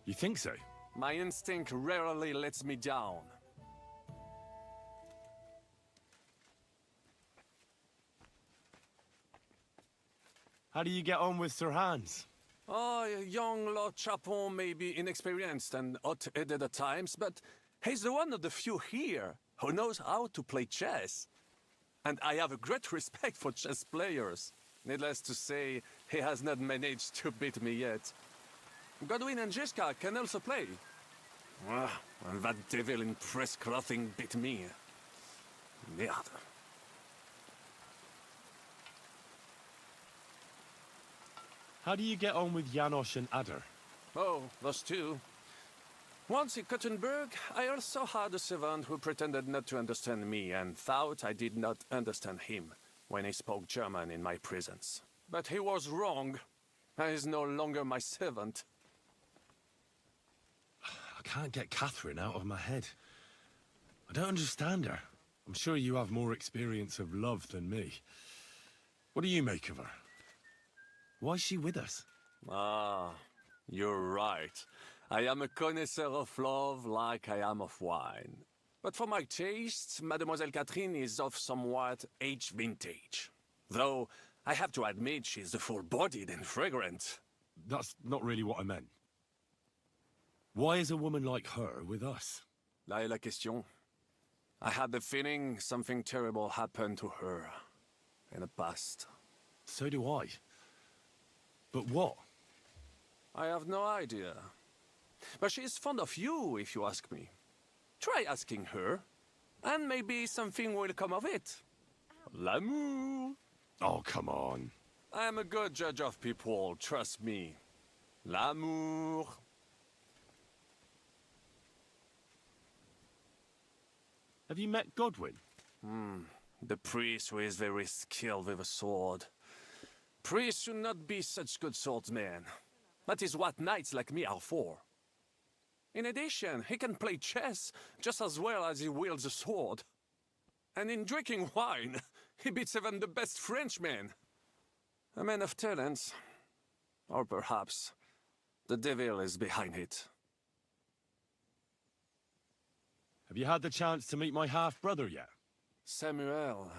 You think so? My instinct rarely lets me down. How do you get on with Sir Hans? Oh, young Lord Chapon may be inexperienced and hot-headed at times, but he's one of the few here who knows how to play chess. And I have a great respect for chess players. Needless to say, he has not managed to beat me yet. Godwin and Jiska can also play. And that devil in press clothing beat me. Merde. How do you get on with Janosch and Adder? Oh, those two. Once in Kuttenberg, I also had a servant who pretended not to understand me and thought I did not understand him when he spoke German in my presence. But he was wrong. He is no longer my servant. I can't get Catherine out of my head. I don't understand her. I'm sure you have more experience of love than me. What do you make of her? Why is she with us? Ah, you're right. I am a connoisseur of love like I am of wine. But for my tastes, Mademoiselle Catherine is of somewhat aged vintage. Though, I have to admit she's full-bodied and fragrant. That's not really what I meant. Why is a woman like her with us? Là est la question. I had the feeling something terrible happened to her in the past. So do I. But what? I have no idea. But she is fond of you, if you ask me. Try asking her, and maybe something will come of it. L'amour. Oh, come on. I am a good judge of people, trust me. L'amour. Have you met Godwin? The priest who is very skilled with a sword. Priests should not be such good swordsmen. That is what knights like me are for. In addition, he can play chess just as well as he wields a sword. And in drinking wine, he beats even the best Frenchmen. A man of talents. Or perhaps the devil is behind it. Have you had the chance to meet my half-brother yet? Samuel.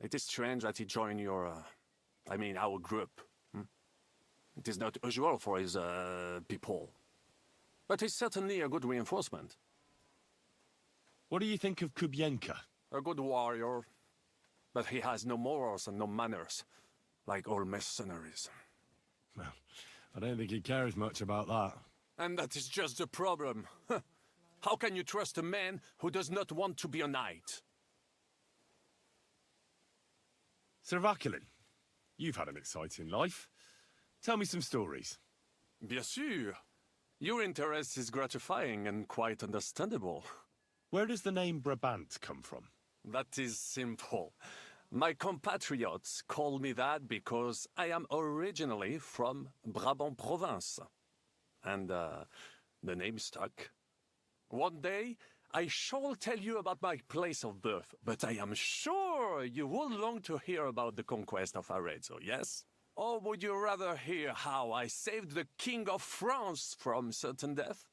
It is strange that he joined your... our group. It is not usual for his, people. But he's certainly a good reinforcement. What do you think of Kubienka? A good warrior. But he has no morals and no manners. Like all mercenaries. Well, I don't think he cares much about that. And that is just the problem. How can you trust a man who does not want to be a knight? Sir Vaculin, you've had an exciting life. Tell me some stories. Bien sûr. Your interest is gratifying and quite understandable. Where does the name Brabant come from? That is simple. My compatriots call me that because I am originally from Brabant province. And, the name stuck. One day, I shall tell you about my place of birth, but I am sure you would long to hear about the conquest of Arezzo, yes? Or would you rather hear how I saved the King of France from certain death?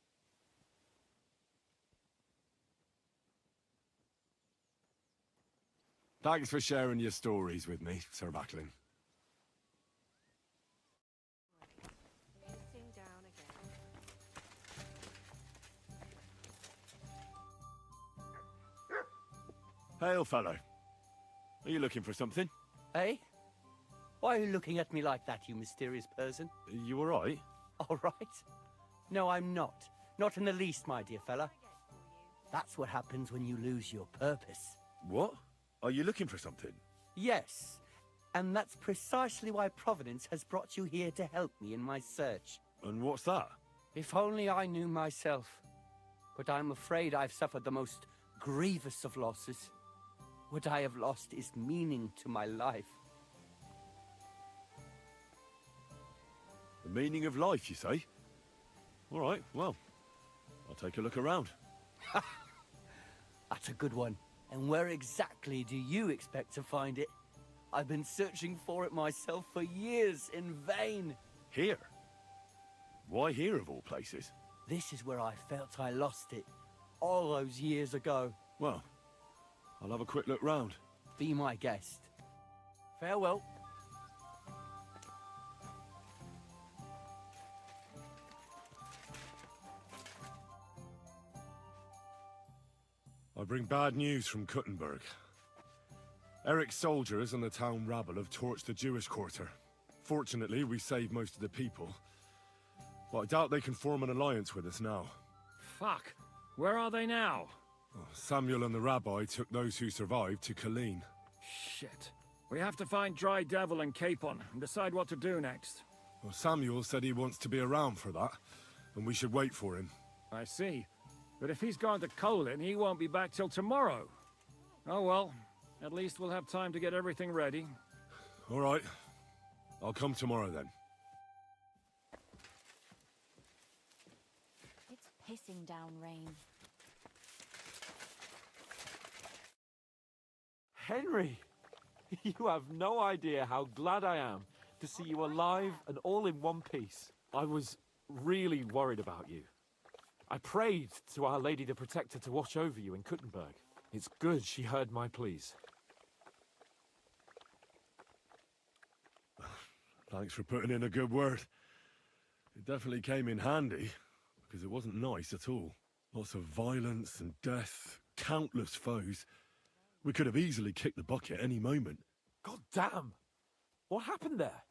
Thanks for sharing your stories with me, Sir Vaculin. Hail, fellow. Are you looking for something? Hey? Why are you looking at me like that, you mysterious person? You all right? All right? No, I'm not. Not in the least, my dear fella. That's what happens when you lose your purpose. What? Are you looking for something? Yes. And that's precisely why Providence has brought you here to help me in my search. And what's that? If only I knew myself. But I'm afraid I've suffered the most grievous of losses. What I have lost is meaning to my life. The meaning of life, you say? All right, well, I'll take a look around. That's a good one. And where exactly do you expect to find it? I've been searching for it myself for years in vain. Here? Why here, of all places? This is where I felt I lost it, all those years ago. Well, I'll have a quick look round. Be my guest. Farewell. I bring bad news from Kuttenberg. Eric's soldiers and the town rabble have torched the Jewish quarter. Fortunately, we saved most of the people. But I doubt they can form an alliance with us now. Fuck. Where are they now? Samuel and the rabbi took those who survived to Colleen. Shit. We have to find Dry Devil and Capon and decide what to do next. Well, Samuel said he wants to be around for that, and we should wait for him. I see. But if he's gone to Colin, he won't be back till tomorrow. Oh well. At least we'll have time to get everything ready. All right. I'll come tomorrow then. It's pissing down rain. Henry! You have no idea how glad I am to see you alive and all in one piece. I was really worried about you. I prayed to Our Lady the Protector to watch over you in Kuttenberg. It's good she heard my pleas. Thanks for putting in a good word. It definitely came in handy, because it wasn't nice at all. Lots of violence and death, countless foes. We could have easily kicked the bucket any moment. God damn! What happened there?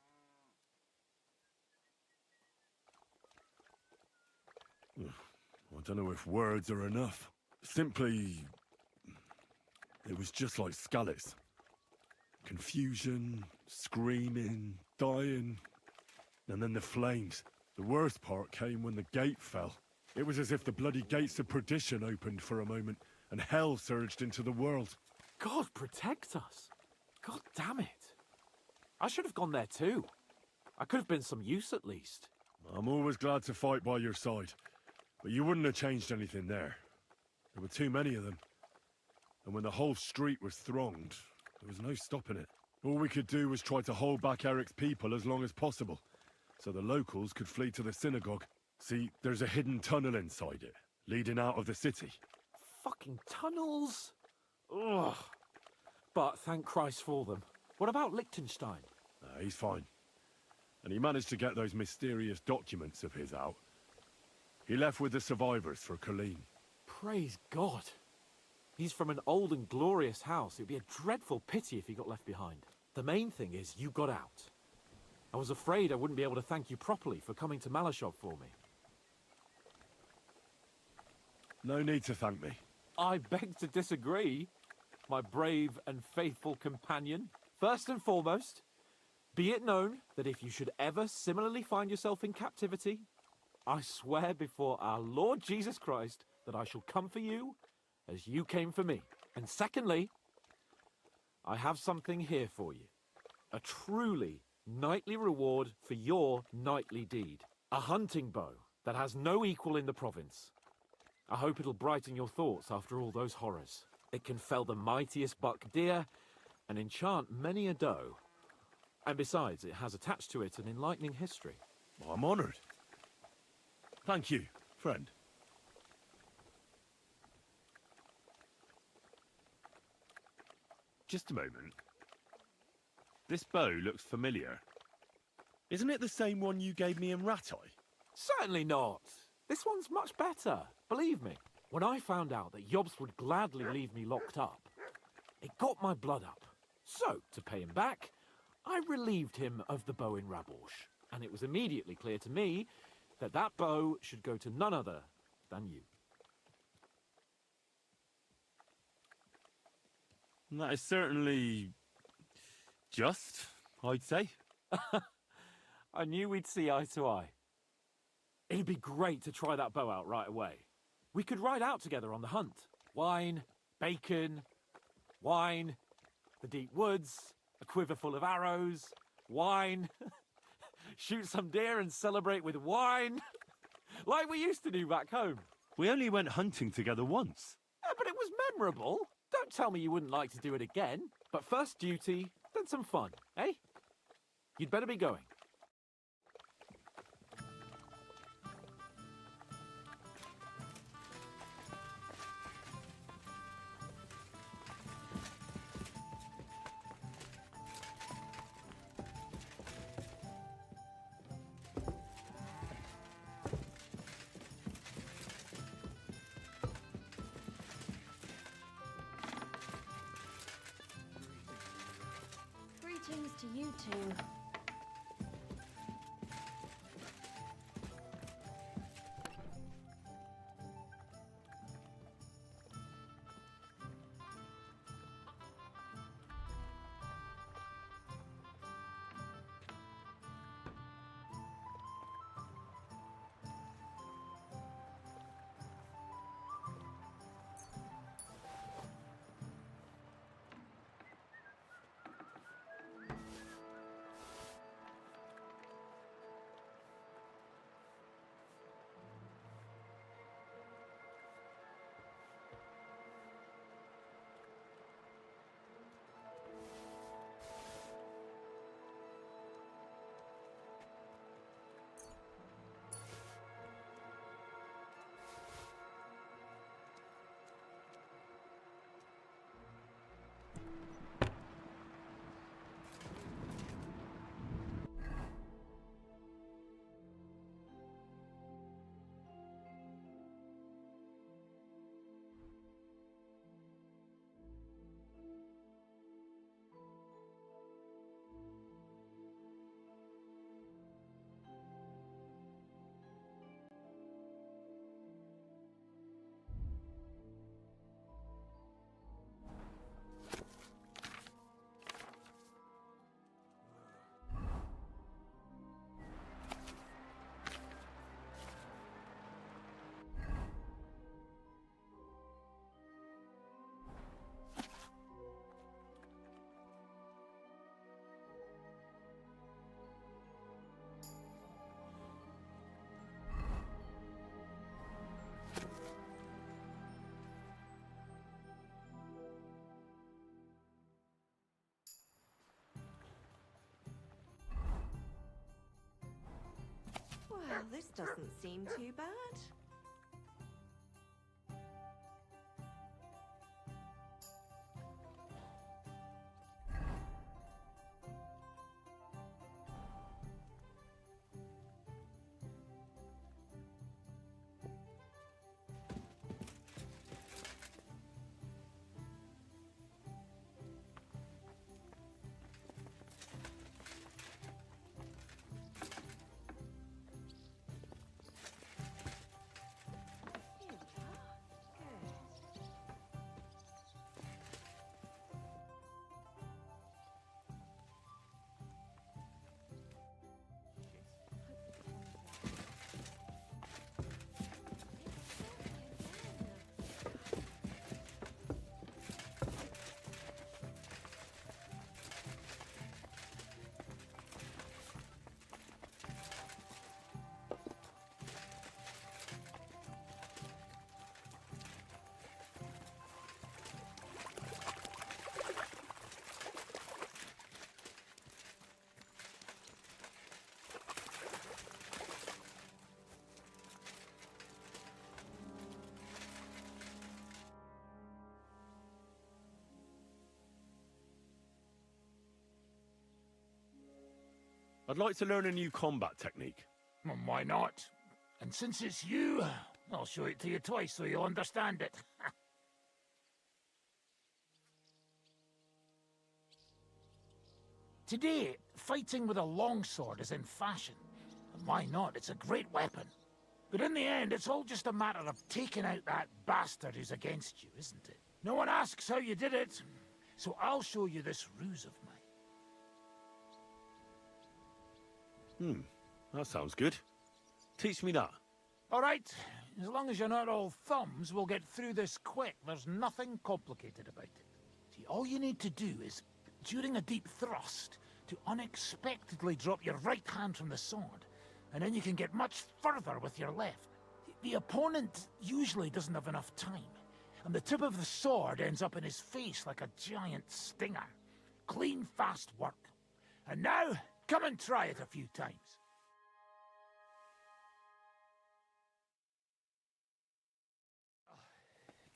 I don't know if words are enough. Simply, it was just like Skalitz. Confusion, screaming, dying, and then the flames. The worst part came when the gate fell. It was as if the bloody gates of perdition opened for a moment, and hell surged into the world. God protect us! God damn it! I should have gone there too. I could have been some use at least. I'm always glad to fight by your side, but you wouldn't have changed anything there. There were too many of them. And when the whole street was thronged, there was no stopping it. All we could do was try to hold back Eric's people as long as possible, so the locals could flee to the synagogue. See, there's a hidden tunnel inside it, leading out of the city. Fucking tunnels! Ugh. But thank Christ for them. What about Liechtenstein? He's fine. And he managed to get those mysterious documents of his out. He left with the survivors for Colleen. Praise God. He's from an old and glorious house. It'd be a dreadful pity if he got left behind. The main thing is you got out. I was afraid I wouldn't be able to thank you properly for coming to Malashov for me. No need to thank me. I beg to disagree, my brave and faithful companion. First and foremost, be it known that if you should ever similarly find yourself in captivity, I swear before our Lord Jesus Christ that I shall come for you as you came for me. And secondly, I have something here for you. A truly knightly reward for your knightly deed. A hunting bow that has no equal in the province. I hope it'll brighten your thoughts after all those horrors. It can fell the mightiest buck deer and enchant many a doe. And besides, it has attached to it an enlightening history. I'm honored. Thank you, friend. Just a moment. This bow looks familiar. Isn't it the same one you gave me in Ratai? Certainly not. This one's much better, believe me. When I found out that Yobs would gladly leave me locked up, it got my blood up. So, to pay him back, I relieved him of the bow in Raborsh. And it was immediately clear to me that that bow should go to none other than you. That is certainly just, I'd say. I knew we'd see eye to eye. It'd be great to try that bow out right away. We could ride out together on the hunt. Wine, bacon, wine, the deep woods, a quiver full of arrows, wine, shoot some deer and celebrate with wine, like we used to do back home. We only went hunting together once. Yeah, but it was memorable. Don't tell me you wouldn't like to do it again. But first duty, then some fun, eh? You'd better be going. too. Well, this doesn't seem too bad. I'd like to learn a new combat technique. Well, why not? And since it's you, I'll show it to you twice so you'll understand it. Today, fighting with a longsword is in fashion. And why not? It's a great weapon. But in the end, it's all just a matter of taking out that bastard who's against you, isn't it? No one asks how you did it, so I'll show you this ruse of mine. That sounds good. Teach me that. All right, as long as you're not all thumbs, we'll get through this quick. There's nothing complicated about it. See, all you need to do is, during a deep thrust, to unexpectedly drop your right hand from the sword, and then you can get much further with your left. The opponent usually doesn't have enough time, and the tip of the sword ends up in his face like a giant stinger. Clean, fast work. And now, come and try it a few times.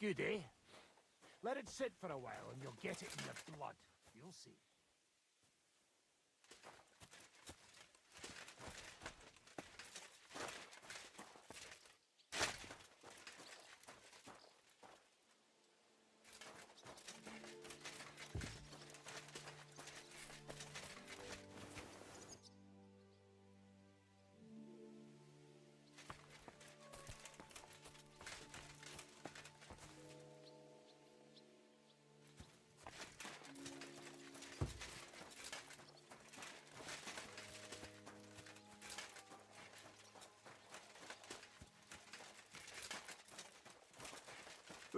Good, eh? Let it sit for a while and you'll get it in your blood. You'll see.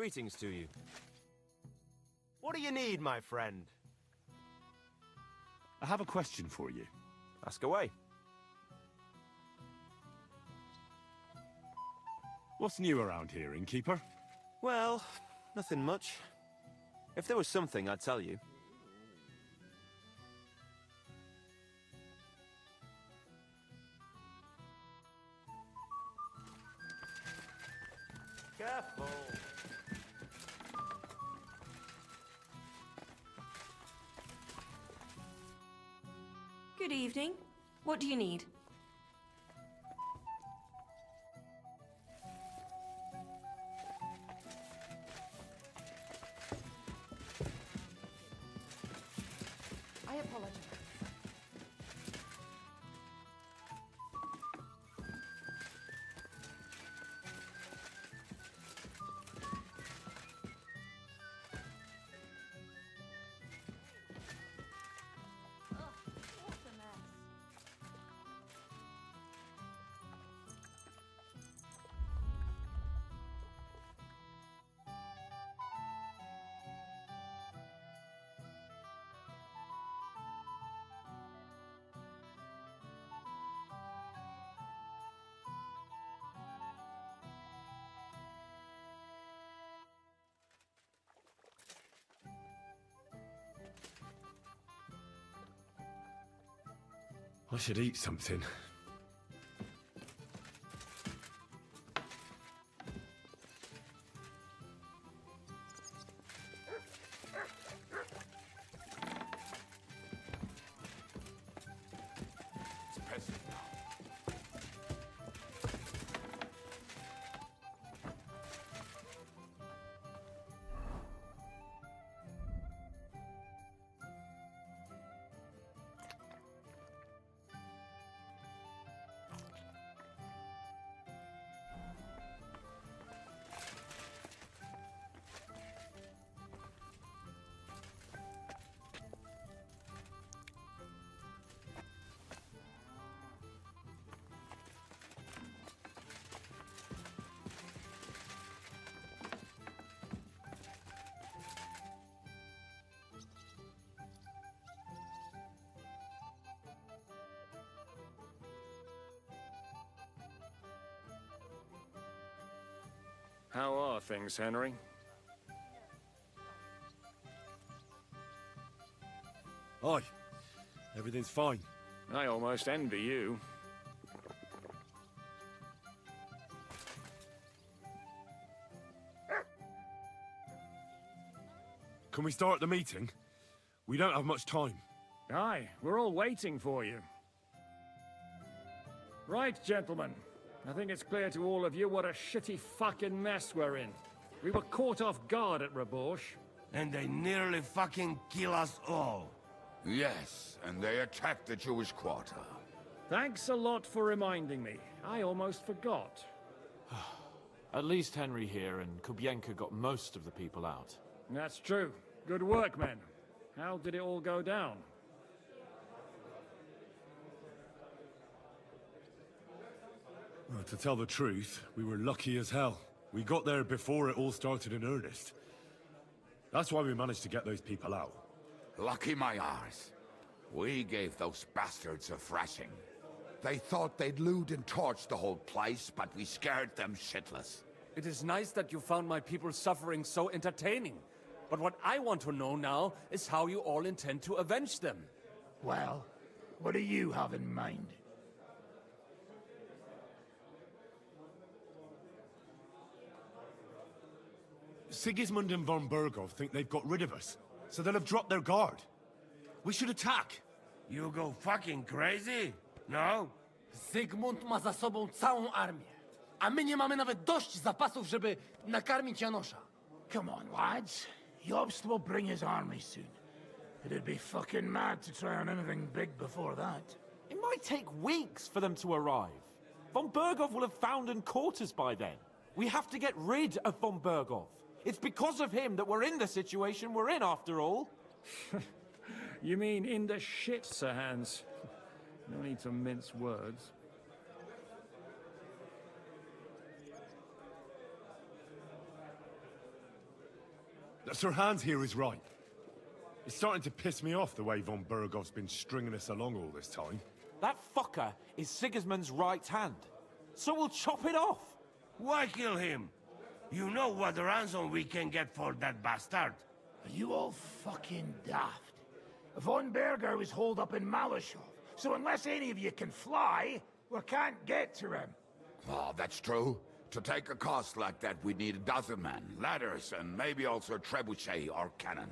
Greetings to you. What do you need, my friend? I have a question for you. Ask away. What's new around here, innkeeper? Well, nothing much. If there was something, I'd tell you. Careful. Good evening. What do you need? I apologize. I should eat something. How are things, Henry? Aye. Everything's fine. I almost envy you. Can we start the meeting? We don't have much time. Aye, we're all waiting for you. Right, gentlemen. I think it's clear to all of you what a shitty fucking mess we're in. We were caught off guard at Rabosh. And they nearly fucking kill us all. Yes, and they attacked the Jewish quarter. Thanks a lot for reminding me. I almost forgot. At least Henry here and Kubienka got most of the people out. That's true. Good work, men. How did it all go down? Well, to tell the truth, we were lucky as hell. We got there before it all started in earnest. That's why we managed to get those people out. Lucky my arse. We gave those bastards a thrashing. They thought they'd loot and torch the whole place, but we scared them shitless. It is nice that you found my people's suffering so entertaining. But what I want to know now is how you all intend to avenge them. Well, what do you have in mind? Sigismund and von Bergov think they've got rid of us, so they'll have dropped their guard. We should attack. You go fucking crazy? No? Zygmunt ma za sobą całą armię, a my nie mamy nawet dość zapasów, żeby nakarmić Janosza. Come on, lads. Jobst will bring his army soon. It'd be fucking mad to try on anything big before that. It might take weeks for them to arrive. Von Bergov will have found and caught us by then. We have to get rid of von Bergov. It's because of him that we're in the situation we're in, after all. You mean in the shit, Sir Hans? No need to mince words. that Sir Hans here is right. It's starting to piss me off the way von Bergov's been stringing us along all this time. That fucker is Sigismund's right hand. So we'll chop it off. Why kill him? You know what ransom we can get for that bastard. Are you all fucking daft? Von Berger was holed up in Malashov, so unless any of you can fly, we can't get to him. Oh, that's true. To take a cost like that, we'd need a dozen men, ladders, and maybe also a trebuchet or cannon.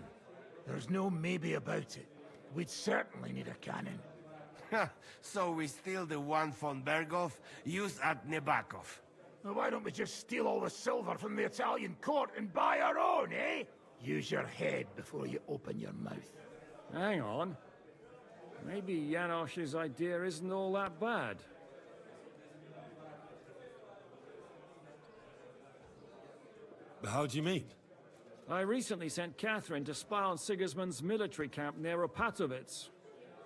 There's no maybe about it. We'd certainly need a cannon. So we steal the one von Bergov used at Nebakov. Well, why don't we just steal all the silver from the Italian court and buy our own, eh? Use your head before you open your mouth. Hang on. Maybe Janosch's idea isn't all that bad. How do you mean? I recently sent Catherine to spy on Sigismund's military camp near Opatovitz.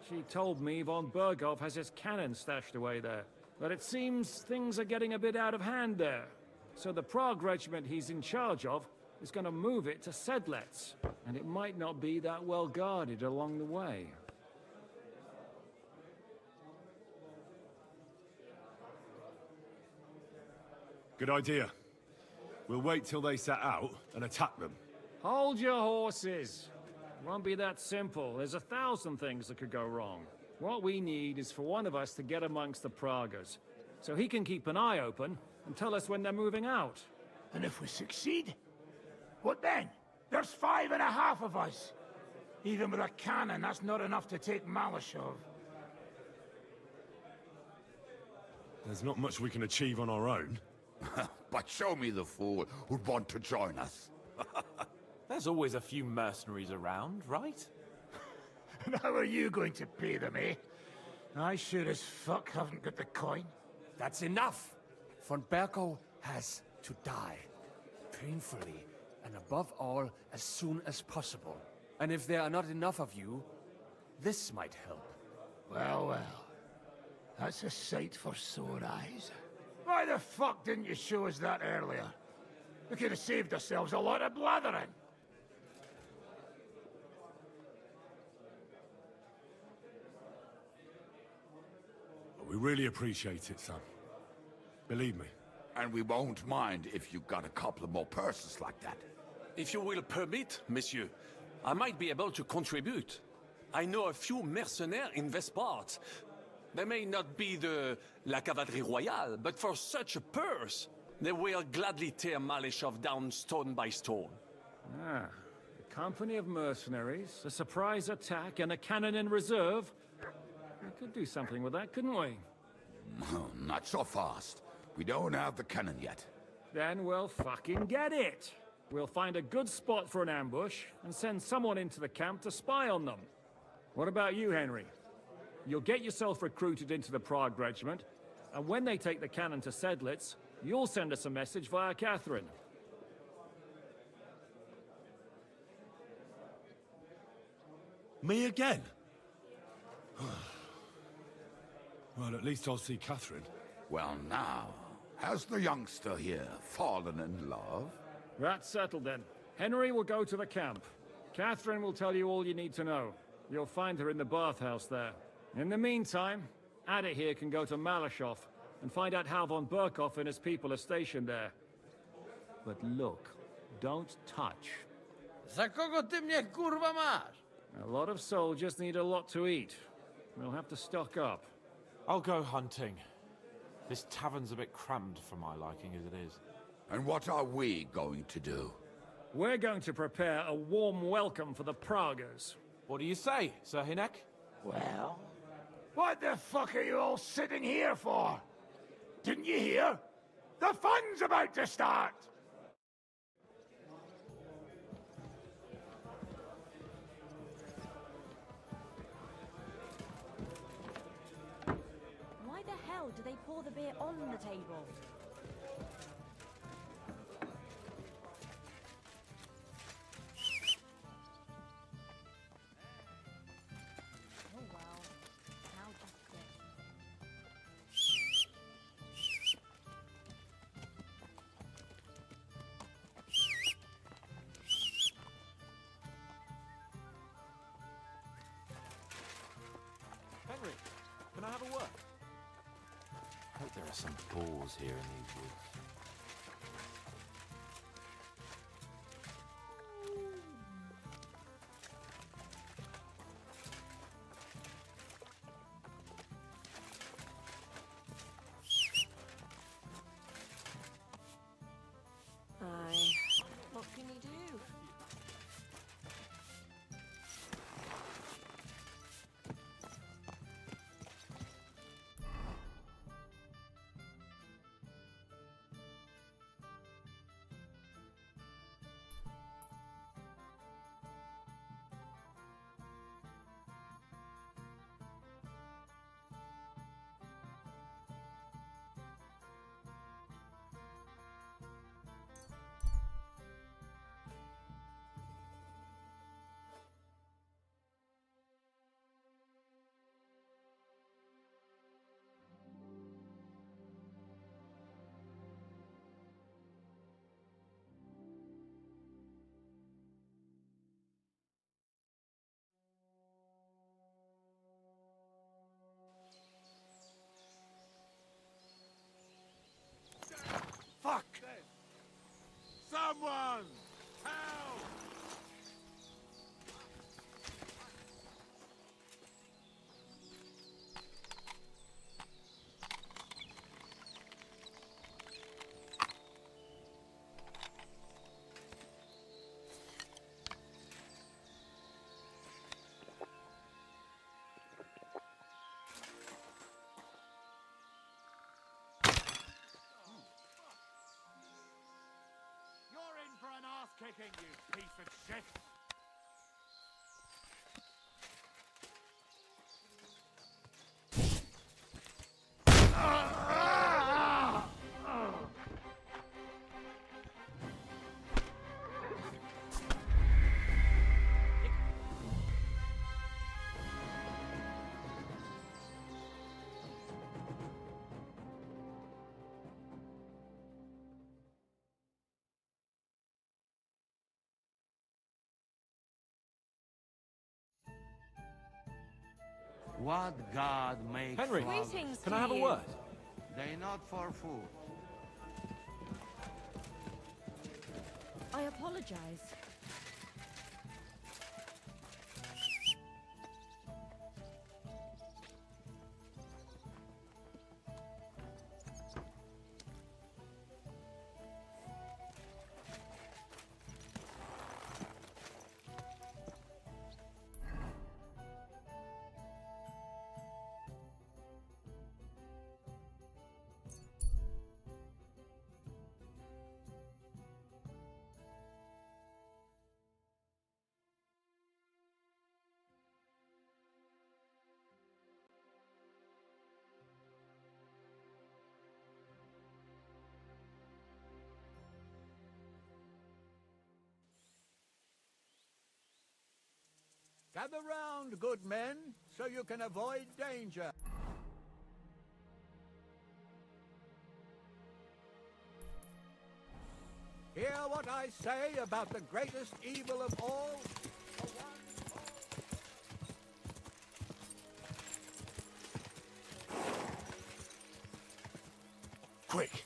She told me von Bergov has his cannon stashed away there. But it seems things are getting a bit out of hand there. So the Prague regiment he's in charge of is going to move it to Sedlec. And it might not be that well guarded along the way. Good idea. We'll wait till they set out and attack them. Hold your horses. It won't be that simple. There's 1,000 things that could go wrong. What we need is for one of us to get amongst the Pragas, so he can keep an eye open and tell us when they're moving out. And if we succeed? What then? There's 5.5 of us. Even with a cannon, that's not enough to take Malashov. There's not much we can achieve on our own. But show me the fool who'd want to join us. There's always a few mercenaries around, right? And how are you going to pay them, eh? I sure as fuck haven't got the coin. That's enough! Von Bergo has to die. Painfully, and above all, as soon as possible. And if there are not enough of you, this might help. Well, well. That's a sight for sore eyes. Why the fuck didn't you show us that earlier? We could have saved ourselves a lot of blathering. We really appreciate it, son. Believe me. And we won't mind if you got a couple more purses like that. If you will permit, monsieur, I might be able to contribute. I know a few mercenaires in this part. They may not be la cavalerie royale, but for such a purse, they will gladly tear Malashov down stone by stone. Ah, a company of mercenaries, a surprise attack, and a cannon in reserve. We could do something with that, couldn't we? No, not so fast. We don't have the cannon yet. Then we'll fucking get it. We'll find a good spot for an ambush and send someone into the camp to spy on them. What about you, Henry? You'll get yourself recruited into the Prague regiment, and when they take the cannon to Sedlec, you'll send us a message via Catherine. Me again? Well, at least I'll see Catherine. Well, now, has the youngster here fallen in love? That's settled then. Henry will go to the camp. Catherine will tell you all you need to know. You'll find her in the bathhouse there. In the meantime, Ada here can go to Malashov and find out how von Berkov and his people are stationed there. But look, don't touch. Za kogo ty mnie kurwa masz? A lot of soldiers need a lot to eat. We'll have to stock up. I'll go hunting. This tavern's a bit crammed for my liking as it is. And what are we going to do? We're going to prepare a warm welcome for the Pragas. What do you say, Sir Hinek? Well, what the fuck are you all sitting here for? Didn't you hear? The fun's about to start! Why the hell do they pour the beer on the table? Oh well, now just quit. hope there are some balls here in these woods. What can you do? Fuck! Someone! Help! For an ass-kicking, you piece of shit! What god makes Henry, flowers? can I have a word? They not for food. I apologize. Gather round, good men, so you can avoid danger. Hear what I say about the greatest evil of all? Quick!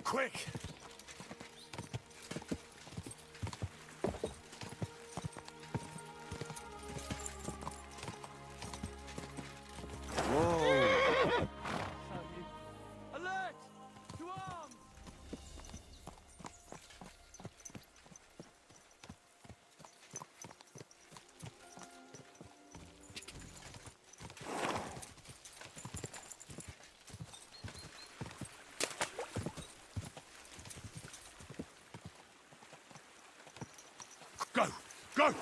Quick! Alert! To arms! Go! Go!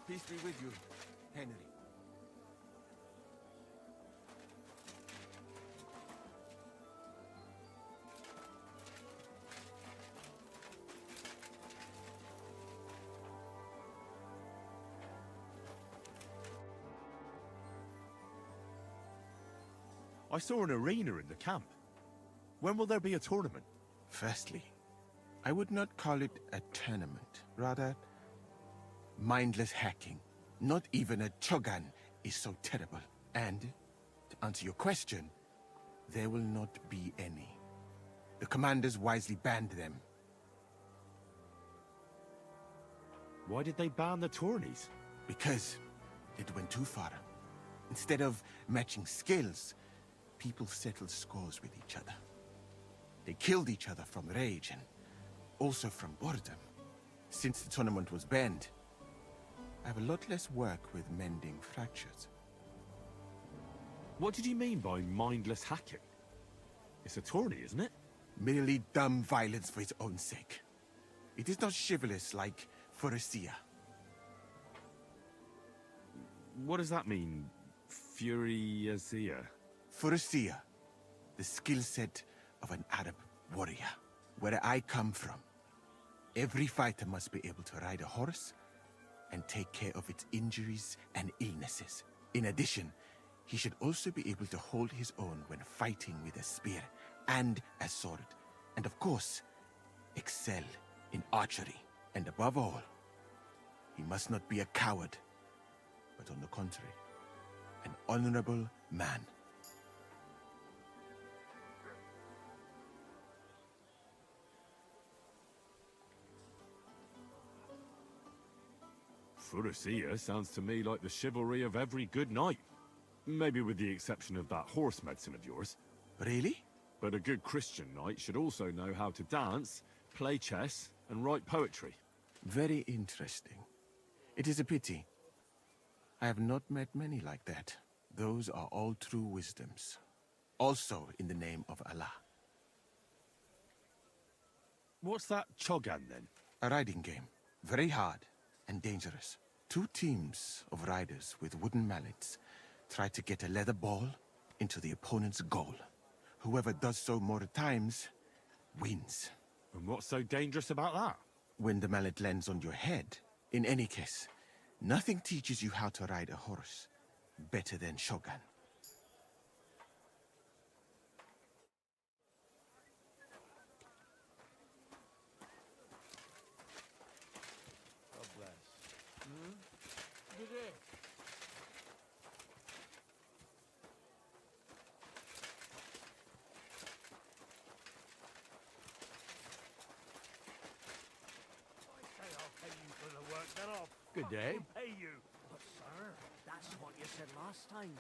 Peace be with you, Henry. I saw an arena in the camp. When will there be a tournament? Firstly, I would not call it a tournament. Rather, mindless hacking. Not even a Chogan is so terrible. And, to answer your question, there will not be any. The commanders wisely banned them. Why did they ban the tourneys? Because it went too far. Instead of matching skills, people settled scores with each other. They killed each other from rage and also from boredom. Since the tournament was banned, I have a lot less work with mending fractures. What did you mean by mindless hacking? It's a tourney, isn't it? Merely dumb violence for its own sake. It is not chivalrous like Faurecia. What does that mean? Faurecia? Faurecia, the skill set of an Arab warrior. Where I come from, every fighter must be able to ride a horse and take care of its injuries and illnesses. In addition, he should also be able to hold his own when fighting with a spear and a sword. And of course, excel in archery. And above all, he must not be a coward, but on the contrary, an honorable man. Faurecia sounds to me like the chivalry of every good knight. Maybe with the exception of that horse medicine of yours. Really? But a good Christian knight should also know how to dance, play chess, and write poetry. Very interesting. It is a pity. I have not met many like that. Those are all true wisdoms. Also in the name of Allah. What's that Chogan, then? A riding game. Very hard and dangerous. Two teams of riders with wooden mallets try to get a leather ball into the opponent's goal. Whoever does so more times wins. And what's so dangerous about that? When the mallet lands on your head. In any case, nothing teaches you how to ride a horse better than Shogun. God bless. Good day. Pay you. But sir, that's what you said last time.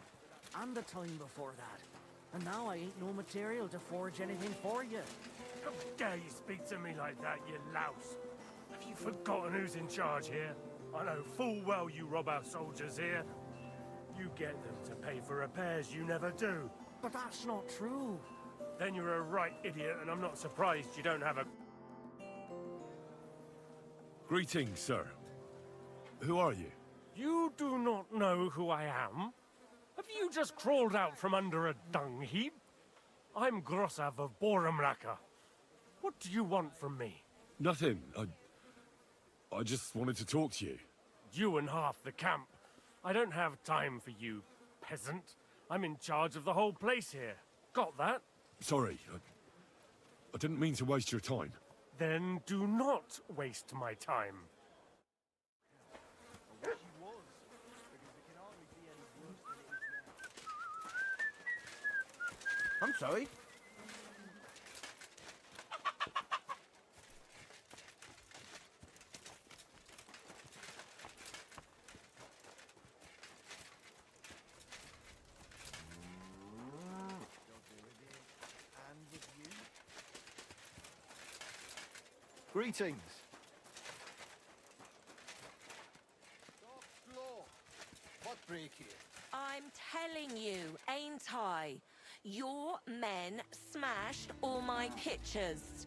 And the time before that. And now I ain't no material to forge anything for you. How dare you speak to me like that, you louse? Have you forgotten who's in charge here? I know full well you rob our soldiers here. You get them to pay for repairs you never do. But that's not true. Then you're a right idiot, and I'm not surprised you don't have a... Greetings, sir. Who are you? You do not know who I am? Have you just crawled out from under a dung heap? I'm Grossav of Boramraka. What do you want from me? Nothing. I just wanted to talk to you. You and half the camp. I don't have time for you, peasant. I'm in charge of the whole place here. Got that? Sorry, I didn't mean to waste your time. Then do not waste my time. I'm sorry. Greetings. What break here? I'm telling you, ain't I? Your men smashed all my pictures.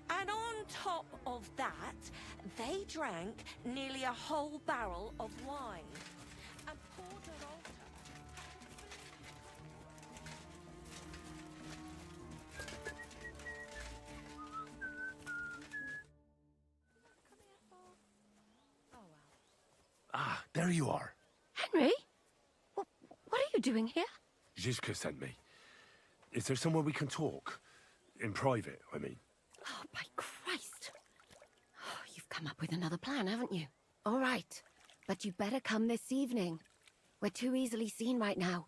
And on top of that, they drank nearly a whole barrel of wine. And poor Dorota... Ah, there you are. Henry? What are you doing here? Zizka sent me. Is there somewhere we can talk? In private, I mean. Oh, by Christ. Oh, you've come up with another plan, haven't you? All right. But you better come this evening. We're too easily seen right now.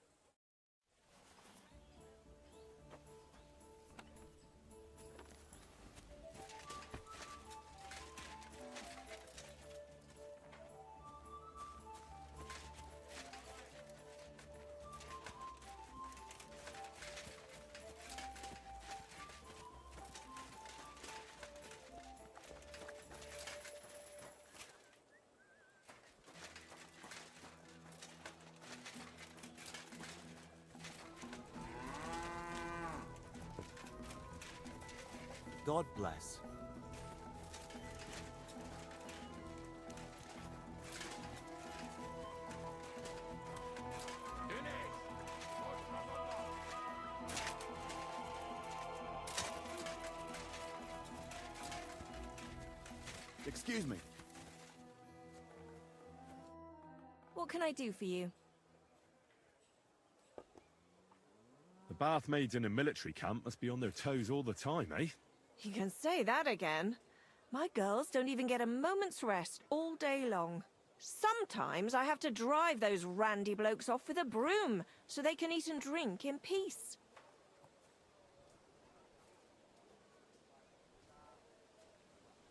God bless. Excuse me. What can I do for you? The bath maids in a military camp must be on their toes all the time, eh? You can say that again. My girls don't even get a moment's rest all day long. Sometimes I have to drive those randy blokes off with a broom so they can eat and drink in peace.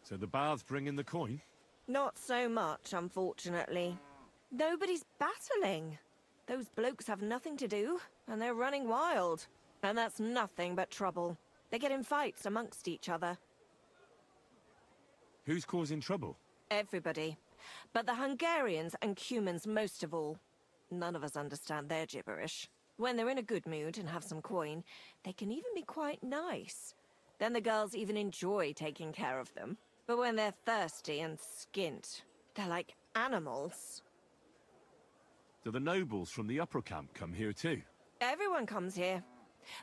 So the baths bring in the coin? Not so much, unfortunately. Nobody's battling. Those blokes have nothing to do, and they're running wild. And that's nothing but trouble. They get in fights amongst each other. Who's causing trouble? Everybody. But the Hungarians and Cumans most of all. None of us understand their gibberish. When they're in a good mood and have some coin, they can even be quite nice. Then the girls even enjoy taking care of them. But when they're thirsty and skint, they're like animals. Do the nobles from the upper camp come here too? Everyone comes here.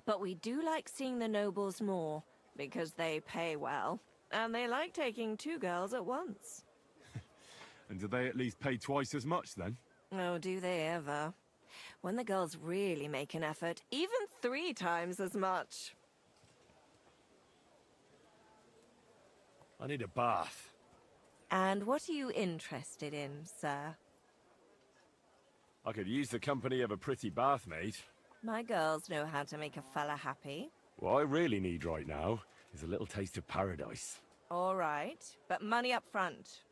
But we do like seeing the nobles more, because they pay well. And they like taking 2 girls at once. And do they at least pay twice as much then? Oh, do they ever? When the girls really make an effort, even 3 times as much. I need a bath. And what are you interested in, sir? I could use the company of a pretty bath maid. My girls know how to make a fella happy. What I really need right now is a little taste of paradise. All right, but money up front.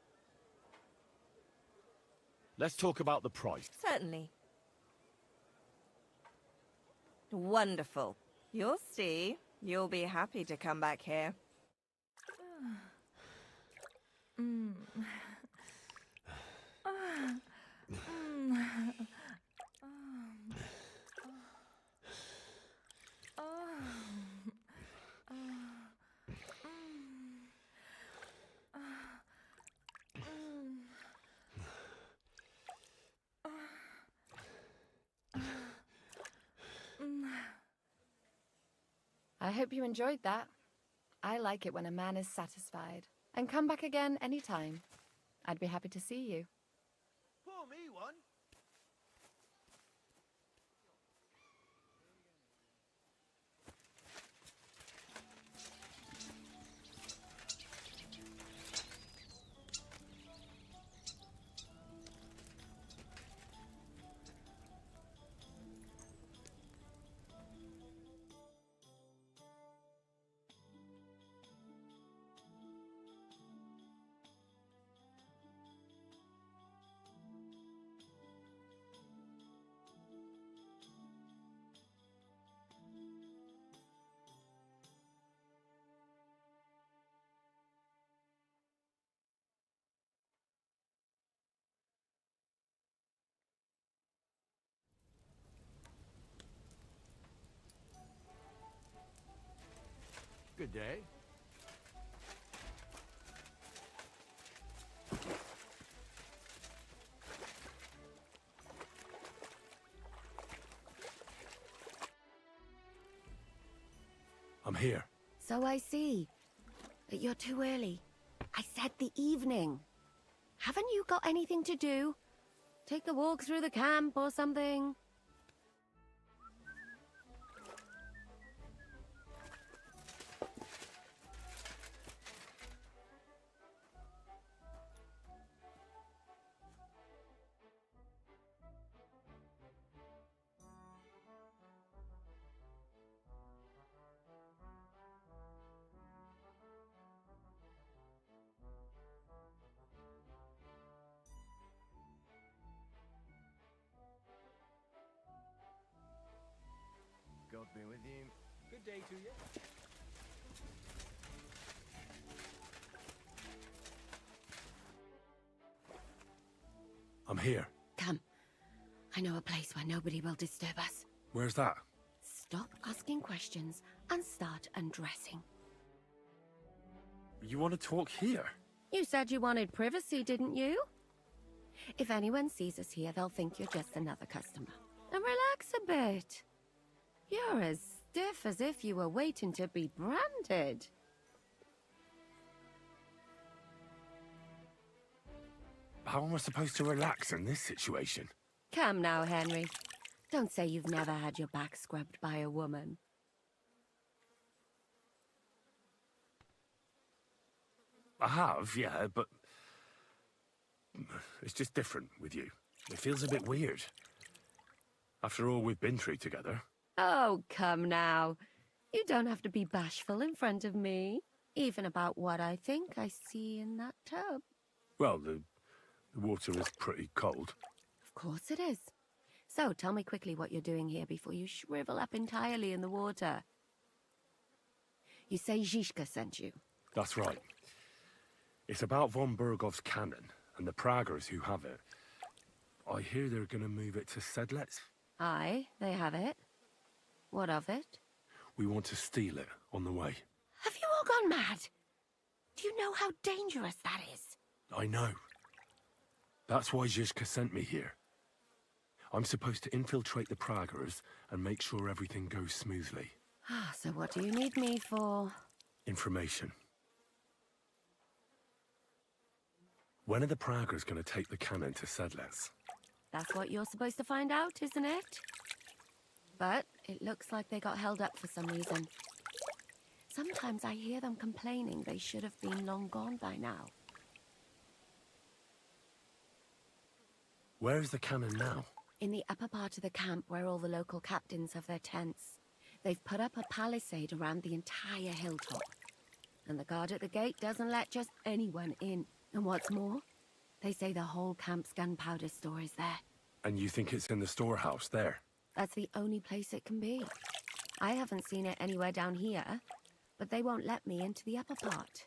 let's talk about the price. Certainly. Wonderful. You'll see. You'll be happy to come back here. I hope you enjoyed that. I like it when a man is satisfied. And come back again anytime. I'd be happy to see you. Pour me one. Good day. I'm here. So I see. But you're too early. I said the evening. Haven't you got anything to do? Take a walk through the camp or something? God be with you. Good day to you. I'm here. Come. I know a place where nobody will disturb us. Where's that? Stop asking questions and start undressing. You want to talk here? You said you wanted privacy, didn't you? If anyone sees us here, they'll think you're just another customer. And relax a bit. You're as stiff as if you were waiting to be branded. How am I supposed to relax in this situation? Come now, Henry. Don't say you've never had your back scrubbed by a woman. I have, yeah, but it's just different with you. It feels a bit weird. After all we've been through together. Oh, come now. You don't have to be bashful in front of me. Even about what I think I see in that tub. Well, the water is pretty cold. Of course it is. So, tell me quickly what you're doing here before you shrivel up entirely in the water. You say Zizka sent you? That's right. It's about von Bergov's cannon and the Praggers who have it. I hear they're going to move it to Sedlets. Aye, they have it. What of it? We want to steal it on the way. Have you all gone mad? Do you know how dangerous that is? I know. That's why Zizka sent me here. I'm supposed to infiltrate the Praggers and make sure everything goes smoothly. So what do you need me for? Information. When are the Praggers going to take the cannon to Sedlets? That's what you're supposed to find out, isn't it? But it looks like they got held up for some reason. Sometimes I hear them complaining they should have been long gone by now. Where is the cannon now? In the upper part of the camp where all the local captains have their tents. They've put up a palisade around the entire hilltop. And the guard at the gate doesn't let just anyone in. And what's more, They say the whole camp's gunpowder store is there. And you think it's in the storehouse there? That's the only place it can be. I haven't seen it anywhere down here, but they won't let me into the upper part.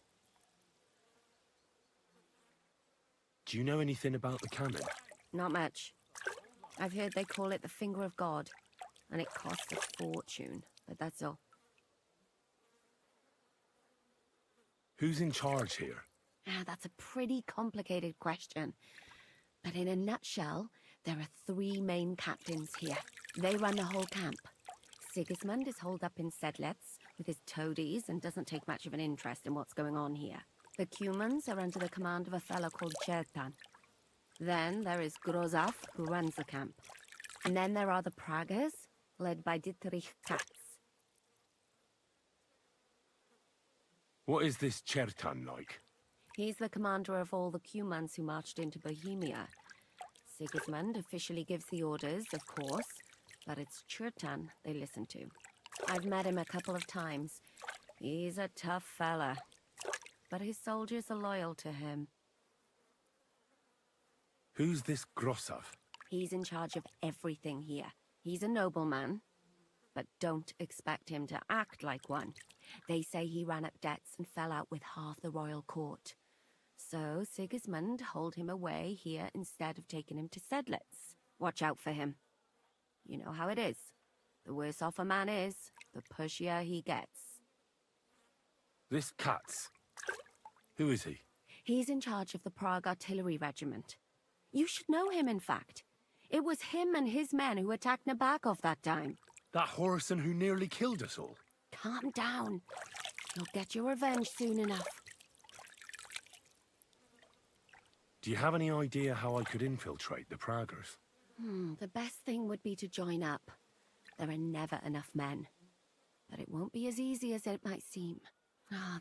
Do you know anything about the cannon? Not much. I've heard they call it the Finger of God, and it costs a fortune, but that's all. Who's in charge here? That's a pretty complicated question. But in a nutshell, there are 3 main captains here. They run the whole camp. Sigismund is holed up in Sedlitz with his toadies and doesn't take much of an interest in what's going on here. The Cumans are under the command of a fellow called Chertan. Then there is Grozaf, who runs the camp. And then there are the Pragas, led by Dietrich Katz. What is this Chertan like? He's the commander of all the Cumans who marched into Bohemia. Sigismund officially gives the orders, of course, but it's Chertan they listen to. I've met him a couple of times. He's a tough fella, but his soldiers are loyal to him. Who's this Grosov? He's in charge of everything here. He's a nobleman, but don't expect him to act like one. They say he ran up debts and fell out with half the royal court. So Sigismund holed him away here instead of taking him to Sedlitz. Watch out for him. You know how it is. The worse off a man is, the pushier he gets. This Katz. Who is he? He's in charge of the Prague Artillery Regiment. You should know him, in fact. It was him and his men who attacked Nabokov that time. That Horace who nearly killed us all. Calm down. You'll get your revenge soon enough. Do you have any idea how I could infiltrate the Praggers? The best thing would be to join up. There are never enough men. But it won't be as easy as it might seem.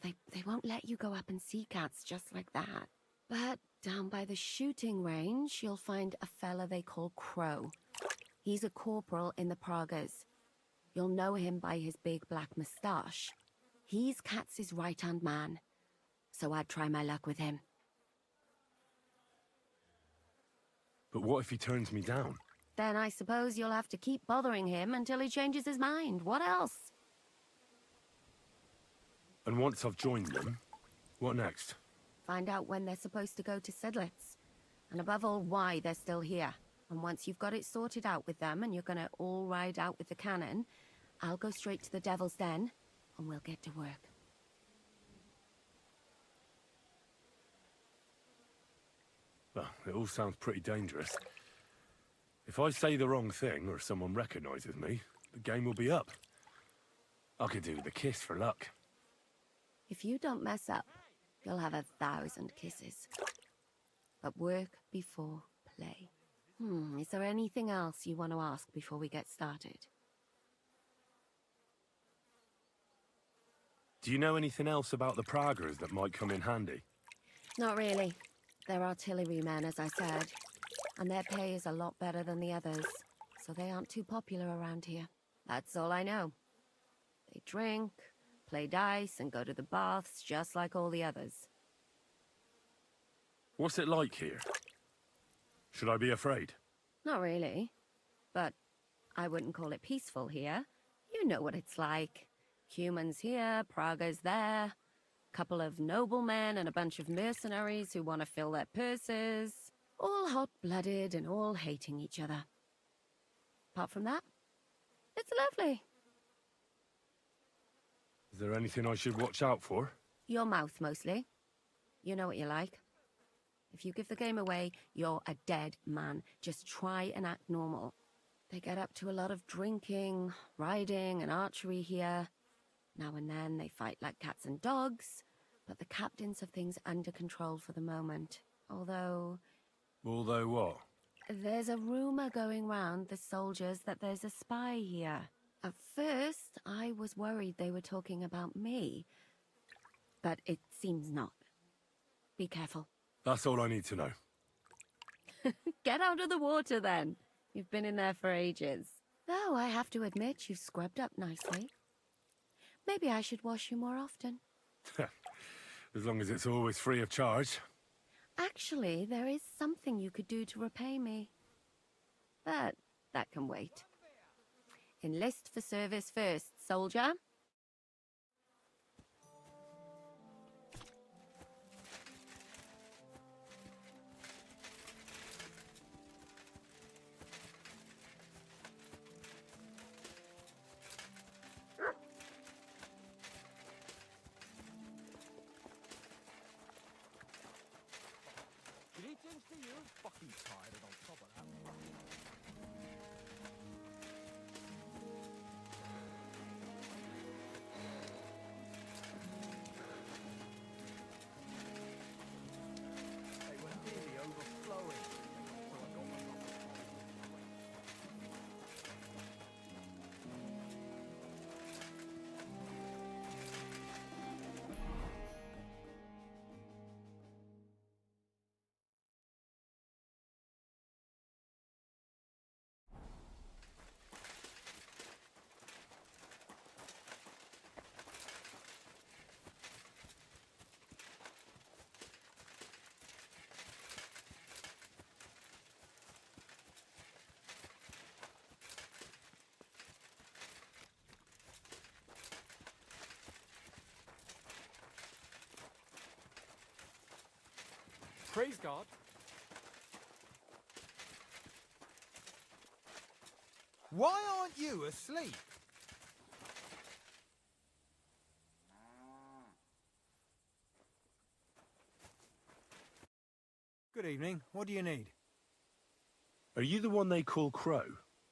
They won't let you go up and see cats just like that. But down by the shooting range, you'll find a fella they call Crow. He's a corporal in the Praggers. You'll know him by his big black moustache. He's Katz's right-hand man. So I'd try my luck with him. But what if he turns me down? Then I suppose you'll have to keep bothering him until he changes his mind. What else? And once I've joined them, what next? Find out when they're supposed to go to Sedlitz. And above all, why they're still here. And once you've got it sorted out with them and you're gonna all ride out with the cannon, I'll go straight to the Devil's Den and we'll get to work. Well, it all sounds pretty dangerous. If I say the wrong thing or someone recognizes me, the game will be up. I could do the kiss for luck. If you don't mess up, you'll have 1,000 kisses. But work before play. Is there anything else you want to ask before we get started? Do you know anything else about the Praggers that might come in handy? Not really. They're artillerymen, as I said. And their pay is a lot better than the others, so they aren't too popular around here. That's all I know. They drink, play dice, and go to the baths just like all the others. What's it like here? Should I be afraid? Not really. But I wouldn't call it peaceful here. You know what it's like. Humans here, Pragas there. Couple of noblemen and a bunch of mercenaries who want to fill their purses. All hot-blooded and all hating each other. Apart from that, it's lovely. Is there anything I should watch out for? Your mouth, mostly. You know what you like. If you give the game away, you're a dead man. Just try and act normal. They get up to a lot of drinking, riding, and archery here. Now and then they fight like cats and dogs, but the captains have things under control for the moment. Although what? There's a rumor going round the soldiers that there's a spy here. At first, I was worried they were talking about me, but it seems not. Be careful. That's all I need to know. Get out of the water, then. You've been in there for ages. Though I have to admit, you've scrubbed up nicely. Maybe I should wash you more often. As long as it's always free of charge. Actually, there is something you could do to repay me. But that can wait. Enlist for service first, soldier. Greetings to you. Fucking tired and on top of that. They were nearly overflowing. So I got my Praise God. Why aren't you asleep? Good evening. What do you need? Are you the one they call Crow?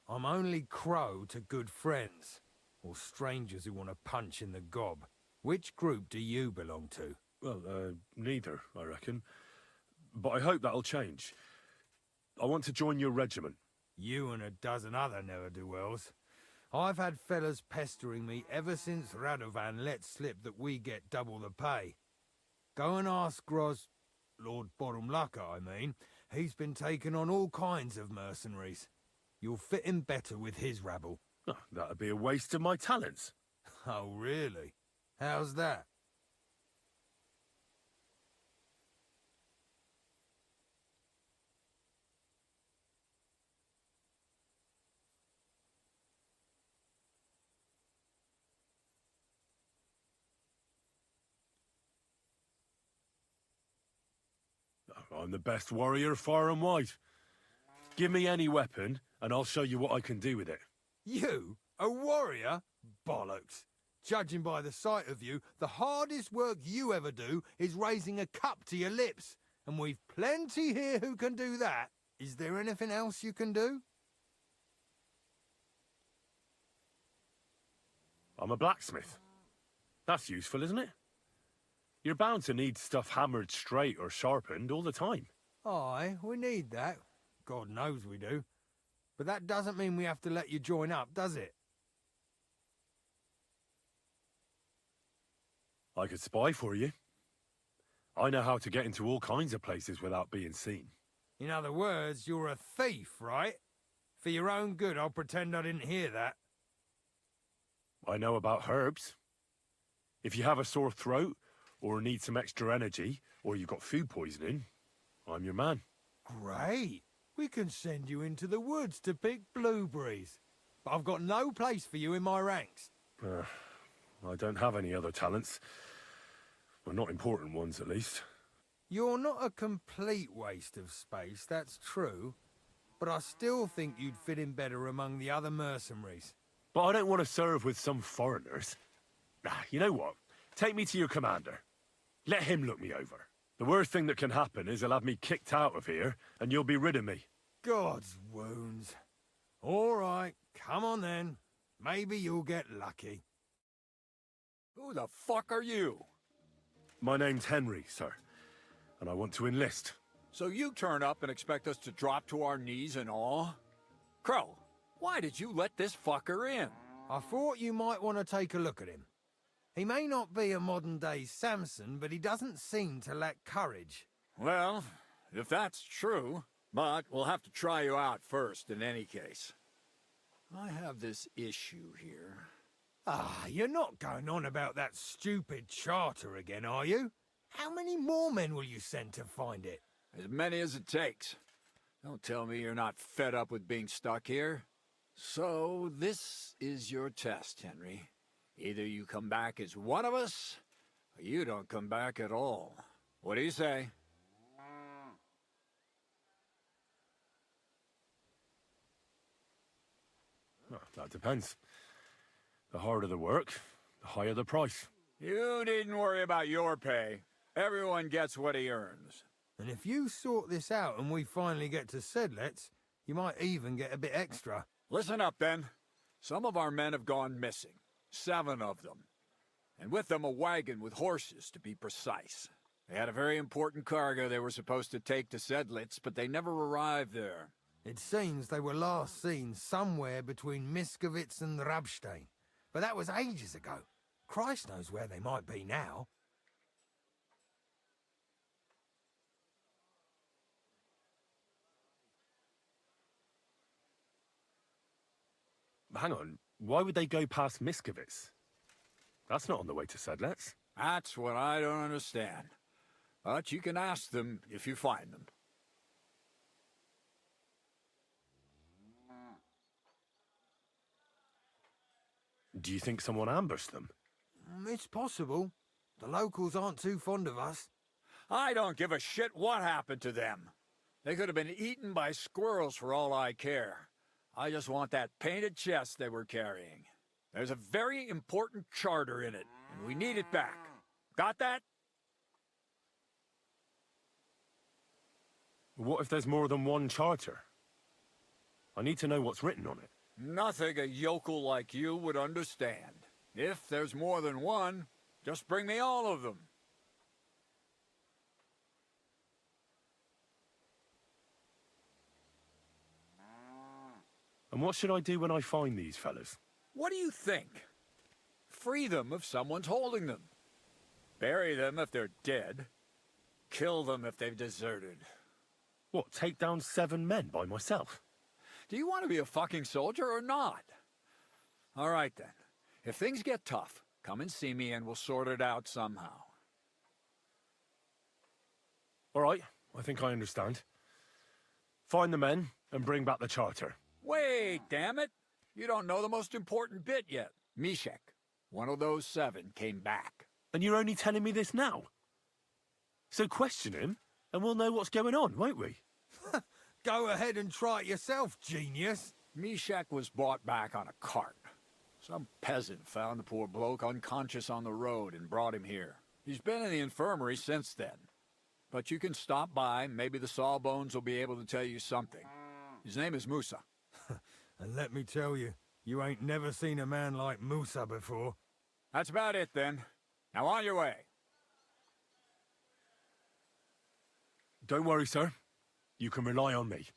I'm only Crow to good friends, or strangers who want to punch in the gob. Which group do you belong to? Well, neither, I reckon. But I hope that'll change. I want to join your regiment. You and a dozen other ne'er-do-wells. I've had fellas pestering me ever since Radovan let slip that we get double the pay. Go and ask Lord Borumlaka, I mean. He's been taking on all kinds of mercenaries. You'll fit in better with his rabble. Oh, that'd be a waste of my talents. Oh, really? How's that? I'm the best warrior far and wide. Give me any weapon, and I'll show you what I can do with it. You? A warrior? Bollocks. Judging by the sight of you, the hardest work you ever do is raising a cup to your lips. And we've plenty here who can do that. Is there anything else you can do? I'm a blacksmith. That's useful, isn't it? You're bound to need stuff hammered straight or sharpened all the time. Aye, we need that. God knows we do. But that doesn't mean we have to let you join up, does it? I could spy for you. I know how to get into all kinds of places without being seen. In other words, you're a thief, right? For your own good, I'll pretend I didn't hear that. I know about herbs. If you have a sore throat, or need some extra energy, or you've got food poisoning, I'm your man. Great. We can send you into the woods to pick blueberries. But I've got no place for you in my ranks. I don't have any other talents. Well, not important ones, at least. You're not a complete waste of space, that's true. But I still think you'd fit in better among the other mercenaries. But I don't want to serve with some foreigners. You know what? Take me to your commander. Let him look me over. The worst thing that can happen is he'll have me kicked out of here, and you'll be rid of me. God's wounds. All right, come on then. Maybe you'll get lucky. Who the fuck are you? My name's Henry, sir, and I want to enlist. So you turn up and expect us to drop to our knees in awe? Crow, why did you let this fucker in? I thought you might want to take a look at him. He may not be a modern-day Samson, but he doesn't seem to lack courage. Well, if that's true, but we'll have to try you out first in any case. I have this issue here. Ah, you're not going on about that stupid charter again, are you? How many more men will you send to find it? As many as it takes. Don't tell me you're not fed up with being stuck here. So, this is your test, Henry. Either you come back as one of us, or you don't come back at all. What do you say? Well, that depends. The harder the work, the higher the price. You needn't worry about your pay. Everyone gets what he earns. And if you sort this out and we finally get to Sedlets, you might even get a bit extra. Listen up, then. Some of our men have gone missing. 7 of them. And with them a wagon with horses, to be precise. They had a very important cargo they were supposed to take to Sedlitz, but they never arrived there. It seems they were last seen somewhere between Miskovitz and Rabstein. But that was ages ago. Christ knows where they might be now. Hang on, why would they go past Miskovitz? That's not on the way to Sedlets. That's what I don't understand. But you can ask them if you find them. Do you think someone ambushed them? It's possible. The locals aren't too fond of us. I don't give a shit what happened to them. They could have been eaten by squirrels for all I care. I just want that painted chest they were carrying. There's a very important charter in it, and we need it back. Got that? What if there's more than one charter? I need to know what's written on it. Nothing a yokel like you would understand. If there's more than one, just bring me all of them. And what should I do when I find these fellas? What do you think? Free them if someone's holding them. Bury them if they're dead. Kill them if they've deserted. What, take down 7 men by myself? Do you want to be a fucking soldier or not? All right then. If things get tough, come and see me and we'll sort it out somehow. All right, I think I understand. Find the men and bring back the charter. Wait, damn it! You don't know the most important bit yet. Mishek, one of those 7, came back. And you're only telling me this now? So question him, and we'll know what's going on, won't we? Go ahead and try it yourself, genius. Mishek was brought back on a cart. Some peasant found the poor bloke unconscious on the road and brought him here. He's been in the infirmary since then. But you can stop by, maybe the Sawbones will be able to tell you something. His name is Musa. And let me tell you, you ain't never seen a man like Musa before. That's about it, then. Now on your way. Don't worry, sir. You can rely on me.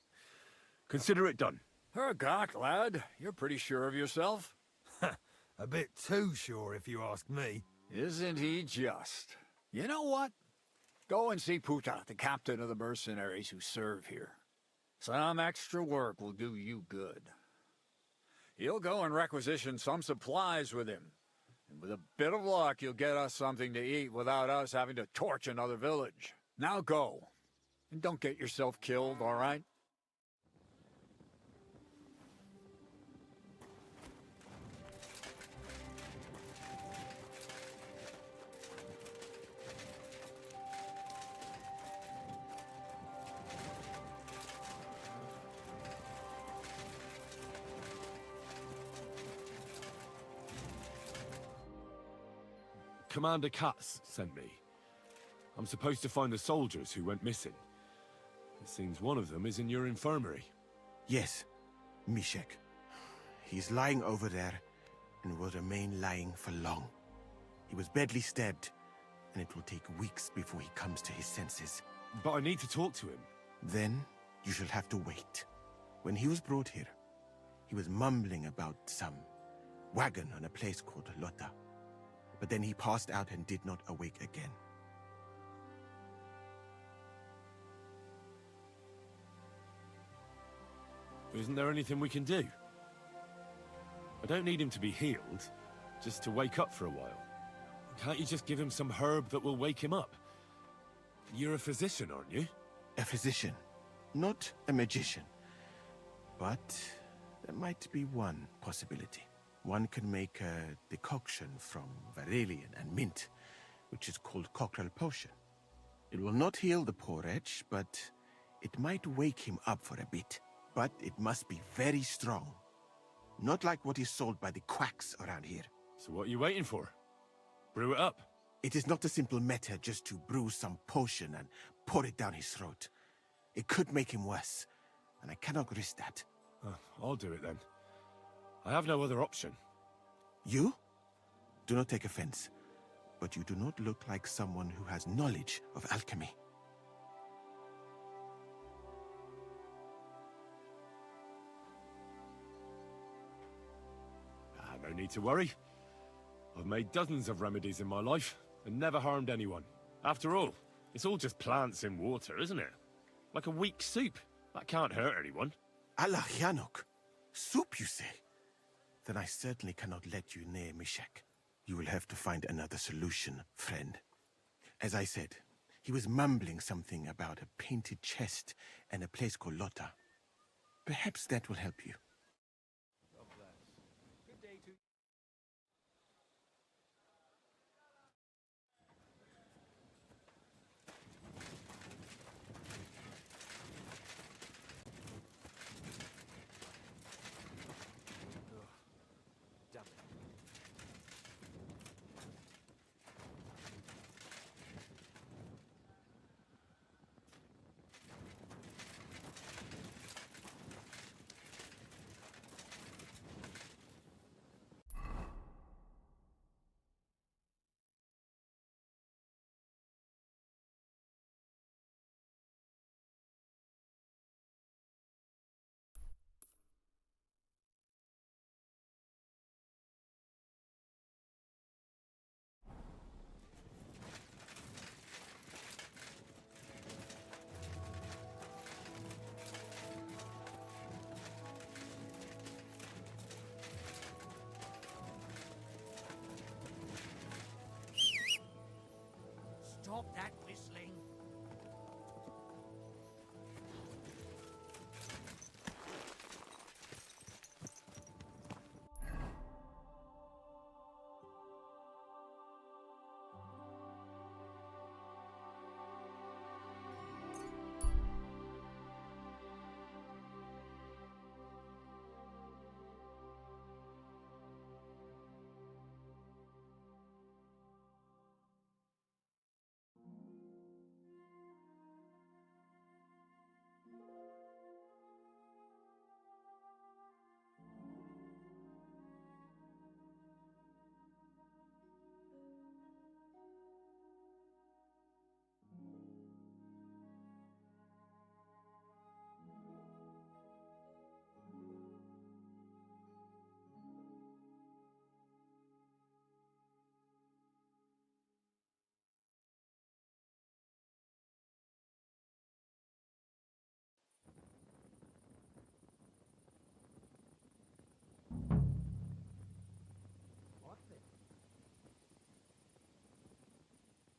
Consider it done. Hergott, lad. You're pretty sure of yourself. A bit too sure, if you ask me. Isn't he just? You know what? Go and see Puta, the captain of the mercenaries who serve here. Some extra work will do you good. He'll go and requisition some supplies with him. And with a bit of luck, you'll get us something to eat without us having to torch another village. Now go. And don't get yourself killed, all right? Commander Katz sent me. I'm supposed to find the soldiers who went missing. It seems one of them is in your infirmary. Yes, Mishek. He's lying over there, and will remain lying for long. He was badly stabbed, and it will take weeks before he comes to his senses. But I need to talk to him. Then, you shall have to wait. When he was brought here, he was mumbling about some wagon on a place called Lota. But then he passed out and did not awake again. Isn't there anything we can do? I don't need him to be healed, just to wake up for a while. Can't you just give him some herb that will wake him up? You're a physician, aren't you? A physician, not a magician. But there might be one possibility. One can make a decoction from Varelian and mint, which is called Cockrell Potion. It will not heal the poor wretch, but it might wake him up for a bit. But it must be very strong. Not like what is sold by the quacks around here. So what are you waiting for? Brew it up. It is not a simple matter just to brew some potion and pour it down his throat. It could make him worse, and I cannot risk that. I'll do it then. I have no other option. You? Do not take offense, but you do not look like someone who has knowledge of alchemy. No need to worry. I've made dozens of remedies in my life, and never harmed anyone. After all, it's all just plants in water, isn't it? Like a weak soup. That can't hurt anyone. Allah Yanok. Soup, you say? Then I certainly cannot let you near Mishek. You will have to find another solution, friend. As I said, he was mumbling something about a painted chest and a place called Lota. Perhaps that will help you. Stop that whistling.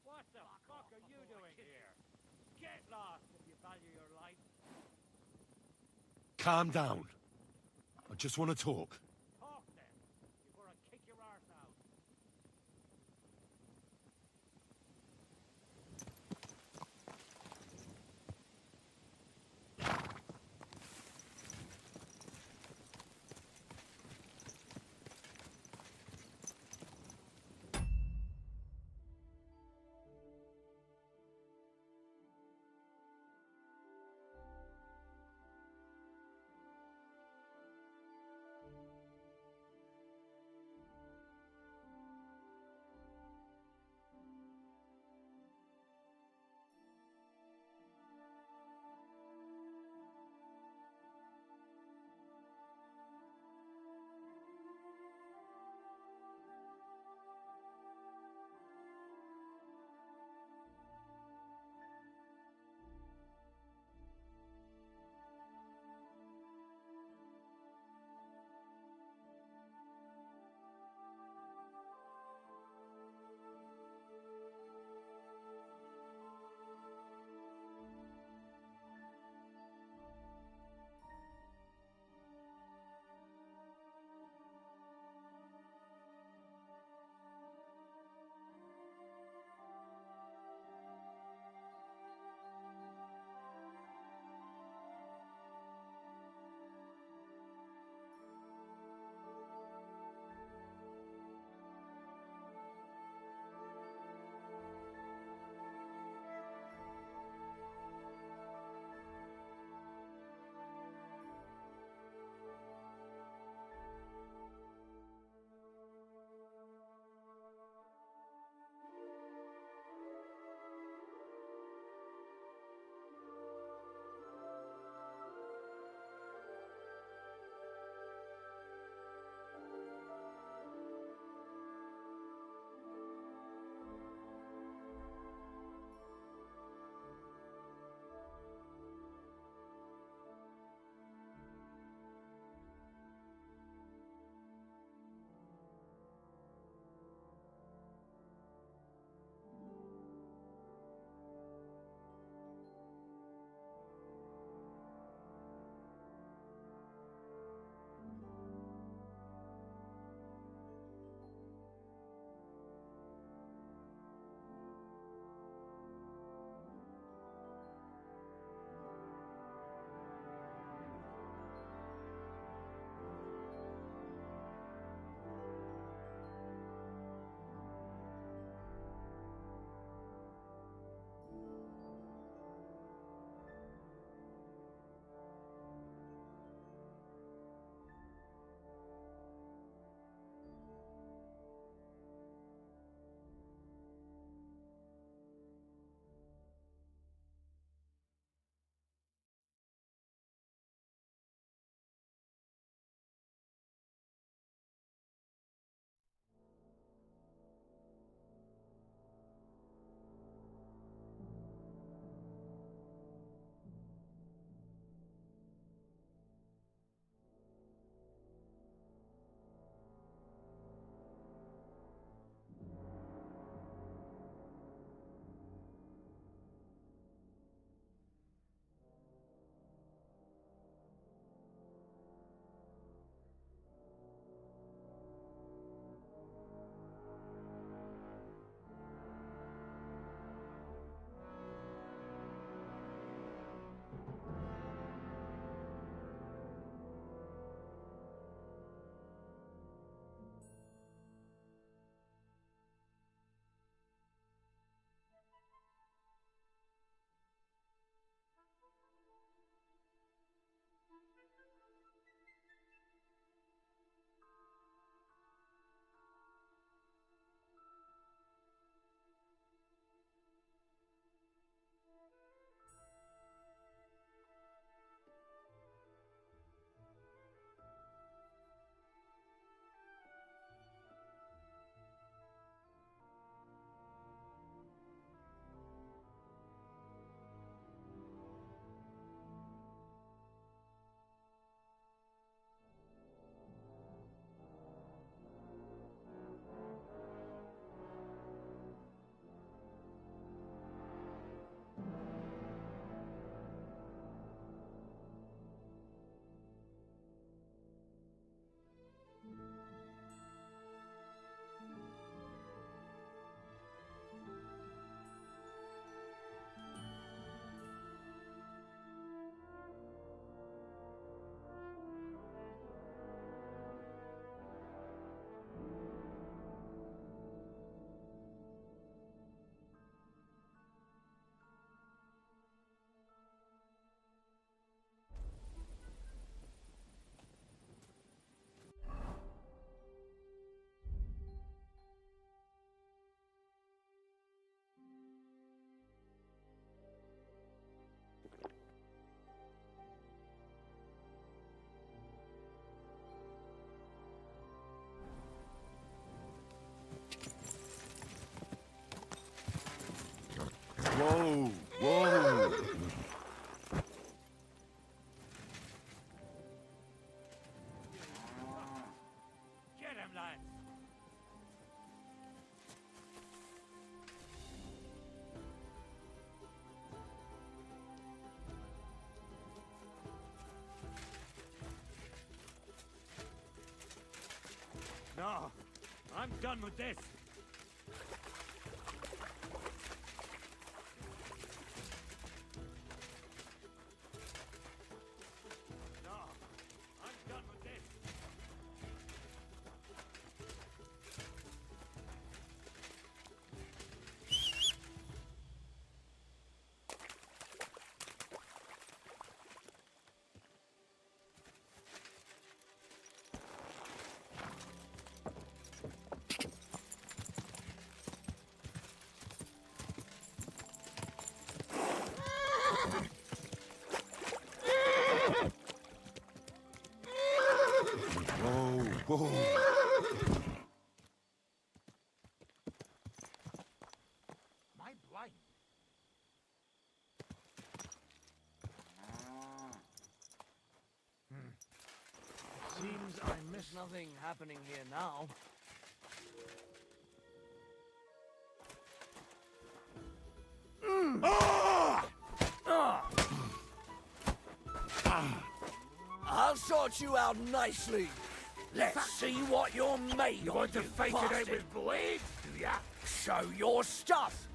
What the fuck are you doing here? Get lost if you value your life. Calm down. I just want to talk. Talk then, before I kick your arse out. Whoa, whoa. Get him, lads! No, I'm done with this. No, I'm done with this. Whoa, whoa. Am I blind? Seems I miss nothing happening here now. I'll sort you out nicely. Let's see what you're made of. You want to fight bastard. today with blades, do ya? Show your stuff.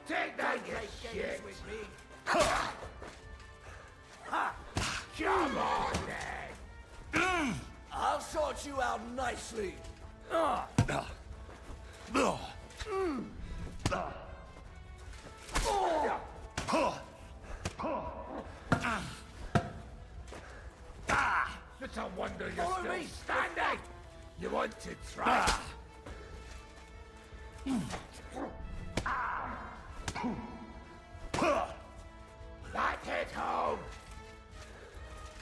Take that, you shit! with me. Come on, then! I'll sort you out nicely. It's a wonder you're Follow still me. standing! You want to try? That hit home!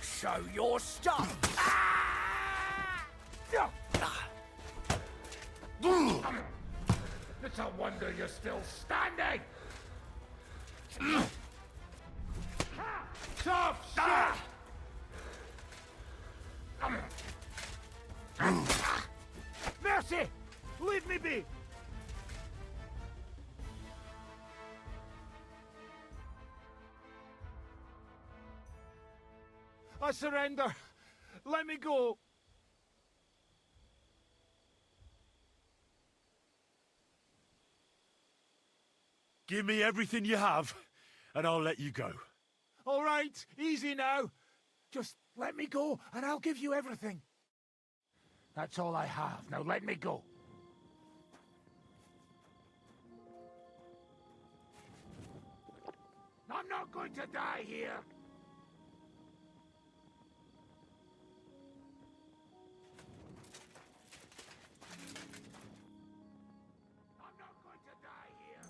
Show your stuff. It's a wonder you're still standing! Tough shit! Mercy! Leave me be! I surrender! Let me go! Give me everything you have, and I'll let you go. All right, easy now. Just let me go, and I'll give you everything. That's all I have. Now let me go. I'm not going to die here. I'm not going to die here.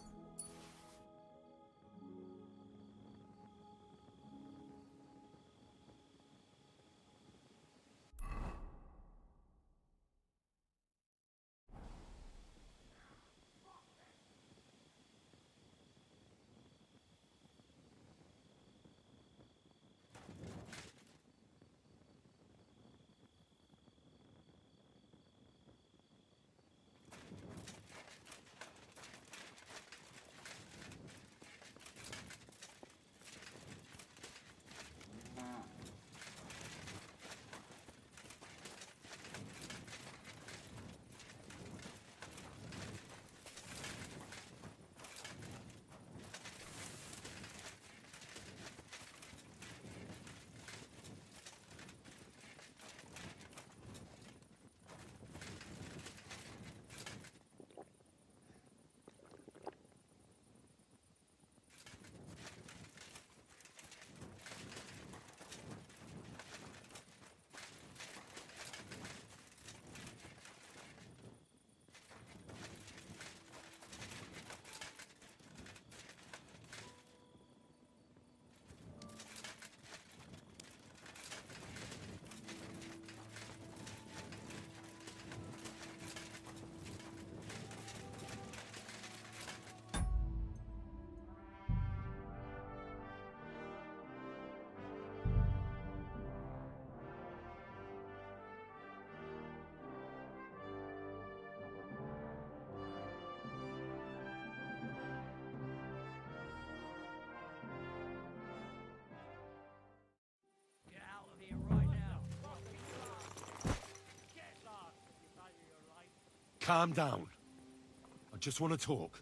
calm down. I just want to talk.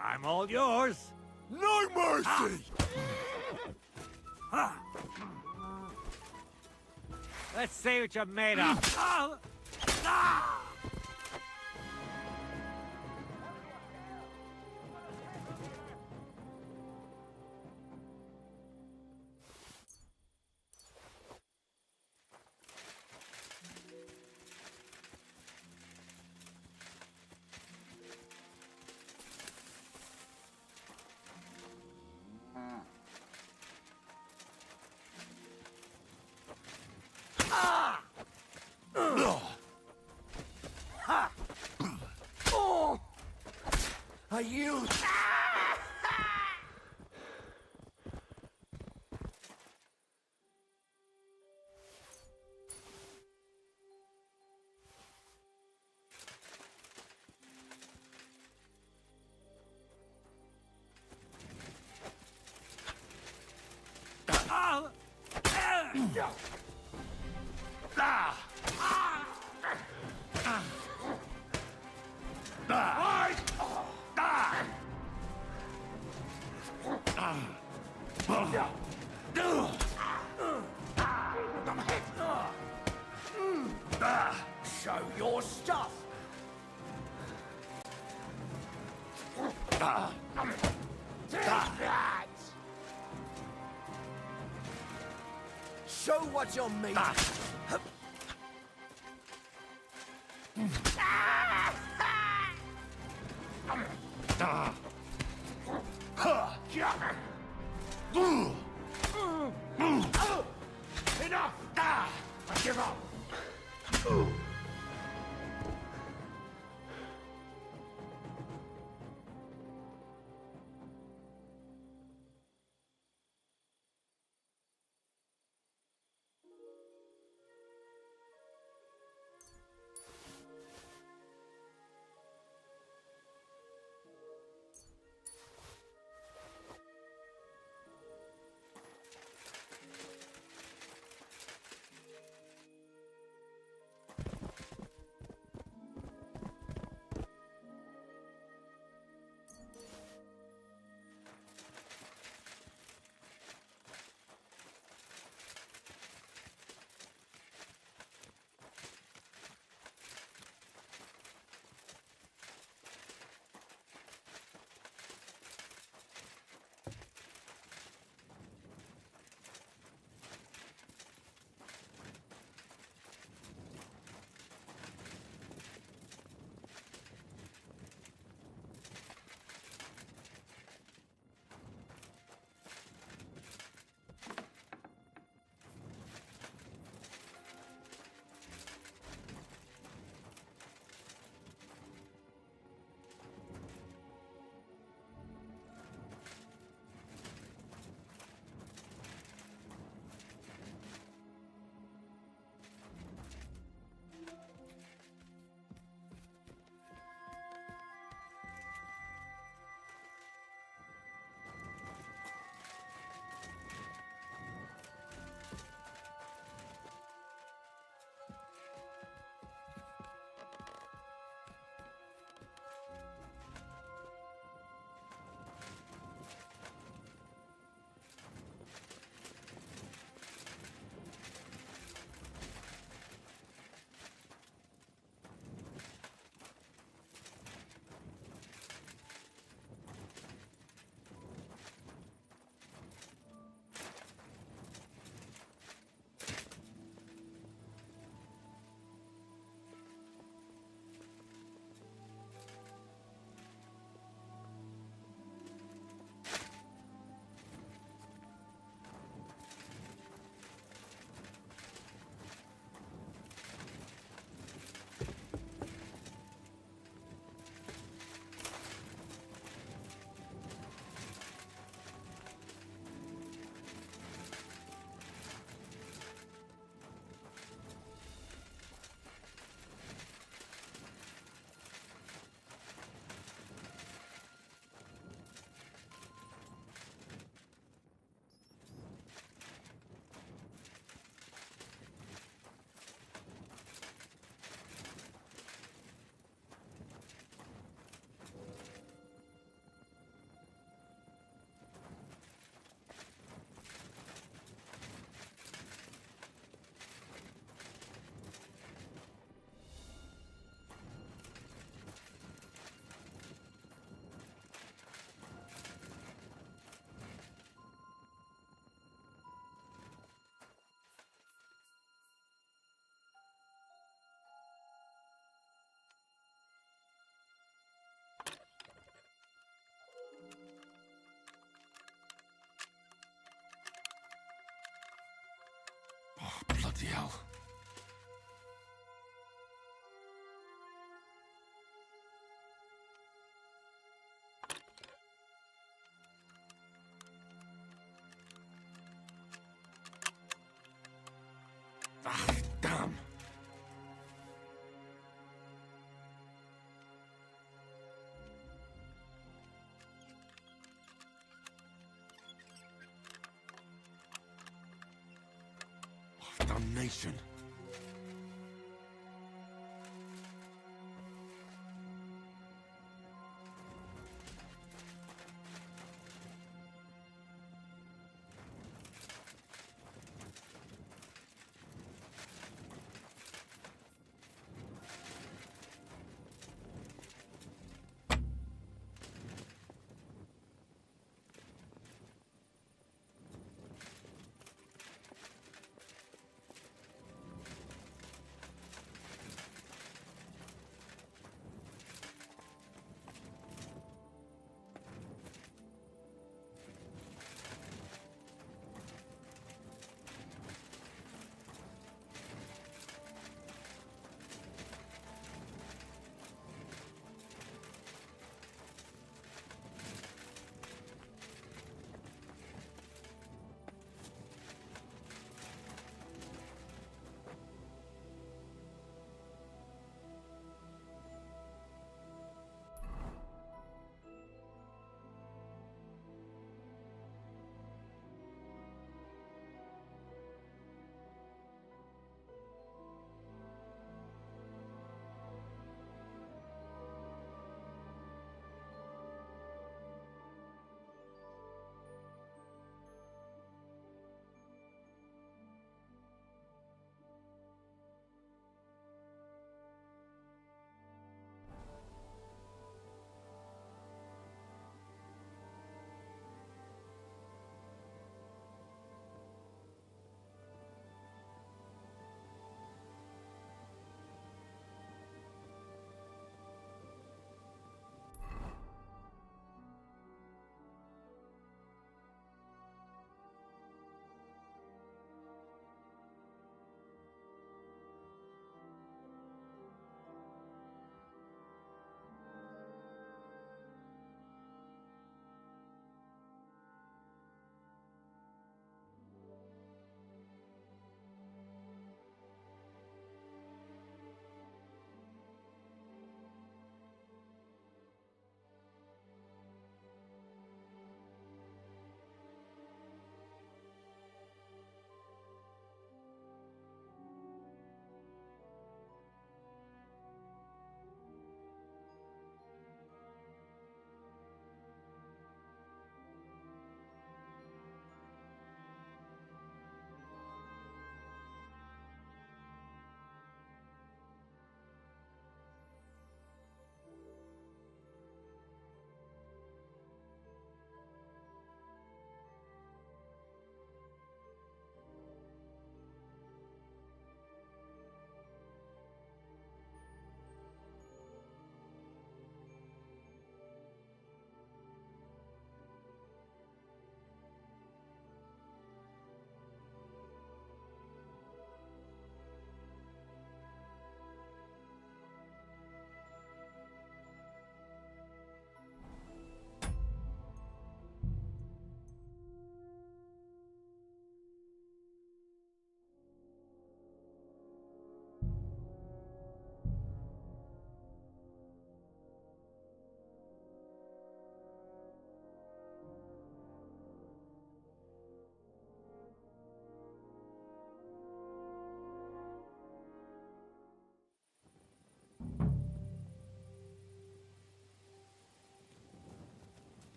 I'm all yours. No mercy! Let's see what you're made of. Are you? Show your stuff! Take that! Show what you're made of. Enough! I give up! hell. Ah, damn. Damnation.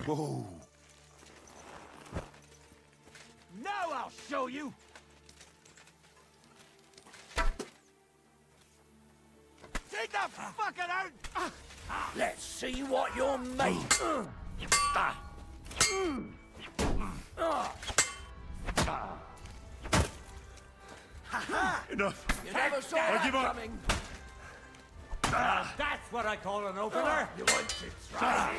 Whoa. Now I'll show you! Take the fucking out! Let's see what you're made. Enough. You never saw I that give up. coming. That's what I call an opener! You want to try?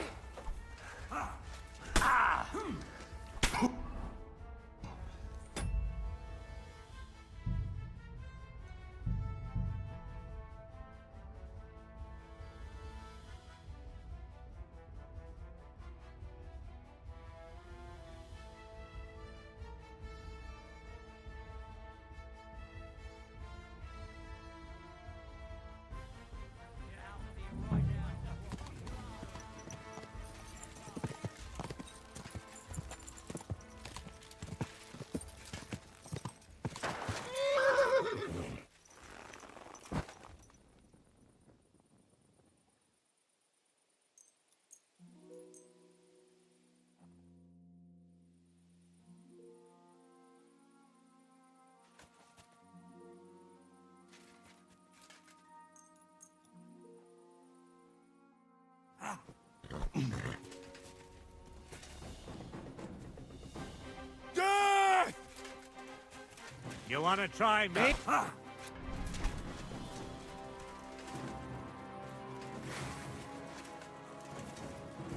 You wanna try me?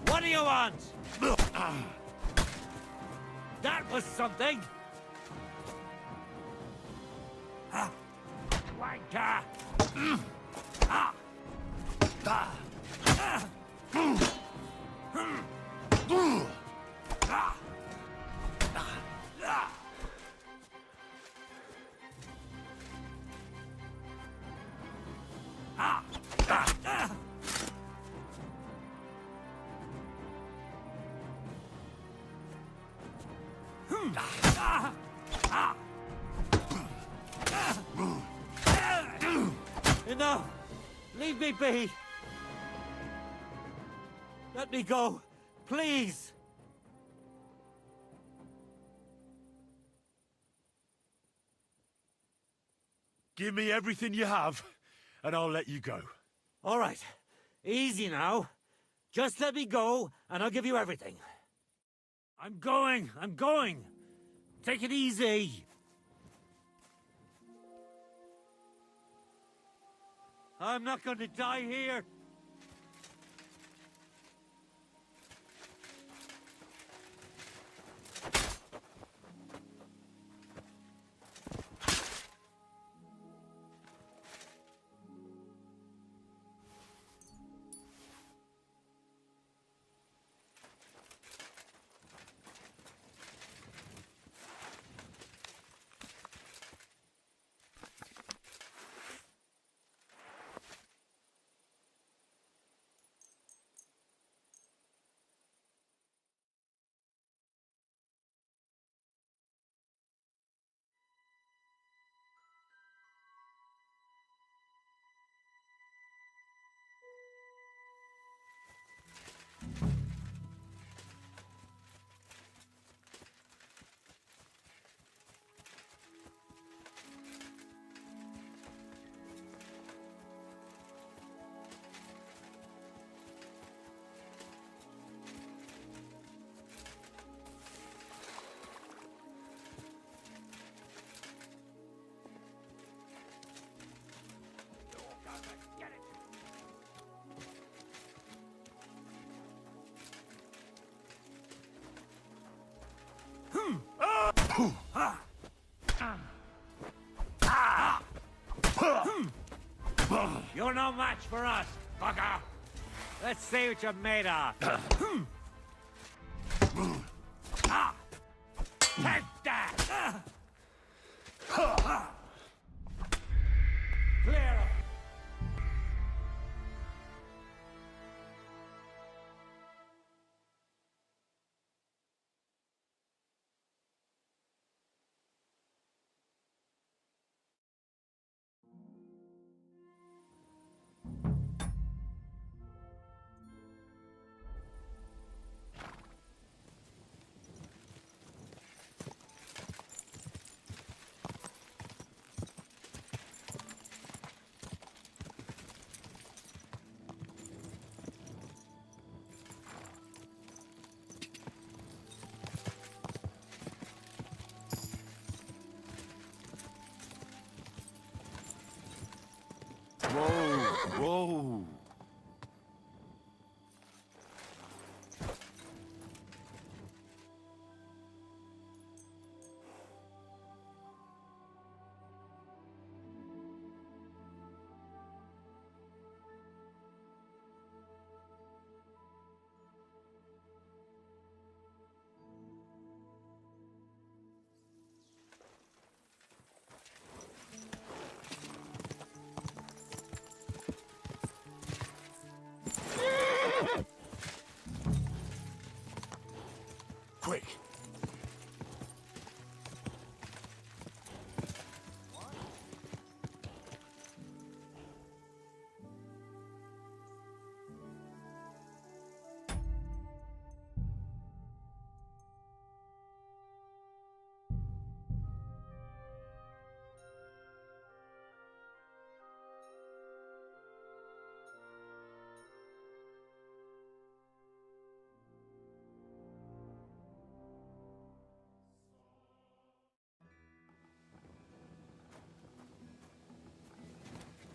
What do you want? That was something! Wanker! Enough! Leave me be! Let me go, please! Give me everything you have, and I'll let you go. All right, easy now. Just let me go, and I'll give you everything. I'm going! Take it easy! I'm not going to die here! You're no match for us, bugger! Let's see what you're made of. Take that! Clear up! quick.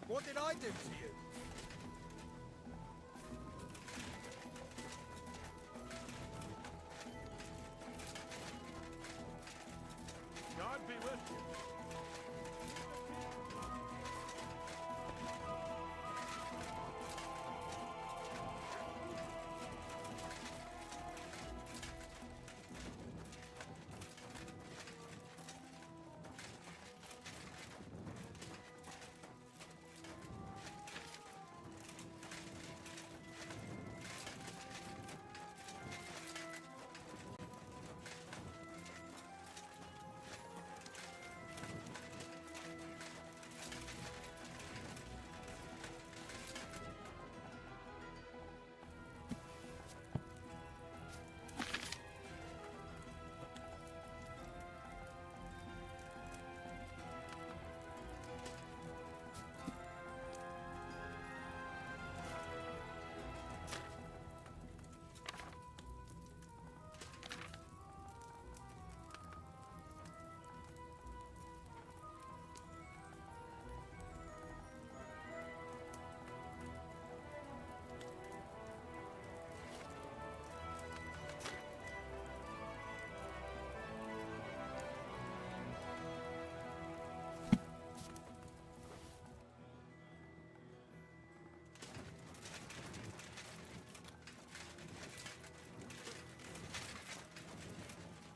What did I do to you? God be with you.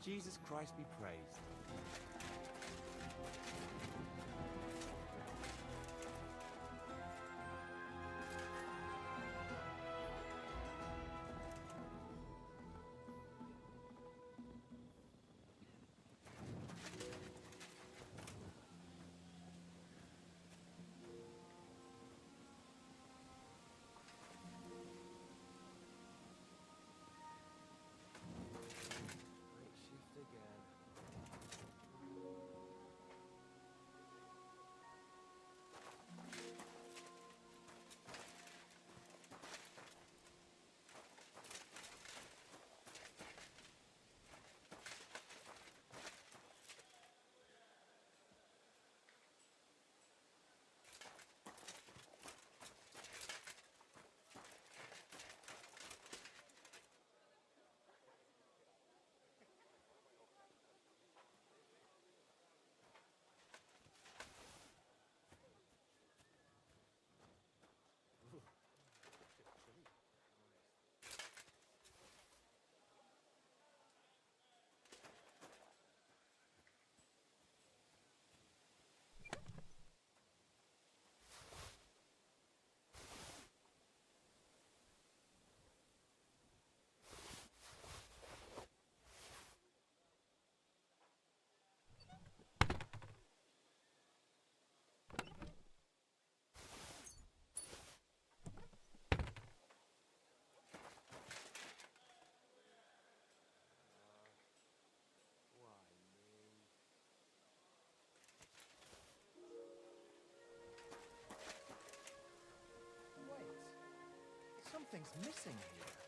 Jesus Christ be praised. Something's missing here.